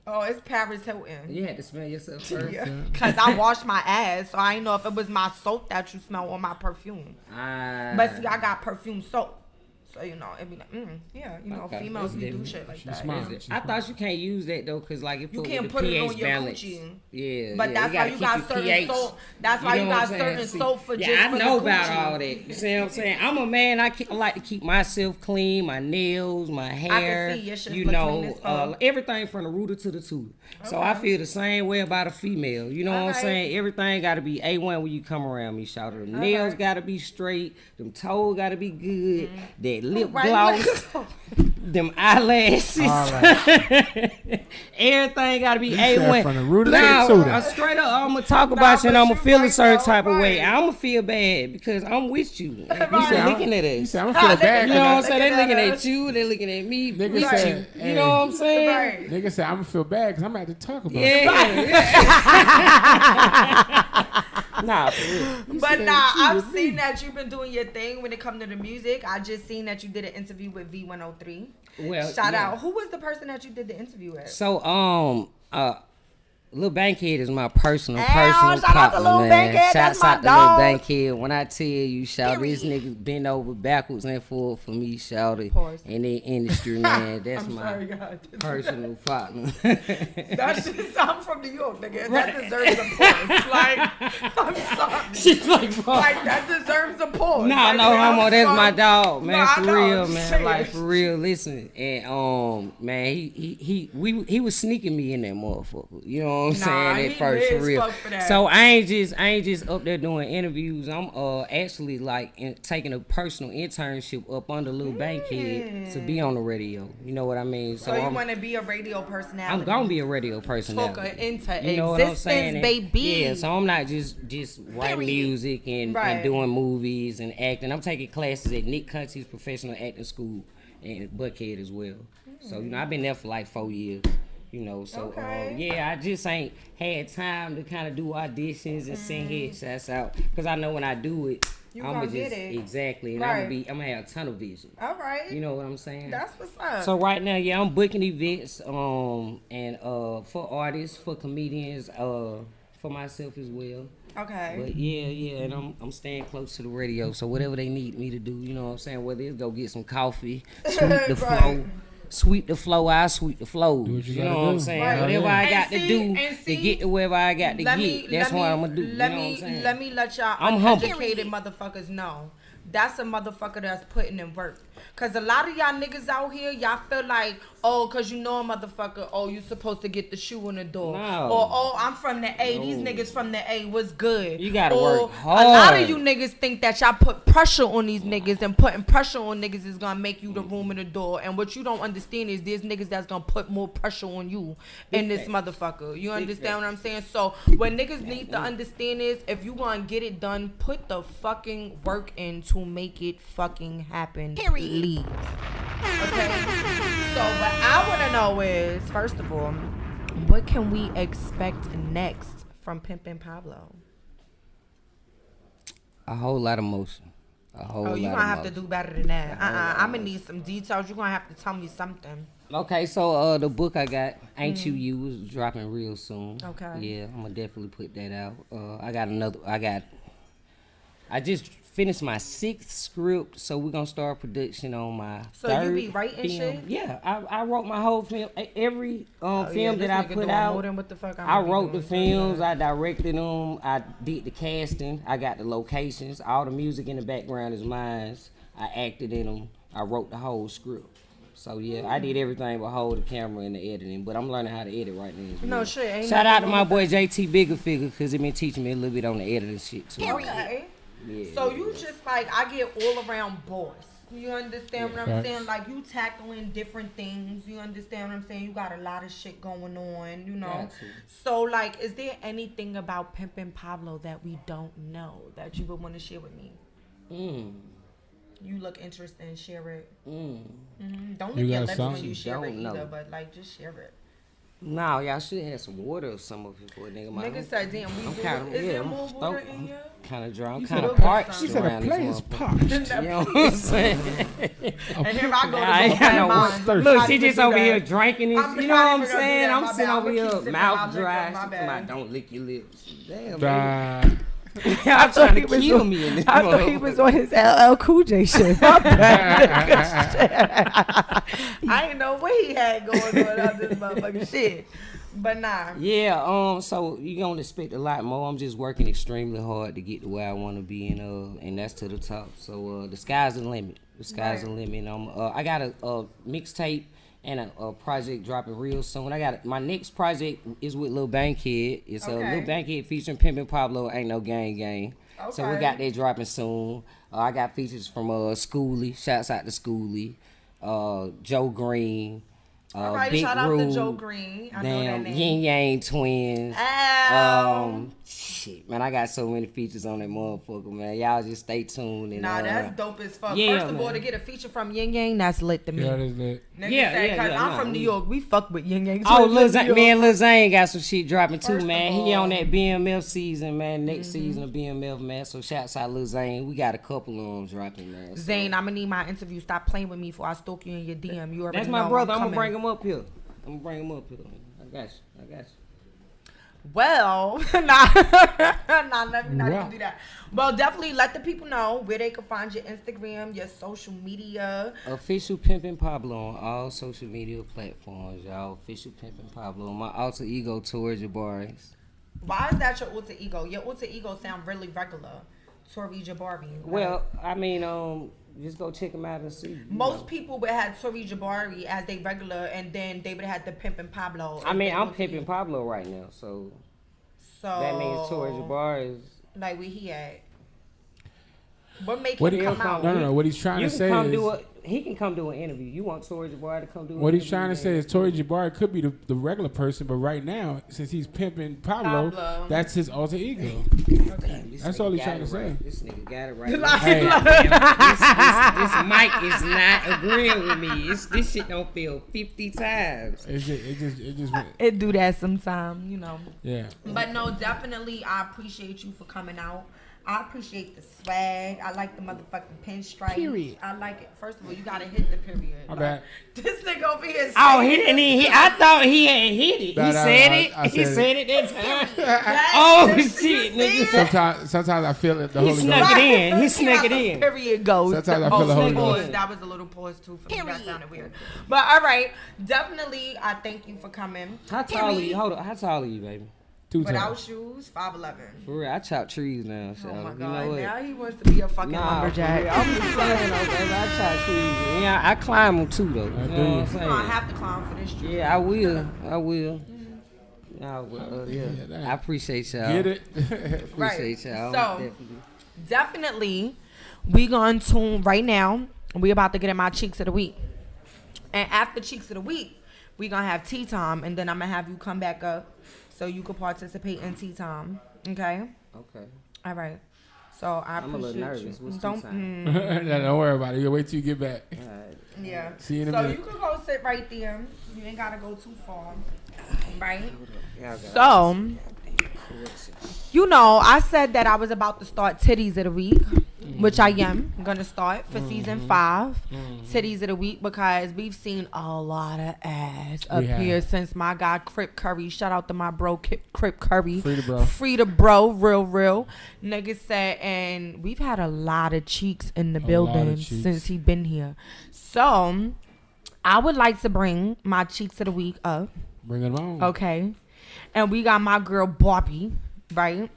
Speaker 3: Oh, it's Paris Hilton.
Speaker 9: You had to smell yourself first.
Speaker 3: Yeah. Because I washed my ass, so I didn't know if it was my soap that you smell or my perfume. But see, I got perfume soap. So, you know, it'd be like, yeah, you know, females do shit like that.
Speaker 9: I thought you can't use that, though, because, like,
Speaker 3: you can't put it on your Coochie.
Speaker 9: Yeah.
Speaker 3: But that's why you got certain soap. That's why you got certain soap for just for the Coochie.
Speaker 9: Yeah, I know about all that. You see what I'm saying? I'm a man. I like to keep myself clean, my nails, my hair.
Speaker 3: I can see your shit
Speaker 9: you know, everything from the rooter to the tutor. Okay. So I feel the same way about a female. You know what I'm saying? Everything got to be A1 when you come around me, shout out. The nails got to be straight. Them toes got to be good. That lip gloss, them eyelashes, everything gotta be A1.
Speaker 4: From the root of the
Speaker 9: straight up, I'm gonna talk about you and I'm gonna feel a certain type of way. I'm gonna feel bad because I'm with you. You looking at us.
Speaker 4: You say I'm gonna feel bad.
Speaker 9: You know what I'm saying? They looking at you. They looking at me.
Speaker 4: Nigga said,
Speaker 9: you know what I'm saying?
Speaker 4: Nigga said I'm gonna feel bad because I'm gonna have to talk about
Speaker 9: it. Nah, for real.
Speaker 3: But I've seen that you've been doing your thing when it comes to the music. I just seen that you did an interview with V103.
Speaker 9: Well,
Speaker 3: shout out. Who was the person that you did the interview with?
Speaker 9: So, Lil Bankhead is my personal
Speaker 3: shout out to Lil
Speaker 9: man.
Speaker 3: Bankhead.
Speaker 9: Shouts
Speaker 3: That's my
Speaker 9: out
Speaker 3: dog.
Speaker 9: to Lil Bankhead. When I tell you, shout these niggas bend over backwards and forward for me, shout it. In the industry, man. That's my personal partner.
Speaker 3: That's just, I'm from New York, nigga. That deserves a pause. Like, I'm sorry.
Speaker 9: She's like,
Speaker 3: like, that deserves a pause.
Speaker 9: No,
Speaker 3: like,
Speaker 9: no, homo. That's my dog, man.
Speaker 3: No,
Speaker 9: for real, man. Like, for real. Listen, and man, he was sneaking me in that motherfucker. You know what I'm saying? At first, for real. So I ain't just up there doing interviews. I'm actually like taking a personal internship up under Lil Bankhead to be on the radio. You know what I mean?
Speaker 3: So you want to be a radio personality?
Speaker 9: I'm gonna be a radio personality.
Speaker 3: Talk into
Speaker 9: you know
Speaker 3: existence, baby.
Speaker 9: Yeah, so I'm not just writing music and doing movies and acting. I'm taking classes at Nick Cunty's professional acting school and Buckhead as well. So you know I've been there for like 4 years. You know, so I just ain't had time to kind of do auditions and send headshots out because I know when I do it, I'm gonna get it exactly, and I'm gonna have a tunnel vision.
Speaker 3: All right,
Speaker 9: you know what I'm saying?
Speaker 3: That's what's up.
Speaker 9: So right now, I'm booking events, and for artists, for comedians, for myself as well.
Speaker 3: Okay.
Speaker 9: But yeah, and I'm staying close to the radio, so whatever they need me to do, you know what I'm saying? Whether it's go get some coffee, sweep the flow. Sweep the flow, I sweep the flow. You know what I'm saying?
Speaker 3: Right.
Speaker 9: Whatever I got to do to get to wherever I got to get, that's what I'm gonna do.
Speaker 3: Let me let y'all uneducated motherfuckers know. That's a motherfucker that's putting in work. Cause a lot of y'all niggas out here, y'all feel like, Oh, because you know a motherfucker. Oh, you supposed to get the shoe in the door.
Speaker 9: No.
Speaker 3: Or, oh, I'm from the A. These niggas from the A. What's good?
Speaker 9: You gotta work hard.
Speaker 3: A lot of you niggas think that y'all put pressure on these niggas, and putting pressure on niggas is gonna make you the room in the door. And what you don't understand is there's niggas that's gonna put more pressure on you in this motherfucker. You understand what I'm saying? So what niggas need to understand is if you gonna get it done, put the fucking work in to make it fucking happen. Please. Okay? So what I want to know is, first of all, what can we expect next from Pimpin' Pablo?
Speaker 9: A whole lot of motion. You're going to
Speaker 3: have to do better than that. I'm going to need some details. You're going to have to tell me something.
Speaker 9: Okay, so the book I got, Ain't You is dropping real soon.
Speaker 3: Okay.
Speaker 9: Yeah, I'm going to definitely put that out. I just finished my 6th script, so we're gonna start production on my 3rd.
Speaker 3: So you be writing
Speaker 9: film.
Speaker 3: shit?
Speaker 9: Yeah, I wrote my whole film. Every film that I put out,
Speaker 3: I
Speaker 9: wrote the films, I directed them, I did the casting, I got the locations, all the music in the background is mine. I acted in them, I wrote the whole script. So yeah, I did everything but hold the camera and the editing, but I'm learning how to edit right now.
Speaker 3: No shit. Ain't
Speaker 9: Shout out to my boy JT Bigger Figure, cause he been teaching me a little bit on the editing shit too.
Speaker 3: Okay. Yeah. So you just like, I get all around boss. You understand what I'm saying? Like you tackling different things. You understand what I'm saying? You got a lot of shit going on, you know. So like, is there anything about Pimpin' Pablo that we don't know that you would want to share with me? You look interested in share it. Don't leave your lips when you share it either, but like just share it.
Speaker 9: No, y'all should have some water or something up here for a nigga.
Speaker 3: Nigga said, damn, is there more water in here?
Speaker 9: Kind of drunk, kind of parched.
Speaker 4: She said a place parched.
Speaker 9: You know what I'm saying?
Speaker 3: And here I go to
Speaker 9: Look, she just over here drinking this. You know what I'm saying? I'm sitting over here, mouth dry. Don't lick your lips. Damn, man. Y'all trying to kill me in this
Speaker 3: I thought he was on his LL Cool J shit. My bad. I didn't know what he had going on this motherfucking shit. But nah.
Speaker 9: Yeah, so you're gonna expect a lot more. I'm just working extremely hard to get to where I wanna be, and that's to the top. So the sky's the limit. The sky's the limit. I got a mixtape and a project dropping real soon. My next project is with Lil Bankhead. It's Lil Bankhead featuring Pimpin' Pablo, Ain't No Gang Gang. Okay. So we got that dropping soon. I got features from Schoolie. Shouts out to Schoolie. Joe Green.
Speaker 3: All right,
Speaker 9: Big
Speaker 3: shout out
Speaker 9: Rue,
Speaker 3: to Joe Green. I know that name.
Speaker 9: Yin Yang Twins. Shit, man, I got so many features on that motherfucker, man. Y'all just stay tuned. And,
Speaker 3: that's dope as fuck. First of all, to get a feature from Yin Yang, that's lit to me.
Speaker 4: Yeah, that's lit.
Speaker 3: Because I'm from New York. We fuck with Yin Yang.
Speaker 9: Lil Zane got some shit dropping too, man. He on that BMF season, man. Next season of BMF, man. So shouts out Lil Zane. We got a couple of them dropping, man.
Speaker 3: Zane, I'm gonna need my interview. Stop playing with me before I stalk you in your DM. You already
Speaker 9: That's my brother. I'm gonna bring him up here. I got you.
Speaker 3: Well, not even do that. Well, definitely let the people know where they can find your Instagram, your social media.
Speaker 9: Official Pimpin' Pablo on all social media platforms, y'all. Official Pimpin' Pablo. My alter ego, Tori Jabari.
Speaker 3: Why is that your alter ego? Your alter ego sound really regular. Tori Jabari. Right?
Speaker 9: Well, I mean, just go check them out and see.
Speaker 3: Most people would have Tori Jabari as they regular, and then they would have the Pimpin' Pablo.
Speaker 9: I mean, I'm Pimpin' Pablo right now, so that means Tori Jabari is
Speaker 3: like where he at. What make him come out?
Speaker 4: No. What he's trying to say is
Speaker 9: he can come do an interview. You want Tori Jabari to come do an interview?
Speaker 4: What he's trying to say is Tori Jabari could be the regular person, but right now, since he's pimping Pablo, that's his alter ego. That's all he's trying to say.
Speaker 9: This nigga got it right. This mic is not agreeing with me. This shit don't feel 50 times.
Speaker 3: It do that sometime, you know.
Speaker 4: Yeah.
Speaker 3: But no, definitely, I appreciate you for coming out. I appreciate the swag. I like the motherfucking pinstripes.
Speaker 4: Period.
Speaker 3: I like it. First of all, you gotta hit the period.
Speaker 4: My bad.
Speaker 3: This nigga over here.
Speaker 9: He didn't even. I thought he had hit it. He said it that time. Oh shit, nigga.
Speaker 4: Sometimes I feel it.
Speaker 9: He snuck it in.
Speaker 3: Period goes.
Speaker 4: Sometimes I feel the Holy Ghost.
Speaker 3: That was a little pause too for me. That sounded weird. But all right, definitely. I thank you for coming.
Speaker 9: How tall are you? Hold on. How tall are you, baby?
Speaker 3: Without shoes, 5'11".
Speaker 9: For real, I chop trees now. So,
Speaker 3: Oh my
Speaker 9: you
Speaker 3: God!
Speaker 9: know what?
Speaker 3: Now he wants to be a fucking lumberjack.
Speaker 9: I'm just saying, though, baby. I chop trees. Yeah, I climb them too, though. You know what I'm saying?
Speaker 3: I have to climb for this tree.
Speaker 9: Yeah, I will. Yeah. I appreciate y'all.
Speaker 4: Get it?
Speaker 9: Appreciate y'all.
Speaker 3: So, definitely, we going to, right now, we about to get in my Cheeks of the Week. And after Cheeks of the Week, we going to have tea time. And then I'm going to have you come back up so you can participate in tea time. Okay?
Speaker 9: Okay.
Speaker 3: All right. So, I'm
Speaker 9: a little nervous. What's tea time?
Speaker 4: Don't worry about it. You wait till you get back.
Speaker 9: All right.
Speaker 3: Yeah.
Speaker 4: See you in a
Speaker 3: so,
Speaker 4: minute.
Speaker 3: you can go sit right there. You ain't got to go too far. Right?
Speaker 9: Yeah,
Speaker 3: So, you know, I said that I was about to start Titties of the Week, which I am going to start for season 5. Titties of the Week, because we've seen a lot of ass up here since my guy Crip Curry. Shout out to my bro Crip Curry. Free the bro, real. Niggas said, and we've had a lot of cheeks in the building since he been here. So, I would like to bring my Cheeks of the Week up.
Speaker 4: Bring it on.
Speaker 3: Okay. And we got my girl Barbie, right?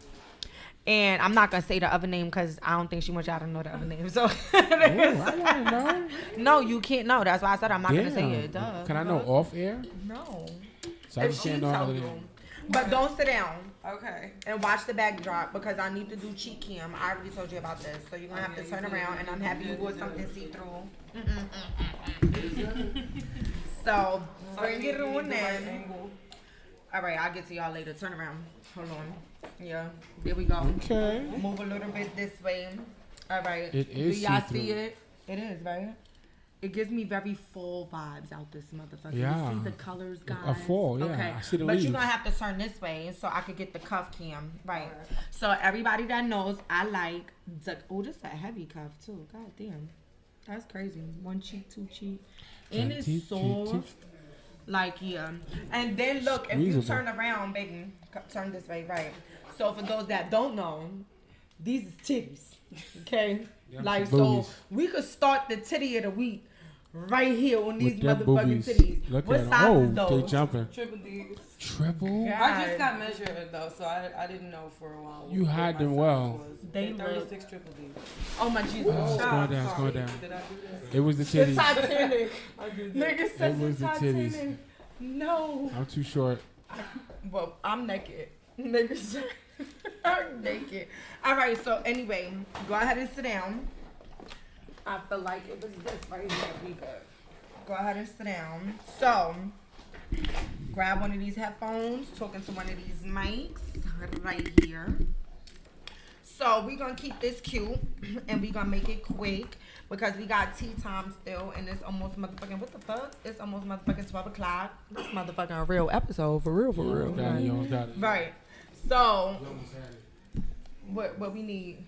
Speaker 3: And I'm not going to say the other name because I don't think she wants y'all to know the other name. So,
Speaker 4: I want to know.
Speaker 3: No, you can't know. That's why I said I'm not going to say it. Duh.
Speaker 4: Can I know off air?
Speaker 3: No.
Speaker 4: So I just can't know other
Speaker 3: you. But don't sit down. Okay. And watch the backdrop because I need to do cheek cam. I already told you about this. So you're going to have to turn around, and I'm happy you wore something see-through. So, bring it on then. All right, I'll get to y'all later. Turn around. Hold on. Yeah, there we go.
Speaker 4: Okay.
Speaker 3: Move a little bit this way. All right.
Speaker 4: It is
Speaker 3: Do y'all
Speaker 4: see-through.
Speaker 3: see it? It is, right? It gives me very full vibes out this motherfucker.
Speaker 4: Yeah.
Speaker 3: You see the colors, guys?
Speaker 4: A full, yeah.
Speaker 3: Okay.
Speaker 4: I see the
Speaker 3: But
Speaker 4: leaves.
Speaker 3: you're going to have to turn this way so I could get the cuff cam. Right. So everybody that knows, I like the... Oh, this is a heavy cuff, too. God damn. That's crazy. 1 cheek, 2 cheek. And it's soft. Like, yeah. And then, look, if you turn around, baby, turn this way, right. So, for those that don't know, these is titties, okay?
Speaker 4: Yeah,
Speaker 3: like, so,
Speaker 4: boobies.
Speaker 3: we could start the titty of the week right here on these
Speaker 4: With them
Speaker 3: motherfucking
Speaker 4: boobies.
Speaker 3: titties.
Speaker 4: Look
Speaker 3: What
Speaker 4: at
Speaker 3: size
Speaker 4: them.
Speaker 3: is
Speaker 4: Oh,
Speaker 3: those?
Speaker 4: they jumping.
Speaker 2: Triple D's.
Speaker 4: Triple?
Speaker 3: God.
Speaker 2: I just got measured though, so I didn't know for a while.
Speaker 4: You
Speaker 2: what
Speaker 4: hide
Speaker 2: my
Speaker 4: them
Speaker 2: size
Speaker 4: well.
Speaker 2: was.
Speaker 3: They
Speaker 2: 36 triple D.
Speaker 3: Oh, my Jesus.
Speaker 4: Oh, it's going down, it's going down.
Speaker 2: Did I do that?
Speaker 4: It was the
Speaker 3: The
Speaker 4: titties.
Speaker 3: Titanic.
Speaker 2: I did that.
Speaker 3: Nigga said
Speaker 4: It was the
Speaker 3: Titanic.
Speaker 4: titties.
Speaker 3: No.
Speaker 4: I'm too short.
Speaker 3: Well, I'm naked. Nigga said I'm naked. All right, so anyway, go ahead and sit down. I feel like it was this right here. We good. Go ahead and sit down. So, grab one of these headphones, talking to one of these mics right here. So, we're going to keep this cute, and we're going to make it quick, because we got tea time still, and it's almost motherfucking, what the fuck? It's almost motherfucking 12 o'clock. This motherfucking a real episode, for real, for real.
Speaker 4: Got it, you almost got it.
Speaker 3: Right. So, what we need?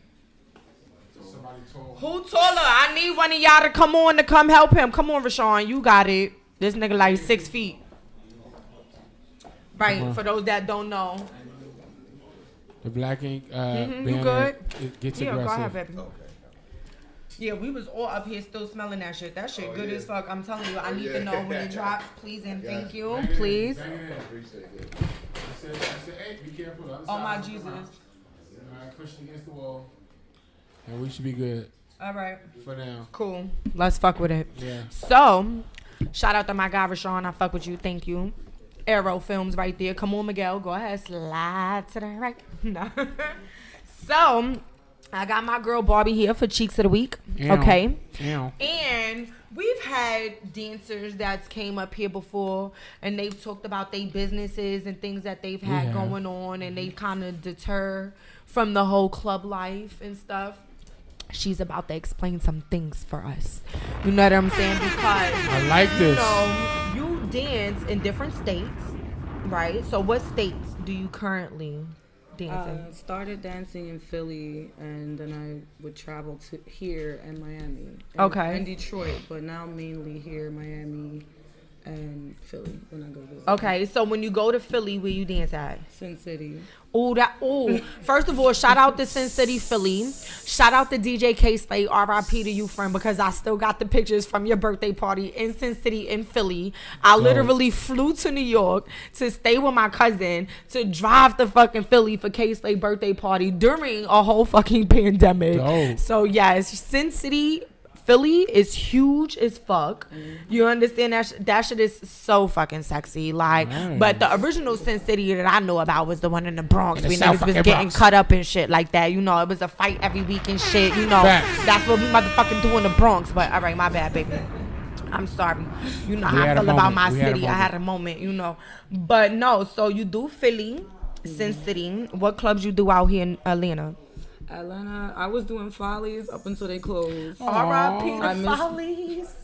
Speaker 4: Somebody told
Speaker 3: Who taller? I need one of y'all to come on to come help him. Come on, Rashawn, you got it. This nigga like 6 feet. Right, for those that don't know.
Speaker 4: the black ink
Speaker 3: You
Speaker 4: banner,
Speaker 3: good?
Speaker 4: it gets
Speaker 3: Yeah, go ahead,
Speaker 4: aggressive.
Speaker 3: baby. Yeah, we was all up here still smelling that shit. That shit good as fuck. I'm telling you, I need to know when it drops, please and thank you. Please.
Speaker 4: Bang it in. I said, hey, be careful. Other
Speaker 3: Oh
Speaker 4: side.
Speaker 3: my Jesus.
Speaker 4: All right, push it against the wall. And we should be good
Speaker 3: All right.
Speaker 4: for now.
Speaker 3: Cool. Let's fuck with it.
Speaker 4: Yeah.
Speaker 3: So, shout out to my guy Rashawn. I fuck with you. Thank you. Arrow Films right there. Come on, Miguel. Go ahead. Slide to the right. No. So, I got my girl Barbie here for Cheeks of the Week.
Speaker 4: Ow.
Speaker 3: Okay.
Speaker 4: Ow.
Speaker 3: And we've had dancers that's came up here before, and they've talked about their businesses and things that they've had going on, and they kind of deter from the whole club life and stuff. She's about to explain some things for us. You know what I'm saying? Because
Speaker 4: I like this.
Speaker 3: you dance in different states, right? So what states do you currently dance in?
Speaker 2: Started dancing in Philly, and then I would travel to here and Miami.
Speaker 3: Okay.
Speaker 2: And Detroit, but now mainly here, Miami, and Philly when I go there.
Speaker 3: Okay, so when you go to Philly, where you dance at?
Speaker 2: Sin City.
Speaker 3: First of all, shout out to Sin City, Philly. Shout out to DJ K-Slay, R.I.P. to you, friend, because I still got the pictures from your birthday party in Sin City in Philly. I literally flew to New York to stay with my cousin to drive to fucking Philly for K-Slay birthday party during a whole fucking pandemic. So yes, Sin City, Philly is huge as fuck. You understand that shit is so fucking sexy. Like, but the original Sin City that I know about was the one in the Bronx. We niggas was getting cut up and shit like that. You know, it was a fight every week and shit. You know, that's what we motherfucking do in the Bronx. But all right, my bad, baby. I'm sorry. You know how I feel about my city. I had a moment, you know. But no, so you do Philly, Sin City. What clubs you do out here in Atlanta?
Speaker 2: Atlanta, I was doing Follies up until they closed.
Speaker 3: R.I.P. to Follies.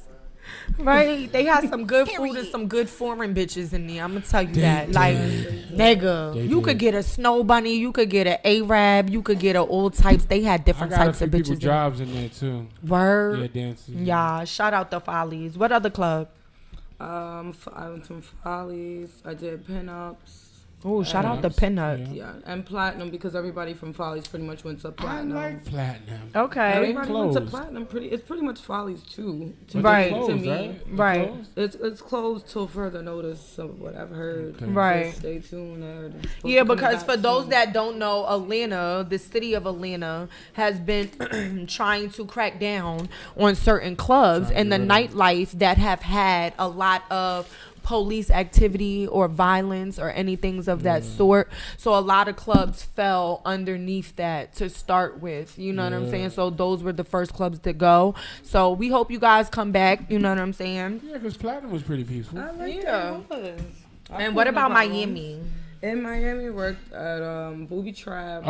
Speaker 3: Right? They had some good food and some good foreign bitches in there. I'm going to tell you that. Like, nigga, you could get a Snow Bunny, you could get an Arab, you could get all types. They had different types of bitches.
Speaker 4: Jobs in there, too.
Speaker 3: Word?
Speaker 4: Yeah, dances.
Speaker 3: Yeah, shout out to Follies. What other club?
Speaker 2: I went to Follies. I did pinups.
Speaker 3: Oh, shout out to Pinup.
Speaker 2: Yeah, and Platinum, because everybody from Follies pretty much went to Platinum.
Speaker 4: I like Platinum.
Speaker 3: Okay.
Speaker 2: Everybody went to Platinum. It's pretty much Follies too. To me.
Speaker 3: Right.
Speaker 2: It's closed till further notice of what I've heard.
Speaker 3: Okay. Right.
Speaker 2: Just stay tuned.
Speaker 3: Yeah, because for those that don't know, Atlanta, the city of Atlanta, has been trying to crack down on certain clubs and the nightlife that have had a lot of police activity or violence or anything of that sort. So a lot of clubs fell underneath that to start with. You know what I'm saying? So those were the first clubs to go. So we hope you guys come back. You know what I'm saying?
Speaker 4: Yeah, because Platinum was pretty peaceful.
Speaker 2: I like that.
Speaker 3: And what about Miami?
Speaker 2: In Miami, worked at Booby Trap.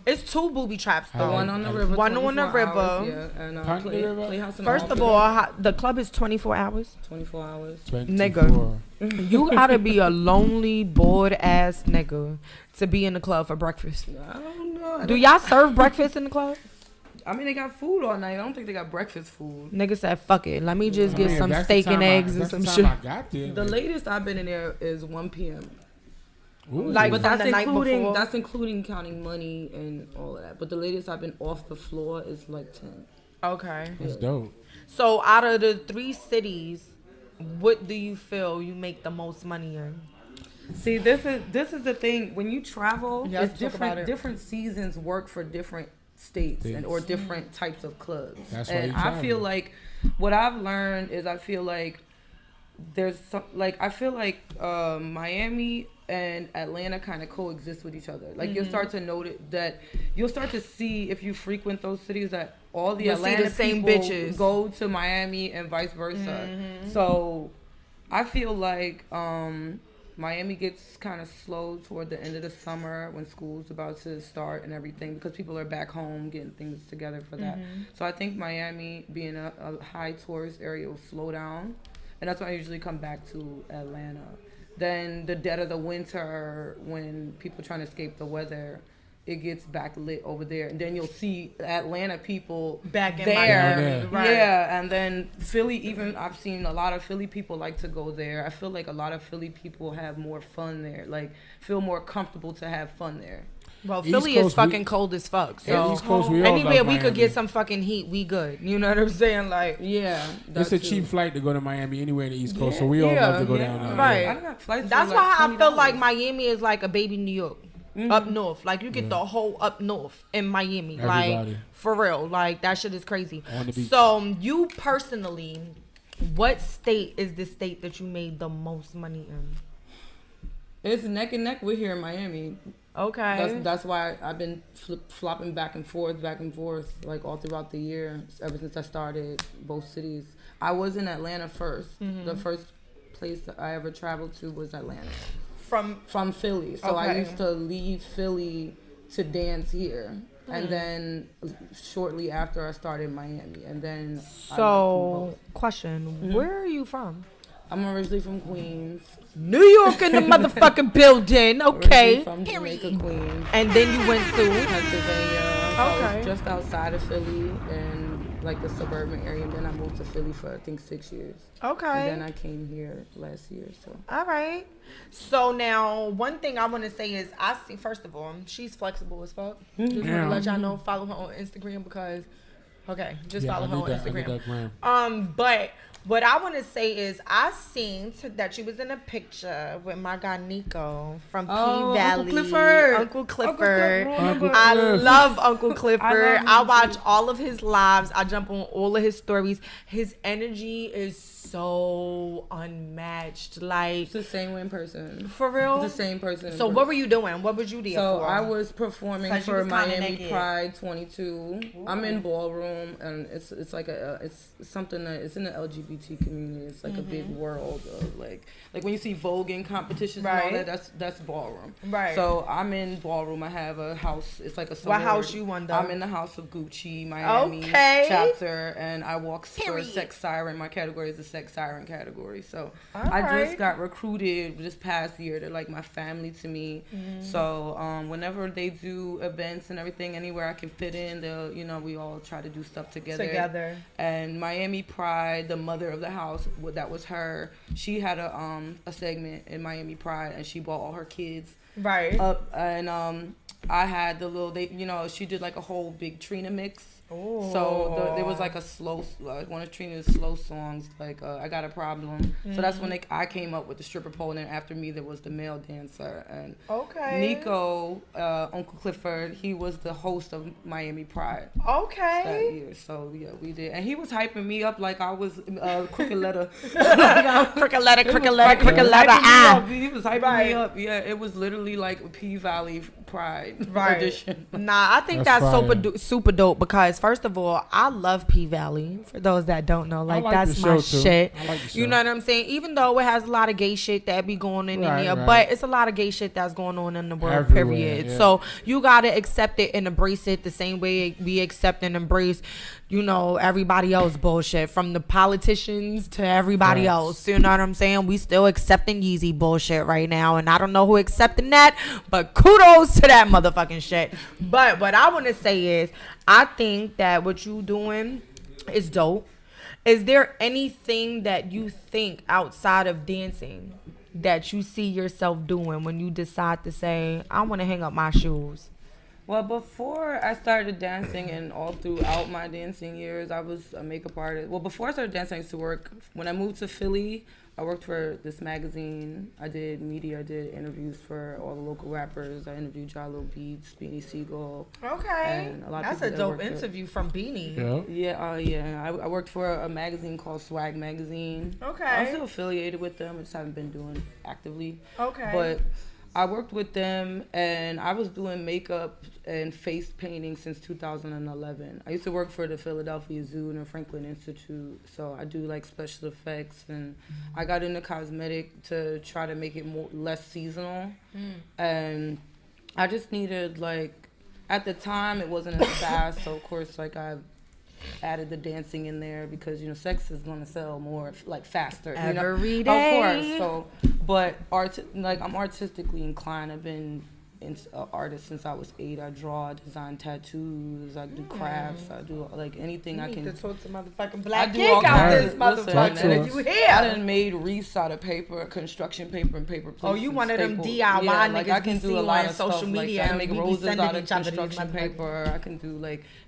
Speaker 3: It's two Booby Traps though.
Speaker 2: One on the river.
Speaker 3: One on the river.
Speaker 2: Hours, yeah, and Playhouse.
Speaker 3: First of all, the club is 24 hours.
Speaker 2: 24 hours.
Speaker 4: 24.
Speaker 3: Nigga, you gotta be a lonely, bored ass nigga to be in the club for breakfast.
Speaker 2: I don't know.
Speaker 3: Do y'all serve breakfast in the club?
Speaker 2: I mean, they got food all night. I don't think they got breakfast food.
Speaker 3: Nigga said, fuck it. Let me just get some steak and eggs and some shit.
Speaker 2: The latest I've been in there is 1 p.m.
Speaker 3: Ooh. Like, but that's
Speaker 2: including counting money and all of that. But the latest I've been off the floor is like 10.
Speaker 3: Okay.
Speaker 4: That's dope.
Speaker 3: So out of the 3 cities, what do you feel you make the most money in?
Speaker 2: See, this is the thing. When you travel, it's different seasons work for different states or different types of clubs. And I feel like what I've learned is there's some Miami and Atlanta kind of coexist with each other. Like you'll start to notice that you'll start to see if you frequent those cities that all the Atlanta
Speaker 3: same
Speaker 2: people
Speaker 3: bitches
Speaker 2: go to Miami and vice versa. So I feel like Miami gets kind of slow toward the end of the summer when school's about to start and everything because people are back home getting things together for that. So I think Miami, being a high tourist area, will slow down. And that's why I usually come back to Atlanta. Then the dead of the winter, when people trying to escape the weather, it gets back lit over there. And then you'll see Atlanta people
Speaker 3: back in
Speaker 2: there.
Speaker 3: Miami. Right.
Speaker 2: Yeah, and then Philly, even I've seen a lot of Philly people like to go there. I feel like a lot of Philly people have more fun there, like feel more comfortable to have fun there.
Speaker 3: Well, Philly is fucking cold as fuck. So anywhere we could get some fucking heat, we good. You know what I'm saying? Like,
Speaker 2: yeah,
Speaker 4: it's a cheap flight to go to Miami anywhere in the East Coast, so we all love to go down there.
Speaker 3: Right.
Speaker 2: I got flights.
Speaker 3: That's why I feel like Miami is like a baby New York. Up north, like you get the whole up north in Miami.
Speaker 4: Everybody.
Speaker 3: Like for real, like that shit is crazy. So you personally, what state is the state that you made the most money in?
Speaker 2: It's neck and neck with here in Miami.
Speaker 3: Okay.
Speaker 2: That's why I've been flopping back and forth, like all throughout the year, ever since I started both cities. I was in Atlanta first. The first place that I ever traveled to was Atlanta. From Philly. So I used to leave Philly to dance here. And then shortly after I started Miami. And then
Speaker 3: question, where are you from?
Speaker 2: I'm originally from Queens.
Speaker 3: New York in the motherfucking building. Okay.
Speaker 2: From Jamaica, Queens.
Speaker 3: And then you went to
Speaker 2: Pennsylvania. So I was just outside of Philly and like the suburban area, and then I moved to Philly for I think 6 years.
Speaker 3: Okay.
Speaker 2: And then I came here last year. So.
Speaker 3: All right. So now, one thing I want to say is, I see. First of all, she's flexible as fuck. Just want to let y'all know. Follow her on Instagram because. Okay, just follow her on Instagram. But what I want to say is, I seen that you was in a picture with my guy Nico from P Valley. Uncle Clifford. I love Uncle Clifford. I watch all of his lives. I jump on all of his stories. His energy is so unmatched. Like,
Speaker 2: it's the same way in person.
Speaker 3: For real?
Speaker 2: It's the same person.
Speaker 3: So what were you doing? What was you there for?
Speaker 2: So I was performing for Miami Pride 22. Ooh. I'm in ballroom, and it's like it's something that it's in the LGBT community. It's like a big world of like when you see voguing competitions and all that. That's ballroom. Right. So I'm in ballroom. I have a house. It's like a summer.
Speaker 3: What house you won though?
Speaker 2: I'm in the house of Gucci Miami chapter, and I walk for Sex Siren. My category is the Sex Siren category. So I just got recruited this past year to like my family to me. So whenever they do events and everything, anywhere I can fit in, we all try to do stuff together. And Miami Pride, the mother of the house, that was her. She had a segment in Miami Pride, and she brought all her kids up, and I had the little she did like a whole big Trina mix. Oh. So there was like a slow, one of Trina's slow songs, like I Got a Problem. So that's when I came up with the stripper pole, and then after me there was the male dancer. And Nico, Uncle Clifford, he was the host of Miami Pride. That year. So yeah, we did, and he was hyping me up like I was Crooked Letter. Crooked Letter. He was hyping me up. Yeah, it was literally like P Valley Pride edition.
Speaker 3: Nah, I think that's super dope because first of all, I love P Valley. For those that don't know, like that's my shit. You know what I'm saying? Even though it has a lot of gay shit that be going on in here, but it's a lot of gay shit that's going on in the world. Everywhere, period. Yeah. So you gotta accept it and embrace it the same way we accept and embrace, everybody else bullshit, from the politicians to everybody else. You know what I'm saying? We still accepting Yeezy bullshit right now, and I don't know who accepting that, but kudos to that motherfucking shit. But what I want to say is, I think that what you doing is dope. Is there anything that you think outside of dancing that you see yourself doing when you decide to say, I want to hang up my shoes?
Speaker 2: Well, before I started dancing and all throughout my dancing years, I was a makeup artist. Well, before I started dancing, I used to work. When I moved to Philly, I worked for this magazine. I did media. I did interviews for all the local rappers. I interviewed Jalo Beats, Beanie Siegel.
Speaker 3: Okay. That's a dope interview from Beanie.
Speaker 2: Yeah. I worked for a magazine called Swag Magazine. Okay. I'm still affiliated with them. I just haven't been doing actively. Okay. But I worked with them, and I was doing makeup and face painting since 2011. I used to work for the Philadelphia Zoo and the Franklin Institute, so I do like special effects, and I got into cosmetic to try to make it less seasonal. And I just needed, at the time it wasn't as fast, so of course I added the dancing in there because sex is gonna sell more faster
Speaker 3: every day.
Speaker 2: Of course. So, but I'm artistically inclined. I've been an artist since I was 8. I draw, I design tattoos, I do crafts, I do anything I can.
Speaker 3: You need to talk to motherfucking Black Geek out this motherfucker. You here?
Speaker 2: I done made wreaths out of paper, construction paper, and paper plates.
Speaker 3: Oh, you one of them DIY niggas?
Speaker 2: I can do a lot of
Speaker 3: social media.
Speaker 2: I can make roses out of construction paper. I can do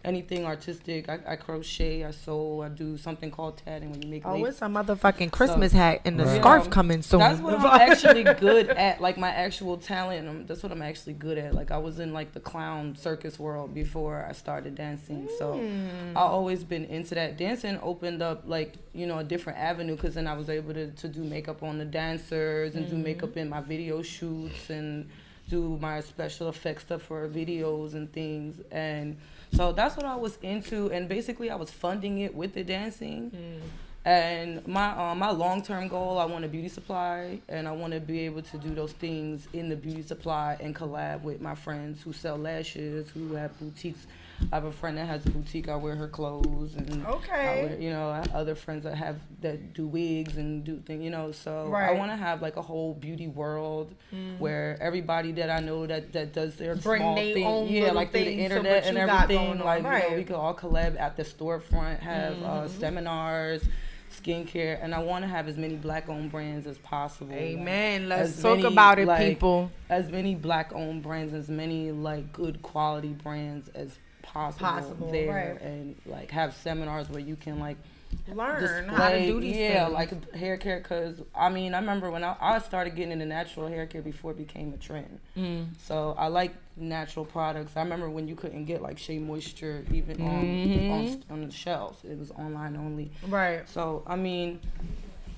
Speaker 2: anything artistic. I crochet, I sew, I do something called tatting when you make lace.
Speaker 3: It's a motherfucking Christmas hat and the scarf coming soon.
Speaker 2: That's what I'm actually good at, my actual talent. That's what I'm actually good at. I was in the clown circus world before I started dancing. So I always been into that. Dancing opened up a different avenue, because then I was able to do makeup on the dancers and do makeup in my video shoots and do my special effects stuff for videos and things. And so that's what I was into, and basically I was funding it with the dancing. And my long-term goal, I want a beauty supply, and I want to be able to do those things in the beauty supply and collab with my friends who sell lashes, who have boutiques. I have a friend that has a boutique. I wear her clothes, and I have other friends that do wigs and do things. So I want to have like a whole beauty world where everybody that I know that does their small thing, like through the internet and everything. Like we could all collab at the storefront, have seminars, skincare, and I want to have as many black-owned brands as possible.
Speaker 3: Amen. Let's talk about it, people.
Speaker 2: As many black-owned brands, as many like good quality brands as possible there, and like have seminars where you can like
Speaker 3: learn how to do these things.
Speaker 2: Like hair care, because I remember when I started getting into natural hair care before it became a trend. So I like natural products. I remember when you couldn't get like Shea Moisture even on the shelves. It was online only.
Speaker 3: Right.
Speaker 2: So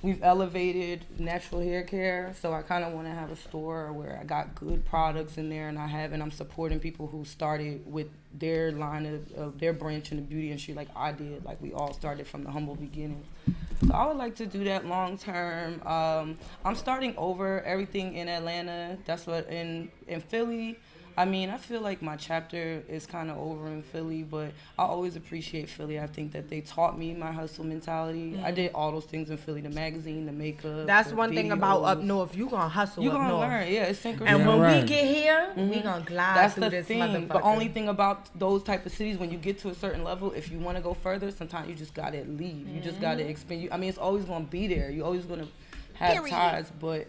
Speaker 2: we've elevated natural hair care, so I kind of want to have a store where I got good products in there, and I'm supporting people who started with their line of their branch in the beauty industry like I did. Like we all started from the humble beginnings. So I would like to do that long term. I'm starting over everything in Atlanta. That's what in Philly. I feel like my chapter is kind of over in Philly, but I always appreciate Philly. I think that they taught me my hustle mentality. I did all those things in Philly, the magazine, the makeup.
Speaker 3: That's one thing about up north. You gonna hustle. You gonna
Speaker 2: learn. Yeah, it's synchronized.
Speaker 3: And when we get here, we gonna glide through this motherfucker.
Speaker 2: The only thing about those type of cities, when you get to a certain level, if you want to go further, sometimes you just gotta leave. You just gotta expand. It's always gonna be there. You're always gonna have ties, but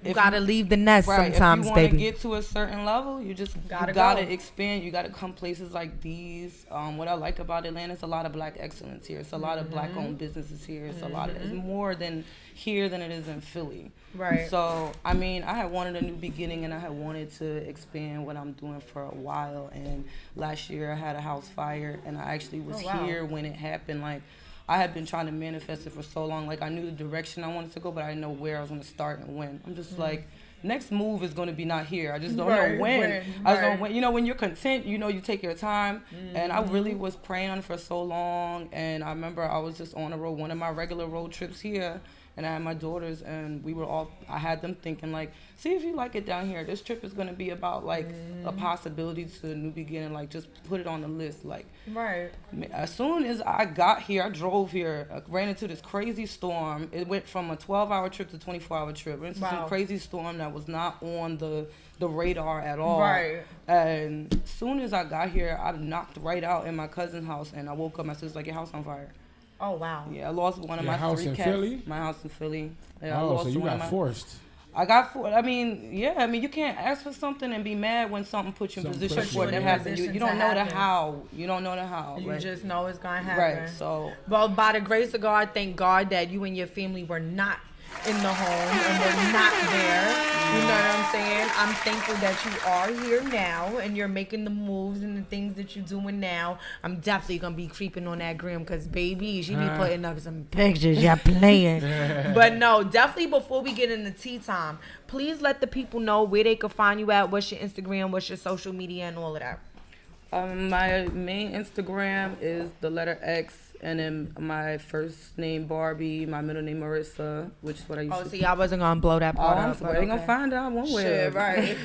Speaker 3: you gotta leave the nest sometimes,
Speaker 2: if you
Speaker 3: baby.
Speaker 2: To get to a certain level, you just gotta expand. You gotta come places like these. What I like about Atlanta is a lot of black excellence here. It's a lot of black-owned businesses here. It's it's more than here than it is in Philly.
Speaker 3: Right.
Speaker 2: So I had wanted a new beginning, and I had wanted to expand what I'm doing for a while. And last year I had a house fire, and I actually was here when it happened. Like, I had been trying to manifest it for so long. Like, I knew the direction I wanted to go, but I didn't know where I was going to start and when. I'm just like, next move is going to be not here. I just don't know when. I don't know when. When you're content, you take your time. And I really was praying on it for so long. And I remember I was just on the road, one of my regular road trips here. And I had my daughters, and I had them thinking, like, see if you like it down here. This trip is going to be about, like, a possibility to a new beginning. Like, just put it on the list. Like, as soon as I got here, I drove here, ran into this crazy storm. It went from a 12-hour trip to a 24-hour trip. It was some crazy storm that was not on the radar at all.
Speaker 3: Right.
Speaker 2: And as soon as I got here, I knocked right out in my cousin's house, and I woke up, my sister's like, your house on fire.
Speaker 3: Oh, wow.
Speaker 2: Yeah, I lost one of my
Speaker 4: house
Speaker 2: 3
Speaker 4: in
Speaker 2: cats.
Speaker 4: Philly?
Speaker 2: My house in Philly. Yeah,
Speaker 4: so you got forced.
Speaker 2: I got forced. You can't ask for something and be mad when something puts you in position for it to happen. You don't know the how. You don't know the how.
Speaker 3: You just know it's going to happen.
Speaker 2: Right, so.
Speaker 3: Well, by the grace of God, thank God that you and your family were not in the home and we're not there. You know what I'm saying? I'm thankful that you are here now and you're making the moves and the things that you're doing now. I'm definitely gonna be creeping on that gram because baby, she be putting up some pictures. You're playing. But no, definitely before we get into tea time, please let the people know where they can find you at. What's your Instagram? What's your social media and all of that?
Speaker 2: My main Instagram is the letter X, and then my first name Barbie, my middle name Marissa, which is what I used to.
Speaker 3: Oh, see, I wasn't gonna blow that part up.
Speaker 2: They ain't gonna find out one way.
Speaker 3: Shit, right.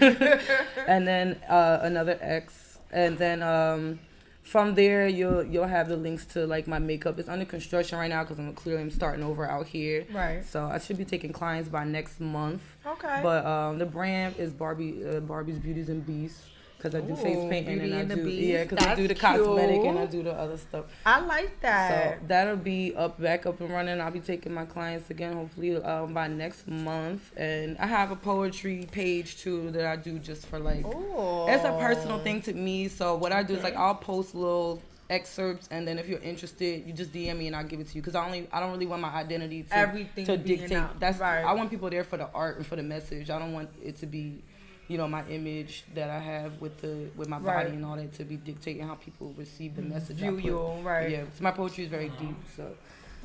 Speaker 2: And then another X, and then from there you'll have the links to like my makeup. It's under construction right now because I'm starting over out here.
Speaker 3: Right.
Speaker 2: So I should be taking clients by next month.
Speaker 3: Okay.
Speaker 2: But the brand is Barbie's Beauties and Beasts. Because I do face painting and I do, because I do the cosmetic and I do the other stuff.
Speaker 3: I like that.
Speaker 2: So that'll be back up and running. I'll be taking my clients again, hopefully by next month. And I have a poetry page too that I do just for like, it's a personal thing to me. So what I do is like I'll post little excerpts, and then if you're interested, you just DM me and I'll give it to you. Because I don't really want my identity to dictate. That's right. I want people there for the art and for the message. I don't want it to be, my image that I have with my body and all that to be dictating how people receive the message.
Speaker 3: View you, right?
Speaker 2: Yeah, so my poetry is very deep. So,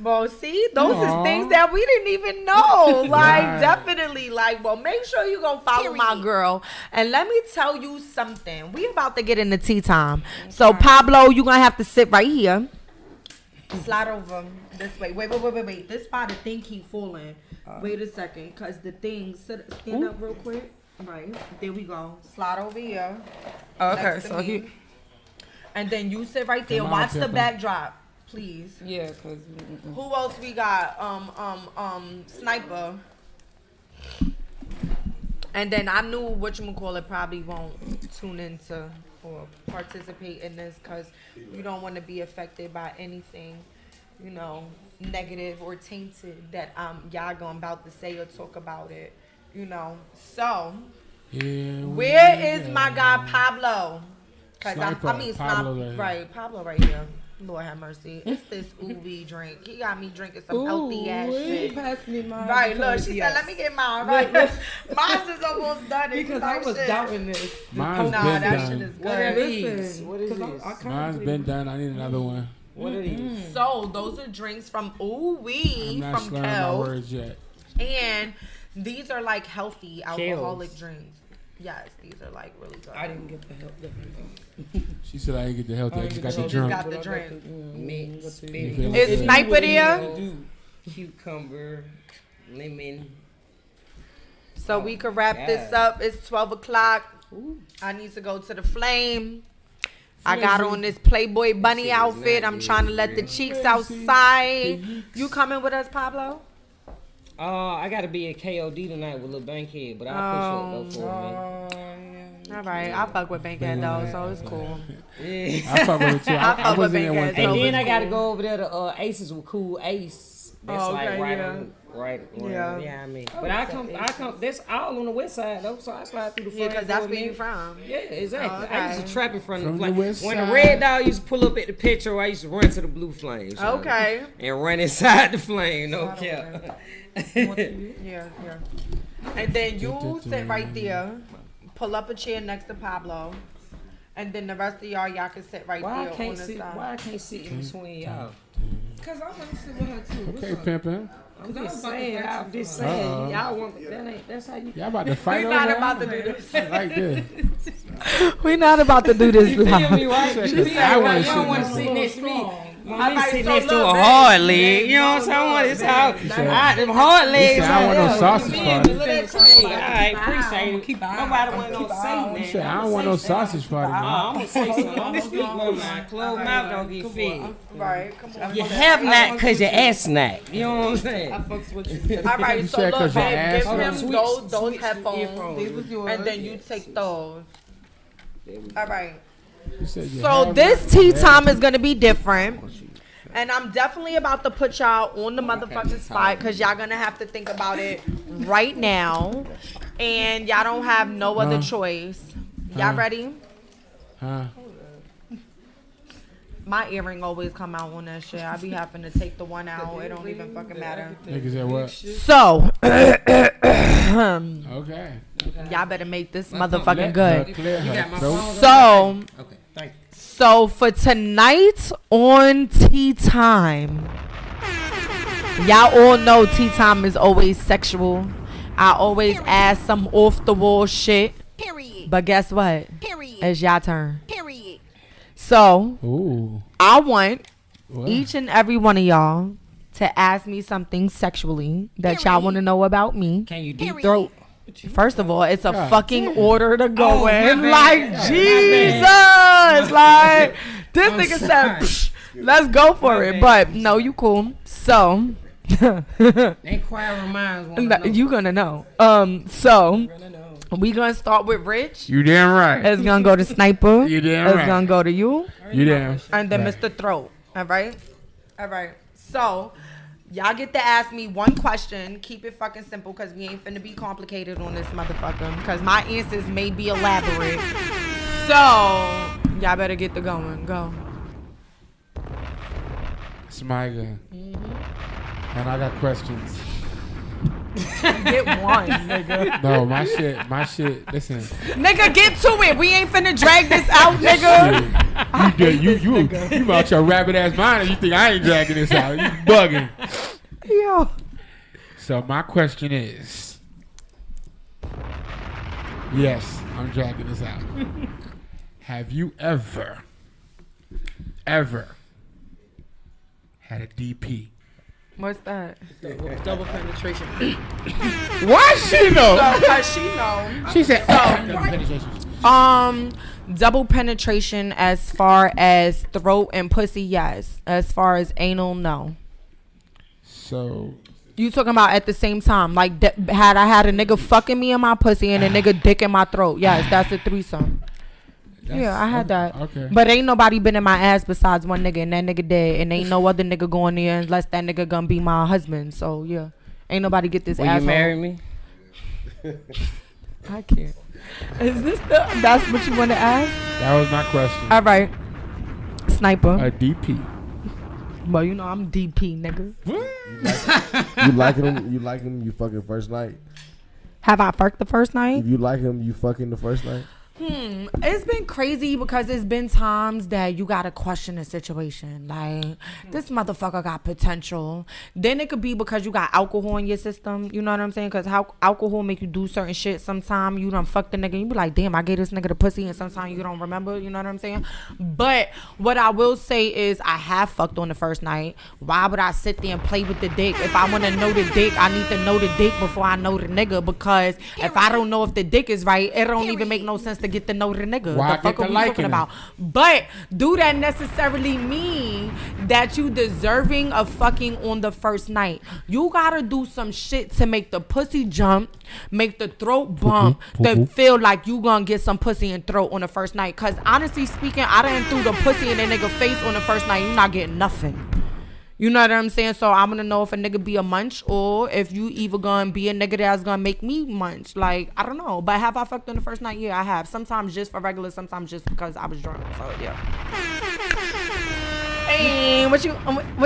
Speaker 3: well, see, those is things that we didn't even know. Like, definitely, well, make sure you go follow my girl. And let me tell you something. We about to get into tea time. Okay. So, Pablo, you're gonna have to sit right here. Slide over this way. Wait. This spot, the thing keep falling. Wait a second, cause the thing stand up real quick. Right, there we go. Slide over here.
Speaker 2: Okay, so
Speaker 3: And then you sit right there.
Speaker 4: Come on,
Speaker 3: Watch the
Speaker 4: Pepper.
Speaker 3: backdrop, please.
Speaker 2: Yeah, cause
Speaker 3: Who else we got? Sniper. And then I knew whatchamacallit probably won't tune into or participate in this because you don't want to be affected by anything, you know, negative or tainted that y'all going about to say or talk about it, you know. So, where is my guy Pablo? Because
Speaker 4: Pablo
Speaker 3: Pablo right here. Lord have mercy. It's this ooey drink. He got me drinking some healthy ass shit.
Speaker 2: Pass me mine.
Speaker 3: Right, look, she said, let me get mine. Right, mine is almost done.
Speaker 2: Because I was doubting this.
Speaker 4: Mine's
Speaker 3: Nah,
Speaker 4: been
Speaker 3: that
Speaker 4: done.
Speaker 3: shit is
Speaker 9: What are
Speaker 3: good.
Speaker 9: these? What is this?
Speaker 4: Mine's been done. I need another one.
Speaker 9: What are these?
Speaker 3: So those are drinks from
Speaker 4: I'm
Speaker 3: Ooh-Wee
Speaker 4: not
Speaker 3: from
Speaker 4: slurring my
Speaker 3: Kel.
Speaker 4: words yet.
Speaker 3: And these are like healthy alcoholic
Speaker 9: Kels.
Speaker 3: drinks. Yes, these are like really good.
Speaker 2: I didn't get the help.
Speaker 4: She said I didn't get the healthy. I just got the
Speaker 3: Just
Speaker 4: drunk.
Speaker 3: got the drink.
Speaker 9: Mixed
Speaker 4: You
Speaker 9: spinach.
Speaker 4: feel me?
Speaker 3: Is Sniper there?
Speaker 9: Cucumber, lemon.
Speaker 3: So we could wrap this up. It's 12 o'clock. I need to go to the flame. I got on this Playboy bunny outfit. I'm trying to let the cheeks outside. You coming with us, Pablo?
Speaker 9: I gotta be at KOD tonight with Lil Bankhead, but I'll push up though for a
Speaker 3: All right, I fuck with Bankhead though, so it's cool.
Speaker 9: minute.
Speaker 4: I fuck with it too. I
Speaker 3: fuck with
Speaker 4: wasn't in
Speaker 3: Big
Speaker 4: one
Speaker 3: Ass.
Speaker 4: time.
Speaker 9: And then
Speaker 3: it's
Speaker 9: I gotta
Speaker 3: cool.
Speaker 9: go over there to Aces with Cool Ace. That's
Speaker 3: okay,
Speaker 9: like
Speaker 3: yeah.
Speaker 9: right.
Speaker 3: Yeah.
Speaker 9: I mean, but I come. That's all on the west side though, so I slide through the
Speaker 3: Yeah,
Speaker 9: front.
Speaker 3: because that's
Speaker 9: door,
Speaker 3: where
Speaker 9: man.
Speaker 3: you from.
Speaker 9: Yeah, exactly.
Speaker 3: Oh,
Speaker 9: I used
Speaker 3: okay.
Speaker 9: to trap in front of
Speaker 4: From
Speaker 9: the
Speaker 4: the
Speaker 9: flame.
Speaker 4: west
Speaker 9: When
Speaker 4: side.
Speaker 9: the Red Dog used to pull up at the picture, I used to run to the Blue Flames.
Speaker 3: Okay.
Speaker 9: And run inside the flame, no cap.
Speaker 3: Yeah. And then you sit right there, pull up a chair next to Pablo, and then the rest of y'all can sit right
Speaker 9: Why I
Speaker 3: there on
Speaker 9: can't
Speaker 3: the
Speaker 9: sit?
Speaker 3: side.
Speaker 9: Why I can't sit in between y'all?
Speaker 2: Because I want to sit with her too.
Speaker 4: Okay, pimpin'.
Speaker 9: I'm
Speaker 2: I was
Speaker 9: just
Speaker 2: about to
Speaker 9: saying.
Speaker 2: fight
Speaker 9: I'm
Speaker 2: you
Speaker 9: just
Speaker 2: for
Speaker 9: saying. Y'all want that ain't. That's how you.
Speaker 4: Y'all about to fight
Speaker 3: We're
Speaker 4: over
Speaker 3: not
Speaker 4: that?
Speaker 3: about to do this.
Speaker 4: I like this.
Speaker 3: We're not about to do this
Speaker 9: You feel me, right?
Speaker 4: She
Speaker 9: You
Speaker 4: said,
Speaker 9: feel
Speaker 4: I
Speaker 9: me,
Speaker 4: wanna
Speaker 9: right? You
Speaker 4: sit
Speaker 9: don't want to
Speaker 4: next
Speaker 9: sit
Speaker 4: to
Speaker 9: next to me.
Speaker 3: All
Speaker 9: Want me to
Speaker 3: right,
Speaker 9: sit
Speaker 3: so
Speaker 9: next to
Speaker 3: look,
Speaker 9: a
Speaker 3: baby.
Speaker 9: hard leg. You know what I'm saying? I want this how. Them hard legs.
Speaker 4: said, I want no sausage party.
Speaker 9: All right, appreciate it. Nobody want no say
Speaker 4: She said,
Speaker 9: man.
Speaker 4: I don't want no sausage party, man.
Speaker 9: I'm gonna say something. I'm gonna speak my mind. Closed mouth don't get fed.
Speaker 3: Right, come on.
Speaker 9: You have not because your ass snack. You know what I'm saying?
Speaker 2: Fucks with you.
Speaker 3: All right,
Speaker 4: You
Speaker 3: so
Speaker 4: said
Speaker 3: look,
Speaker 4: 'cause your
Speaker 3: babe,
Speaker 4: ass
Speaker 3: give
Speaker 9: Hold on,
Speaker 3: him
Speaker 9: switch
Speaker 3: those
Speaker 9: the
Speaker 3: headphones,
Speaker 9: earphones.
Speaker 2: These was yours.
Speaker 3: and then you take those. All right.
Speaker 4: You said you
Speaker 3: So
Speaker 4: have
Speaker 3: this
Speaker 4: not-
Speaker 3: tea time is gonna be different. And I'm definitely about to put y'all on the motherfucking spot because y'all gonna have to think about it right now. And y'all don't have no other choice. Y'all ready?
Speaker 4: Huh?
Speaker 3: My earring always come out on that shit. I be having to take the one out. It don't even fucking matter.
Speaker 4: Niggas at what?
Speaker 3: So,
Speaker 4: Okay.
Speaker 3: y'all better make this motherfucking good.
Speaker 4: Clear her throat.
Speaker 3: So,
Speaker 9: Okay, thank you.
Speaker 3: So for tonight on Tea Time, y'all all know Tea Time is always sexual. I always ask some off the wall shit.
Speaker 10: Period.
Speaker 3: But guess what?
Speaker 10: Period.
Speaker 3: It's y'all turn.
Speaker 10: Period.
Speaker 3: So
Speaker 4: Ooh.
Speaker 3: I want
Speaker 4: What?
Speaker 3: each and every one of y'all to ask me something sexually that y'all want to know about me.
Speaker 9: Can you deep
Speaker 10: Period.
Speaker 9: throat?
Speaker 3: First of all, it's a
Speaker 4: God
Speaker 3: fucking
Speaker 4: damn.
Speaker 3: order to go
Speaker 9: Oh, my
Speaker 3: in.
Speaker 9: bad.
Speaker 3: Like,
Speaker 9: My
Speaker 3: Jesus. Like, this
Speaker 9: I'm
Speaker 3: nigga
Speaker 9: sorry.
Speaker 3: said, "Psh, let's go for
Speaker 9: My
Speaker 3: it."
Speaker 9: bad.
Speaker 3: But no, you cool. So,
Speaker 9: Inquiring minds want to know.
Speaker 3: you gonna know. So, we gonna start with Rich.
Speaker 4: You damn right.
Speaker 3: It's gonna go to Sniper.
Speaker 4: You damn
Speaker 3: It's
Speaker 4: right.
Speaker 3: gonna go to you.
Speaker 4: You damn.
Speaker 3: And then
Speaker 4: right.
Speaker 3: Mr. Throat. All right? All right. So, y'all get to ask me one question. Keep it fucking simple because we ain't finna be complicated on this motherfucker. Because my answers may be elaborate. So, y'all better get the going. Go.
Speaker 4: It's my girl. And I got questions.
Speaker 3: Get one, nigga.
Speaker 4: No, my shit, listen.
Speaker 3: Nigga, get to it. We ain't finna drag this out, nigga.
Speaker 4: You about your rabbit ass mind and you think I ain't dragging this out. You bugging.
Speaker 3: Yo.
Speaker 4: So my question is, yes, I'm dragging this out. Have you ever had a DP?
Speaker 3: What's that?
Speaker 2: Double penetration.
Speaker 4: Why she know?
Speaker 3: So, cause she know.
Speaker 4: She said,
Speaker 3: Double penetration as far as throat and pussy, yes. As far as anal, no.
Speaker 4: So
Speaker 3: you talking about at the same time? Like, had I had a nigga fucking me in my pussy and a nigga dick in my throat? Yes, that's a threesome. Yeah, I had that.
Speaker 4: Okay.
Speaker 3: But ain't nobody been in my ass besides one nigga, and that nigga dead, and ain't no other nigga going there unless that nigga gonna be my husband. So yeah, ain't nobody get this asshole.
Speaker 9: Will you marry me?
Speaker 3: I can't. Is this that's what you want to ask?
Speaker 4: That was my question.
Speaker 3: All right, sniper.
Speaker 4: A DP.
Speaker 3: Well, you know I'm DP, nigga.
Speaker 8: You like him? You like him? You fucking first night?
Speaker 3: Have I fucked the first night?
Speaker 8: If you like him, you fucking the first night?
Speaker 3: It's been crazy because it's been times that you gotta question the situation. Like, this motherfucker got potential. Then it could be because you got alcohol in your system. You know what I'm saying? Because how alcohol make you do certain shit. Sometimes you done fuck the nigga. You be like, damn, I gave this nigga the pussy. And sometimes you don't remember. You know what I'm saying? But what I will say is I have fucked on the first night. Why would I sit there and play with the dick? If I want to know the dick, I need to know the dick before I know the nigga. Because if I don't know if the dick is right, it don't even make no sense to get to know the nigga.
Speaker 4: Why
Speaker 3: the fuck are we talking about? But do that necessarily mean that you deserving of fucking on the first night? You gotta do some shit to make the pussy jump, make the throat bump, to feel like you gonna get some pussy and throat on the first night. Cause honestly speaking, I done threw the pussy in a nigga face on the first night. You not getting nothing. You know what I'm saying? So I'm gonna know if a nigga be a munch or if you either gonna be a nigga that's gonna make me munch. Like, I don't know. But have I fucked on the first night? Yeah, I have. Sometimes just for regular, sometimes just because I was drunk. So yeah. Hey, what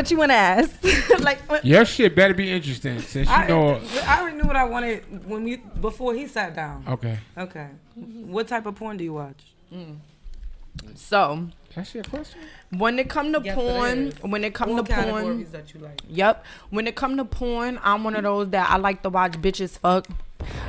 Speaker 3: you wanna ask? Like,
Speaker 4: your shit better be interesting since you know.
Speaker 2: I already knew what I wanted before he sat down.
Speaker 4: Okay.
Speaker 2: What type of porn do you watch?
Speaker 3: So
Speaker 4: that's your question.
Speaker 3: When it come to porn, when it come to porn,
Speaker 2: that you like.
Speaker 3: Yep. When it come to porn, I'm one of those that I like to watch bitches fuck.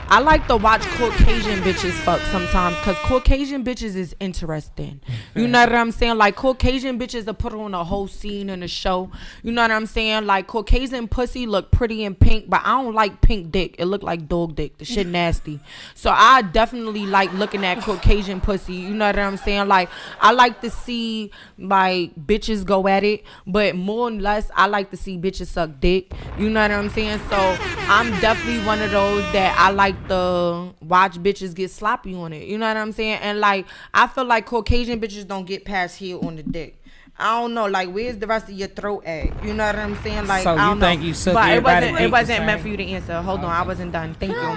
Speaker 3: I like to watch Caucasian bitches fuck sometimes because Caucasian bitches is interesting. You know what I'm saying? Like, Caucasian bitches will put on a whole scene in a show. You know what I'm saying? Like, Caucasian pussy look pretty in pink, but I don't like pink dick. It look like dog dick. The shit nasty. So I definitely like looking at Caucasian pussy. You know what I'm saying? Like, I like to see, like, bitches go at it, but more or less, I like to see bitches suck dick. You know what I'm saying? So I'm definitely one of those that I like to watch bitches get sloppy on it. You know what I'm saying? And like, I feel like Caucasian bitches don't get past here on the dick. I don't know, like, where's the rest of your throat at? You know what I'm saying? Like,
Speaker 9: so
Speaker 3: I don't
Speaker 9: you think
Speaker 3: know.
Speaker 9: You suck
Speaker 3: but it wasn't
Speaker 9: same?
Speaker 3: meant for you to answer. Hold on, I wasn't done. Thank you.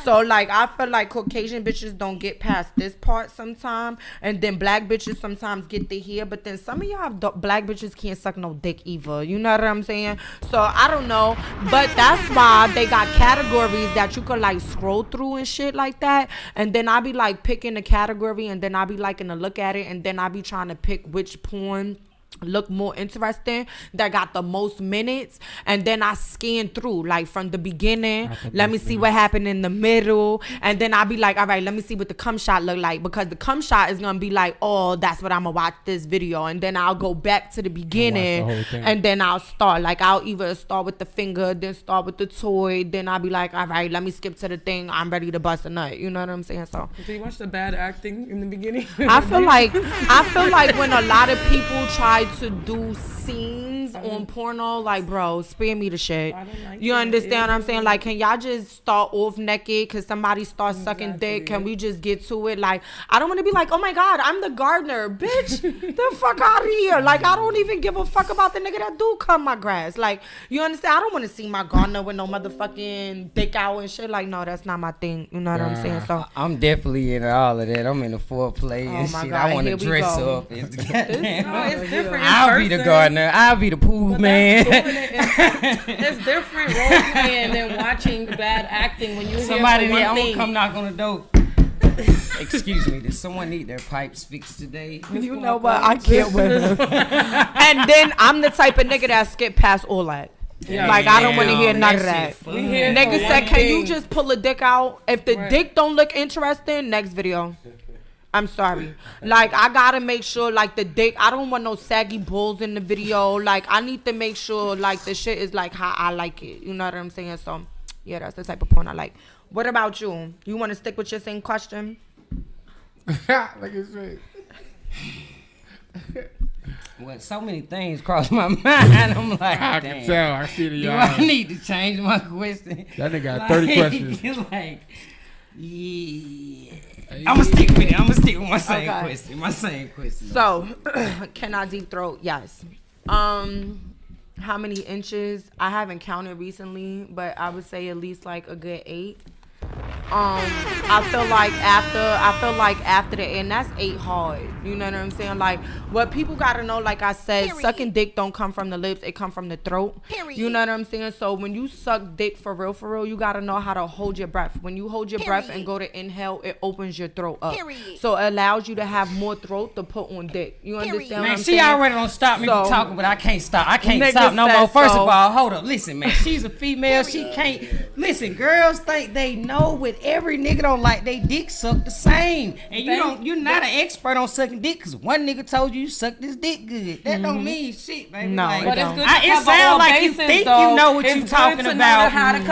Speaker 3: So like, I feel like Caucasian bitches don't get past this part sometimes, and then black bitches sometimes get to here, but then some of y'all black bitches can't suck no dick either. You know what I'm saying? So I don't know, but that's why they got categories that you could like scroll through and shit like that, and then I be like picking the category, and then I be liking to look at it, and then I be trying to pick which porn look more interesting that got the most minutes, and then I scan through like from the beginning, let me see what happened in the middle, and then I'll be like, all right, let me see what the cum shot look like, because the cum shot is gonna be like, oh, that's what I'm gonna watch this video, and then I'll go back to the beginning, and then I'll start, like, I'll either start with the finger, then start with the toy, then I'll be like, all right, let me skip to the thing, I'm ready to bust a nut. You know what I'm saying? So
Speaker 2: do you watch the bad acting in the beginning?
Speaker 3: I feel like when a lot of people try to do scenes on porno, like, bro, spare me the shit. You understand what I'm saying? Like, can y'all just start off naked because somebody starts sucking dick? Can we just get to it? Like, I don't want to be like, oh my god, I'm the gardener, bitch. The fuck out of here. Like, I don't even give a fuck about the nigga that do cut my grass. Like, you understand? I don't want to see my gardener with no motherfucking dick out and shit. Like, no, that's not my thing. You know what I'm saying? So
Speaker 9: I'm definitely into all of that. I'm into foreplay and shit.
Speaker 3: God,
Speaker 9: I want to dress up. It's
Speaker 2: different.
Speaker 9: I'll be the gardener. I'll be the pool man.
Speaker 2: It's different role playing than watching bad acting when you
Speaker 9: somebody
Speaker 2: here for one
Speaker 9: there.
Speaker 2: thing.
Speaker 9: I'm gonna come knock on the door. Excuse me, does someone need their pipes fixed today?
Speaker 3: You know what? I can't wait. And then I'm the type of nigga that skip past all that. Yeah, like, I don't want to hear none of that. Nigga said, can you just pull a dick out? If the dick don't look interesting, next video. I'm sorry. Like, I gotta make sure, like, the dick, I don't want no saggy balls in the video. Like, I need to make sure, like, the shit is, like, how I like it. You know what I'm saying? So, yeah, that's the type of porn I like. What about you? You want to stick with your same question?
Speaker 4: Look his face.
Speaker 9: Well, so many things cross my mind. I'm like,
Speaker 4: I
Speaker 9: damn.
Speaker 4: can tell. I see the
Speaker 9: Do
Speaker 4: eyes.
Speaker 9: I need to change my question?
Speaker 4: That nigga got 30 questions.
Speaker 9: Like, yeah. I'm gonna stick with it. I'm gonna stick with my same question. My same question.
Speaker 3: So, can I deep throat? Yes. How many inches? I haven't counted recently, but I would say at least like a good 8. I feel like after the and that's 8 hard. You know what I'm saying? Like, what people gotta know, like I said, sucking dick don't come from the lips, it come from the throat. You know what I'm saying? So when you suck dick for real, you gotta know how to hold your breath. When you hold your breath and go to inhale, it opens your throat up. So it allows you to have more throat to put on dick. You understand what I'm saying?
Speaker 9: She already don't stop me from talking, but I can't stop. I can't stop no more. First of all, hold up. Listen, man. She's a female. She can't. Listen, girls think they know what every nigga don't like they dick sucked the same. And you're not an expert on sucking dick because one nigga told you suck this dick good. That don't mean shit, baby.
Speaker 3: No,
Speaker 9: like,
Speaker 3: but it's good
Speaker 9: it sounds like you think you know what you're talking about.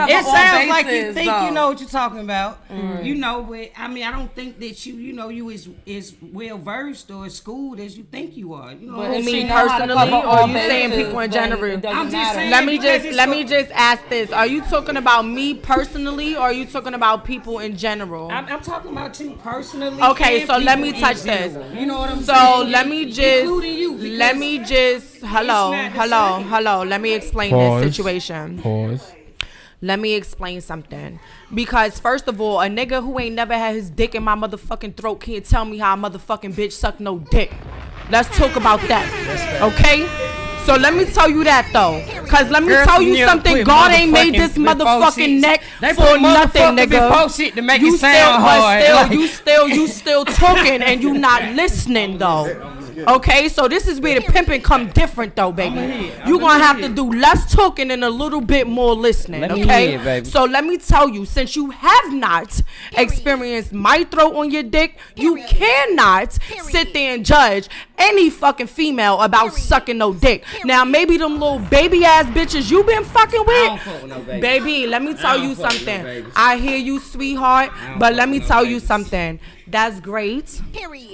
Speaker 9: It sounds like you think you know what you're talking about. You know, but I mean, I don't think that you is well versed or as schooled as you think you are. You know,
Speaker 3: but you mean personally, or you saying people in general?
Speaker 9: I'm just saying.
Speaker 3: Let me just ask this: are you talking about me personally, or are you talking about people in general?
Speaker 9: I'm talking about you personally.
Speaker 3: Okay, so let me touch this.
Speaker 9: You know what I'm saying?
Speaker 3: So let me just hello. Let me explain this situation.
Speaker 4: Pause.
Speaker 3: Let me explain something. Because first of all, a nigga who ain't never had his dick in my motherfucking throat can't tell me how a motherfucking bitch suck no dick. Let's talk about that. Okay? So let me tell you that though. Cause let me tell you something. God ain't made this motherfucking neck for nothing, nigga.
Speaker 9: To make it sound hard.
Speaker 3: You still talking and you not listening though. Okay, so this is where the pimping come different though, baby. You gonna have to do less talking and a little bit more listening, okay? So let me tell you, since you have not experienced my throat on your dick, you cannot sit there and judge any fucking female about sucking no dick. Now maybe them little baby ass bitches you been fucking with, baby, let me tell you something. I hear you, sweetheart, but let me tell you something. That's great.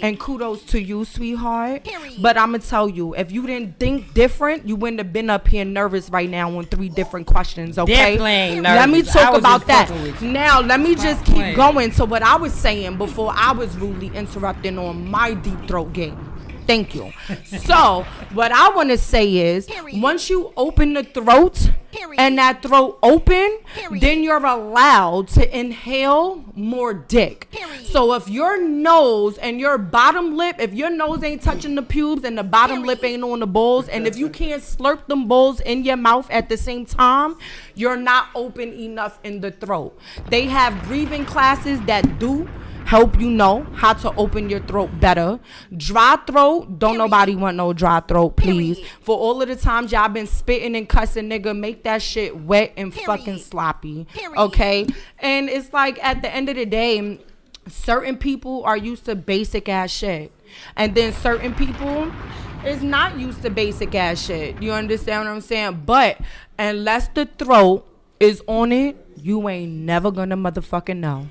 Speaker 3: And kudos to you, sweetheart. But I'm going to tell you, if you didn't think different, you wouldn't have been up here nervous right now on 3 different questions, okay? Let me talk about that. Now, let me just keep going to what I was saying before I was rudely interrupting on my deep throat game. Thank you. So, what I want to say is, once you open the throat and that throat open, then you're allowed to inhale more dick. So, if your nose and your bottom lip, if your nose ain't touching the pubes and the bottom lip ain't on the balls, and if you can't slurp them balls in your mouth at the same time, you're not open enough in the throat. They have breathing classes that do help you know how to open your throat better. Dry throat, don't nobody want no dry throat, please. For all of the times y'all been spitting and cussing, nigga, make that shit wet and fucking sloppy, okay? And it's like, at the end of the day, certain people are used to basic ass shit, and then certain people is not used to basic ass shit. You understand what I'm saying? But unless the throat is on it, you ain't never gonna motherfucking know.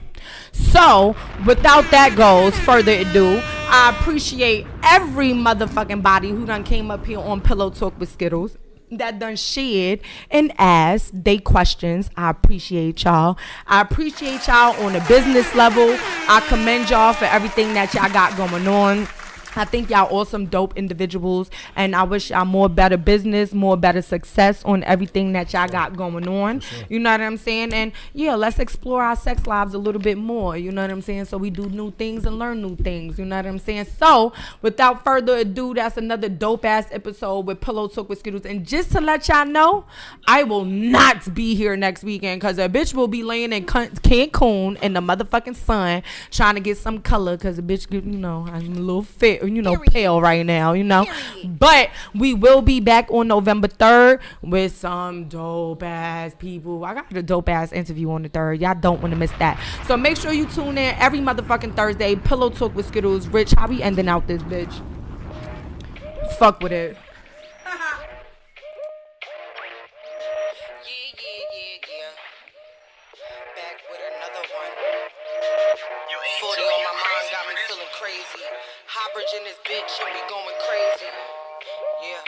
Speaker 3: So, without that goes, further ado, I appreciate every motherfucking body who done came up here on Pillow Talk with Skiddlez, that done shared and asked they questions. I appreciate y'all. I appreciate y'all on a business level. I commend y'all for everything that y'all got going on. I think y'all awesome, dope individuals, and I wish y'all more better business, more better success on everything that y'all got going on. You know what I'm saying? And yeah, let's explore our sex lives a little bit more. You know what I'm saying? So we do new things and learn new things. You know what I'm saying? So without further ado, that's another dope ass episode with Pillow Talk with Skiddlez. And just to let y'all know, I will not be here next weekend because a bitch will be laying in Cancun in the motherfucking sun trying to get some color because a bitch, you know, I'm a little fit. You know, pale right now, you know. But we will be back on November 3rd with some dope ass people. I got a dope ass interview on the 3rd. Y'all don't want to miss that. So make sure you tune in every motherfucking Thursday. Pillow Talk with Skiddlez. Rich, how we ending out this bitch? Fuck with it. Back with another one. 40 on my mind got me feeling crazy. crazy. High bridge in this bitch and we going crazy. Yeah.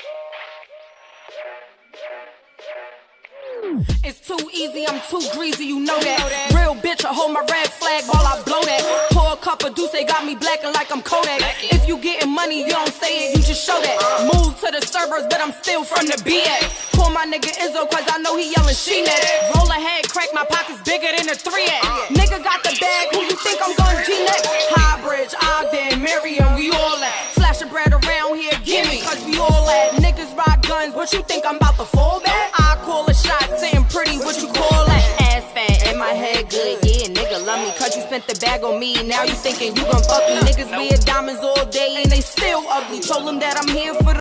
Speaker 3: It's too easy, I'm too greasy, you know that. Real bitch, I hold my red flag while I blow that. Pour a cup of Douce, got me blacking like I'm Kodak. If you getting money, you don't say it, you just show that. Move to the servers, but I'm still from the BX. Call my nigga Izzo, cause I know he yelling she next. Roll ahead, crack, my pockets bigger than a 3X. Nigga got the bag, who you think I'm gonna G next? High Bridge, Ogden, Miriam, we all at. Flash the bread around here, gimme, cause we all at. Niggas ride guns, what you think I'm about to fall back? I call a shot, saying pretty, what you call that? Ass fat, and my head good, yeah, nigga love me, cause you spent the bag on me. Now you thinking you gon' fuck me. Niggas wear diamonds all day and they still ugly. Told them that I'm here for the